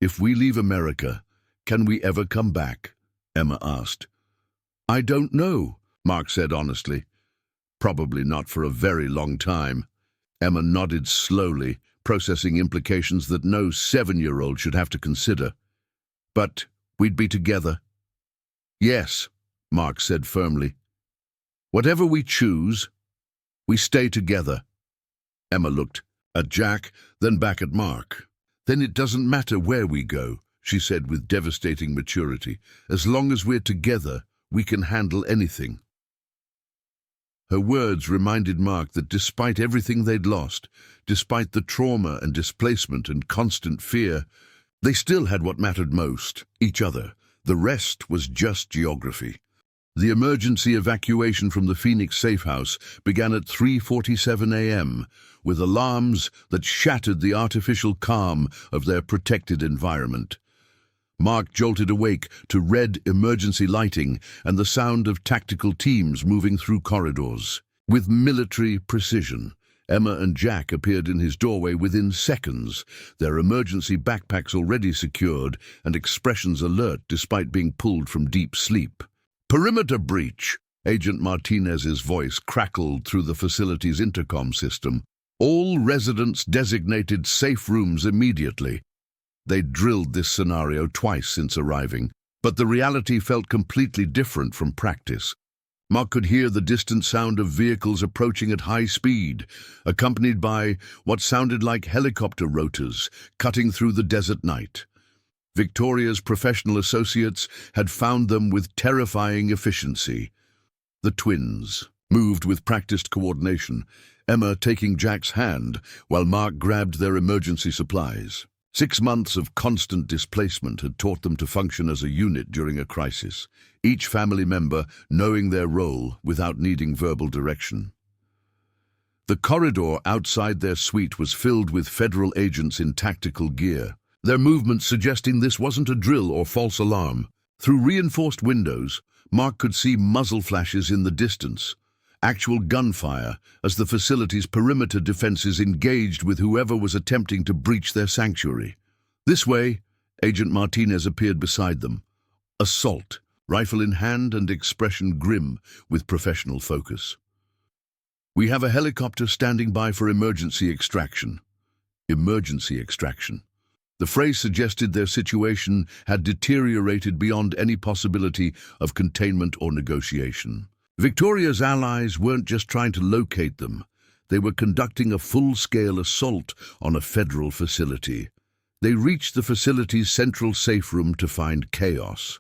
"If we leave America, can we ever come back?" Emma asked. "I don't know," Mark said honestly. "Probably not for a very long time." Emma nodded slowly, processing implications that no 7-year-old should have to consider. "But we'd be together." "Yes," Mark said firmly. "Whatever we choose, we stay together." Emma looked at Jack, then back at Mark. "Then it doesn't matter where we go," she said with devastating maturity. "As long as we're together, we can handle anything." Her words reminded Mark that despite everything they'd lost, despite the trauma and displacement and constant fear, they still had what mattered most: each other. The rest was just geography. The emergency evacuation from the Phoenix safe house began at 3:47 a.m., with alarms that shattered the artificial calm of their protected environment. Mark jolted awake to red emergency lighting and the sound of tactical teams moving through corridors. With military precision, Emma and Jack appeared in his doorway within seconds, their emergency backpacks already secured and expressions alert despite being pulled from deep sleep. "Perimeter breach!" Agent Martinez's voice crackled through the facility's intercom system. "All residents designated safe rooms immediately." They'd drilled this scenario twice since arriving, but the reality felt completely different from practice. Mark could hear the distant sound of vehicles approaching at high speed, accompanied by what sounded like helicopter rotors cutting through the desert night. Victoria's professional associates had found them with terrifying efficiency. The twins moved with practiced coordination, Emma taking Jack's hand while Mark grabbed their emergency supplies. 6 months of constant displacement had taught them to function as a unit during a crisis, each family member knowing their role without needing verbal direction. The corridor outside their suite was filled with federal agents in tactical gear, their movements suggesting this wasn't a drill or false alarm. Through reinforced windows, Mark could see muzzle flashes in the distance, actual gunfire as the facility's perimeter defenses engaged with whoever was attempting to breach their sanctuary. This way, Agent Martinez appeared beside them. Assault, rifle in hand and expression grim with professional focus. "We have a helicopter standing by for emergency extraction." Emergency extraction. The phrase suggested their situation had deteriorated beyond any possibility of containment or negotiation. Victoria's allies weren't just trying to locate them. They were conducting a full-scale assault on a federal facility. They reached the facility's central safe room to find chaos.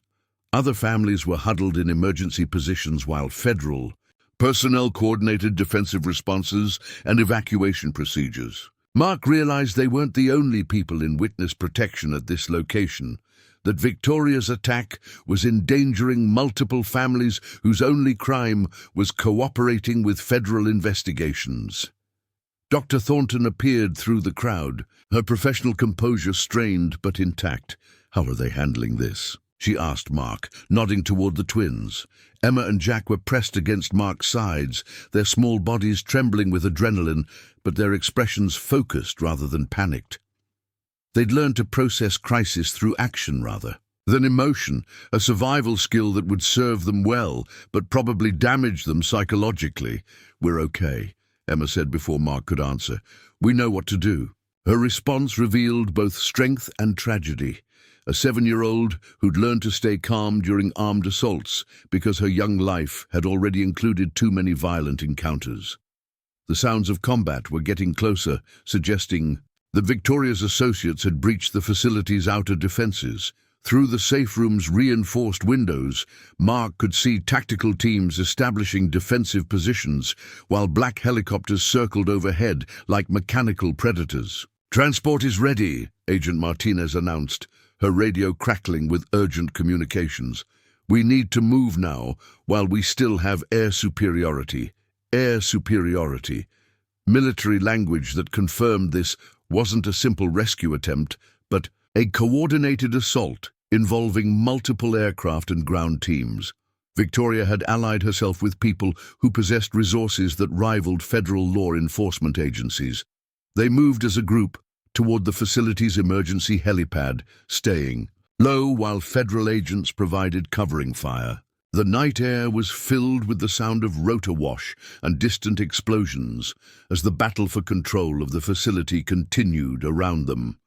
Other families were huddled in emergency positions while federal personnel coordinated defensive responses and evacuation procedures. Mark realized they weren't the only people in witness protection at this location, that Victoria's attack was endangering multiple families whose only crime was cooperating with federal investigations. Dr. Thornton appeared through the crowd, her professional composure strained but intact. "How are they handling this?" she asked Mark, nodding toward the twins. Emma and Jack were pressed against Mark's sides, their small bodies trembling with adrenaline, but their expressions focused rather than panicked. They'd learned to process crisis through action rather than emotion, a survival skill that would serve them well, but probably damage them psychologically. "We're okay," Emma said before Mark could answer. "We know what to do." Her response revealed both strength and tragedy. A 7-year-old who'd learned to stay calm during armed assaults because her young life had already included too many violent encounters. The sounds of combat were getting closer, suggesting that Victoria's associates had breached the facility's outer defenses. Through the safe room's reinforced windows, Mark could see tactical teams establishing defensive positions, while black helicopters circled overhead like mechanical predators. "Transport is ready," Agent Martinez announced, her radio crackling with urgent communications. "We need to move now, while we still have air superiority." Air superiority. Military language that confirmed this wasn't a simple rescue attempt, but a coordinated assault involving multiple aircraft and ground teams. Victoria had allied herself with people who possessed resources that rivaled federal law enforcement agencies. They moved as a group toward the facility's emergency helipad, staying low while federal agents provided covering fire. The night air was filled with the sound of rotor wash and distant explosions as the battle for control of the facility continued around them.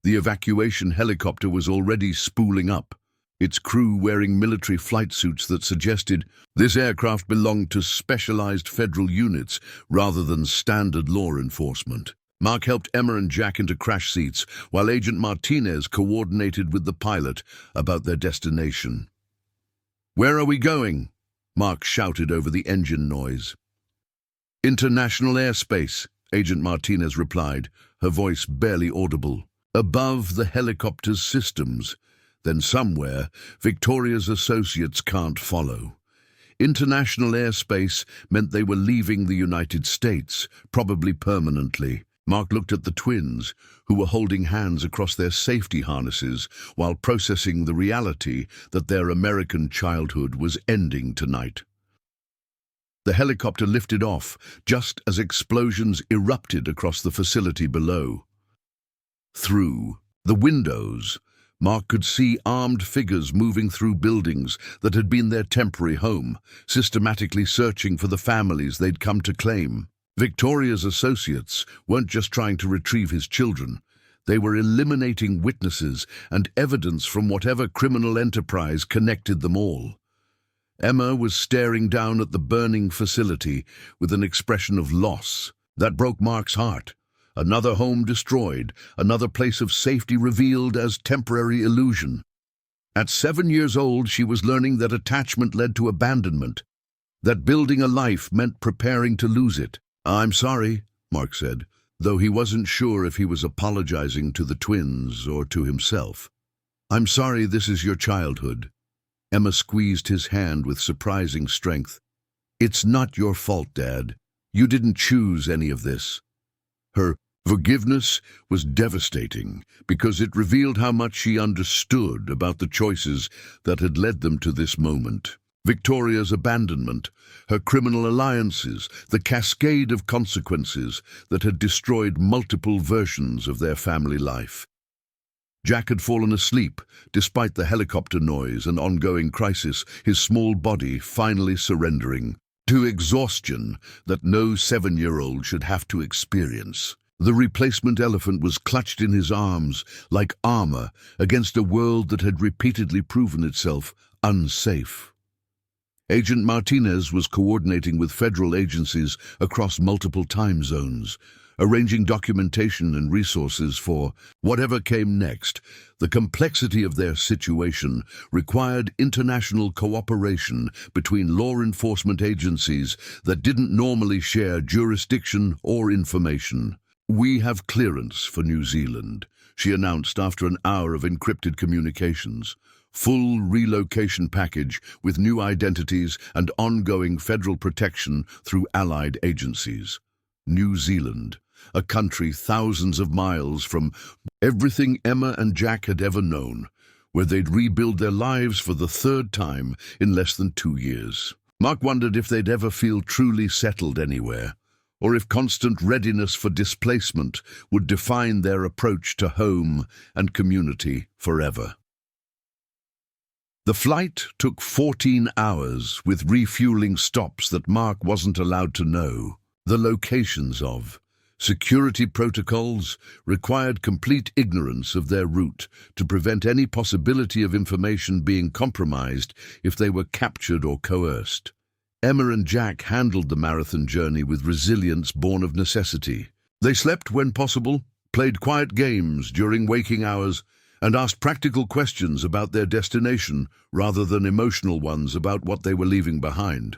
The evacuation helicopter was already spooling up, its crew wearing military flight suits that suggested this aircraft belonged to specialized federal units rather than standard law enforcement. Mark helped Emma and Jack into crash seats, while Agent Martinez coordinated with the pilot about their destination. "Where are we going?" Mark shouted over the engine noise. "International airspace," Agent Martinez replied, her voice barely audible. "Above the helicopter's systems. Then somewhere, Victoria's associates can't follow." International airspace meant they were leaving the United States, probably permanently. Mark looked at the twins, who were holding hands across their safety harnesses while processing the reality that their American childhood was ending tonight. The helicopter lifted off just as explosions erupted across the facility below. Through the windows, Mark could see armed figures moving through buildings that had been their temporary home, systematically searching for the families they'd come to claim. Victoria's associates weren't just trying to retrieve his children. They were eliminating witnesses and evidence from whatever criminal enterprise connected them all. Emma was staring down at the burning facility with an expression of loss that broke Mark's heart. Another home destroyed, another place of safety revealed as temporary illusion. At 7 years old, she was learning that attachment led to abandonment, that building a life meant preparing to lose it. "I'm sorry," Mark said, though he wasn't sure if he was apologizing to the twins or to himself. "I'm sorry this is your childhood." Emma squeezed his hand with surprising strength. "It's not your fault, Dad. You didn't choose any of this." Her forgiveness was devastating because it revealed how much she understood about the choices that had led them to this moment. Victoria's abandonment, her criminal alliances, the cascade of consequences that had destroyed multiple versions of their family life. Jack had fallen asleep, despite the helicopter noise and ongoing crisis, his small body finally surrendering to exhaustion that no 7-year-old should have to experience. The replacement elephant was clutched in his arms like armor against a world that had repeatedly proven itself unsafe. Agent Martinez was coordinating with federal agencies across multiple time zones, arranging documentation and resources for whatever came next. The complexity of their situation required international cooperation between law enforcement agencies that didn't normally share jurisdiction or information. "We have clearance for New Zealand," she announced after an hour of encrypted communications. "Full relocation package with new identities and ongoing federal protection through allied agencies." New Zealand, a country thousands of miles from everything Emma and Jack had ever known, where they'd rebuild their lives for the 3rd time in less than 2 years. Mark wondered if they'd ever feel truly settled anywhere, or if constant readiness for displacement would define their approach to home and community forever. The flight took 14 hours, with refueling stops that Mark wasn't allowed to know the locations of. Security protocols required complete ignorance of their route to prevent any possibility of information being compromised if they were captured or coerced. Emma and Jack handled the marathon journey with resilience born of necessity. They slept when possible, played quiet games during waking hours, and asked practical questions about their destination rather than emotional ones about what they were leaving behind.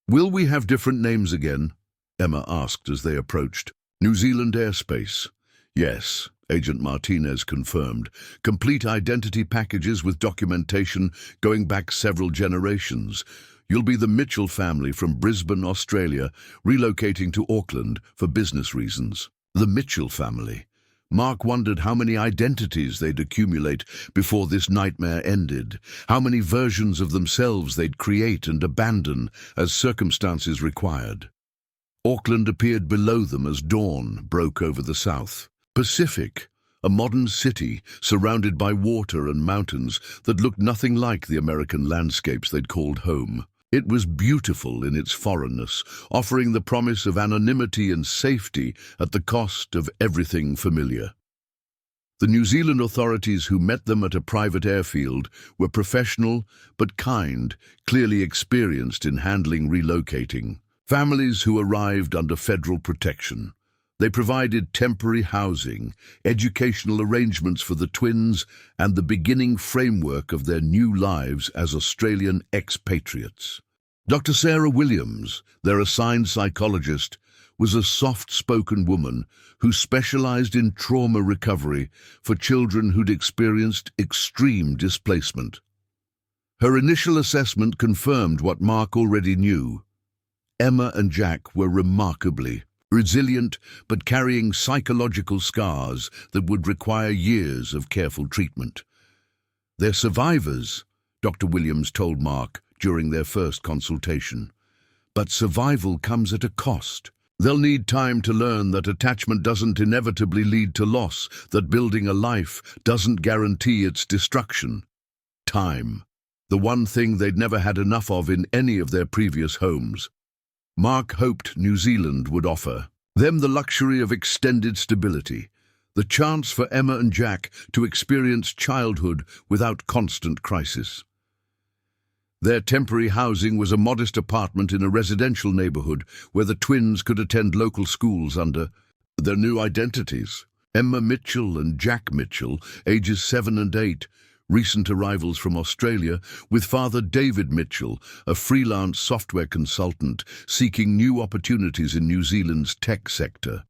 "Will we have different names again?" Emma asked as they approached. "New Zealand airspace." "Yes," Agent Martinez confirmed. "Complete identity packages with documentation going back several generations. You'll be the Mitchell family from Brisbane, Australia, relocating to Auckland for business reasons." The Mitchell family. Mark wondered how many identities they'd accumulate before this nightmare ended, how many versions of themselves they'd create and abandon as circumstances required. Auckland appeared below them as dawn broke over the south. Pacific, a modern city surrounded by water and mountains that looked nothing like the American landscapes they'd called home. It was beautiful in its foreignness, offering the promise of anonymity and safety at the cost of everything familiar. The New Zealand authorities who met them at a private airfield were professional but kind, clearly experienced in handling relocating. Families who arrived under federal protection. They provided temporary housing, educational arrangements for the twins, and the beginning framework of their new lives as Australian expatriates. Dr. Sarah Williams, their assigned psychologist, was a soft-spoken woman who specialized in trauma recovery for children who'd experienced extreme displacement. Her initial assessment confirmed what Mark already knew. Emma and Jack were remarkably resilient, but carrying psychological scars that would require years of careful treatment. "They're survivors," Dr. Williams told Mark during their first consultation. "But survival comes at a cost. They'll need time to learn that attachment doesn't inevitably lead to loss, that building a life doesn't guarantee its destruction. Time. The one thing they'd never had enough of in any of their previous homes. Mark hoped New Zealand would offer them the luxury of extended stability, the chance for Emma and Jack to experience childhood without constant crisis. Their temporary housing was a modest apartment in a residential neighborhood where the twins could attend local schools under their new identities. Emma Mitchell and Jack Mitchell, ages 7 and 8, recent arrivals from Australia, with father David Mitchell, a freelance software consultant seeking new opportunities in New Zealand's tech sector.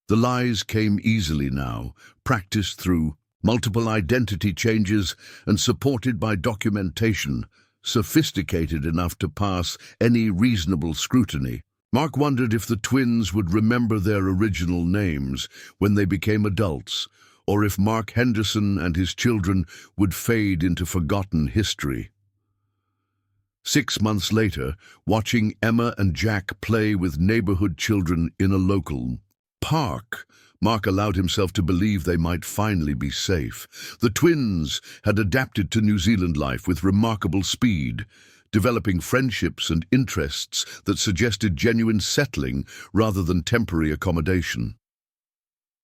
The lies came easily now, practiced through multiple identity changes and supported by documentation, sophisticated enough to pass any reasonable scrutiny. Mark wondered if the twins would remember their original names when they became adults, or if Mark Henderson and his children would fade into forgotten history. 6 months later, watching Emma and Jack play with neighborhood children in a local park, Mark allowed himself to believe they might finally be safe. The twins had adapted to New Zealand life with remarkable speed, developing friendships and interests that suggested genuine settling rather than temporary accommodation.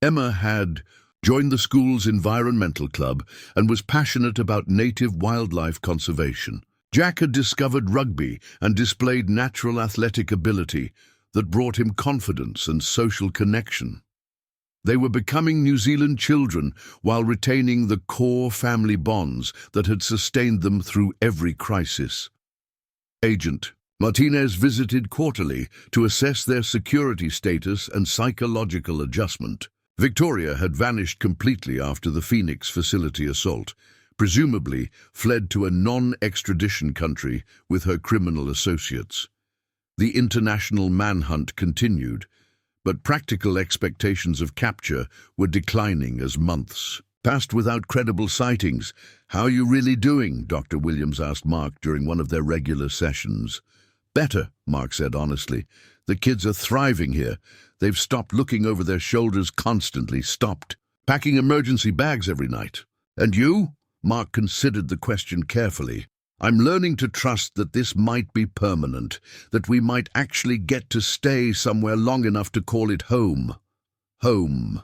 Emma had joined the school's environmental club and was passionate about native wildlife conservation. Jack had discovered rugby and displayed natural athletic ability that brought him confidence and social connection. They were becoming New Zealand children while retaining the core family bonds that had sustained them through every crisis. Agent Martinez visited quarterly to assess their security status and psychological adjustment. Victoria had vanished completely after the Phoenix facility assault, presumably fled to a non-extradition country with her criminal associates. The international manhunt continued, but practical expectations of capture were declining as months passed without credible sightings. "How are you really doing?" Dr. Williams asked Mark during one of their regular sessions. "Better," Mark said honestly. "The kids are thriving here. They've stopped looking over their shoulders constantly, stopped packing emergency bags every night." "And you?" Mark considered the question carefully. "I'm learning to trust that this might be permanent, that we might actually get to stay somewhere long enough to call it home." Home.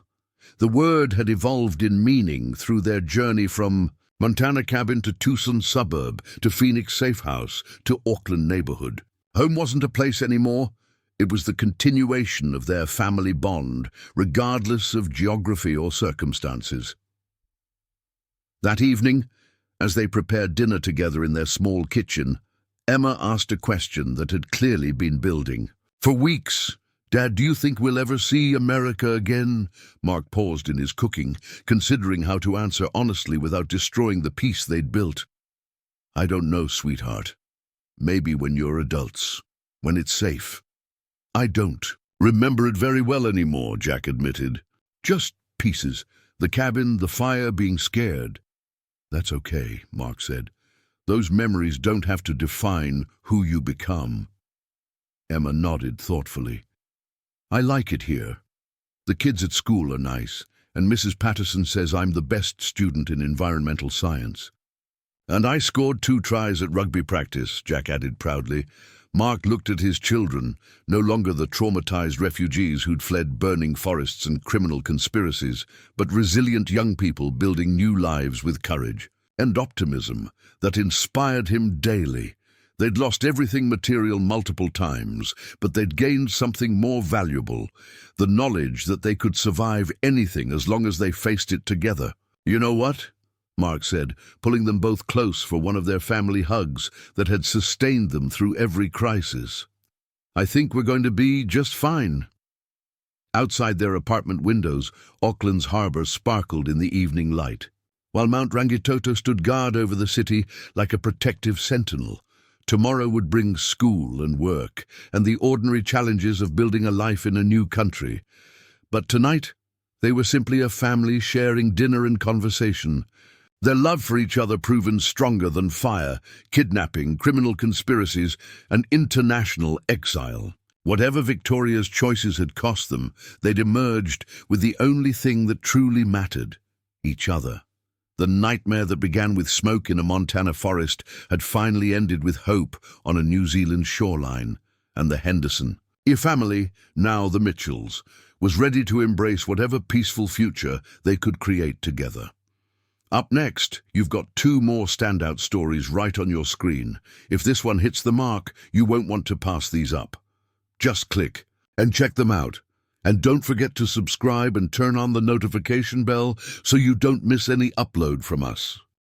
The word had evolved in meaning through their journey from Montana cabin to Tucson suburb, to Phoenix safe house, to Auckland neighborhood. Home wasn't a place anymore. It was the continuation of their family bond, regardless of geography or circumstances. That evening, as they prepared dinner together in their small kitchen, Emma asked a question that had clearly been building. For weeks, Dad, do you think we'll ever see America again? Mark paused in his cooking, considering how to answer honestly without destroying the peace they'd built. I don't know, sweetheart. Maybe when you're adults, when it's safe. I don't remember it very well anymore, Jack admitted. Just pieces. The cabin, the fire, being scared. That's okay, Mark said. Those memories don't have to define who you become. Emma nodded thoughtfully. I like it here. The kids at school are nice, and Mrs. Patterson says I'm the best student in environmental science. And I scored 2 tries at rugby practice, Jack added proudly. Mark looked at his children, no longer the traumatized refugees who'd fled burning forests and criminal conspiracies, but resilient young people building new lives with courage and optimism that inspired him daily. They'd lost everything material multiple times, but they'd gained something more valuable, the knowledge that they could survive anything as long as they faced it together. You know what? Mark said, pulling them both close for one of their family hugs that had sustained them through every crisis. I think we're going to be just fine. Outside their apartment windows, Auckland's harbour sparkled in the evening light, while Mount Rangitoto stood guard over the city like a protective sentinel. Tomorrow would bring school and work, and the ordinary challenges of building a life in a new country. But tonight, they were simply a family sharing dinner and conversation, their love for each other proven stronger than fire, kidnapping, criminal conspiracies, and international exile. Whatever Victoria's choices had cost them, they'd emerged with the only thing that truly mattered: each other. The nightmare that began with smoke in a Montana forest had finally ended with hope on a New Zealand shoreline, and the Henderson family, now the Mitchells, was ready to embrace whatever peaceful future they could create together. Up next, you've got 2 more standout stories right on your screen. If this one hits the mark, you won't want to pass these up. Just click and check them out. And don't forget to subscribe and turn on the notification bell so you don't miss any upload from us.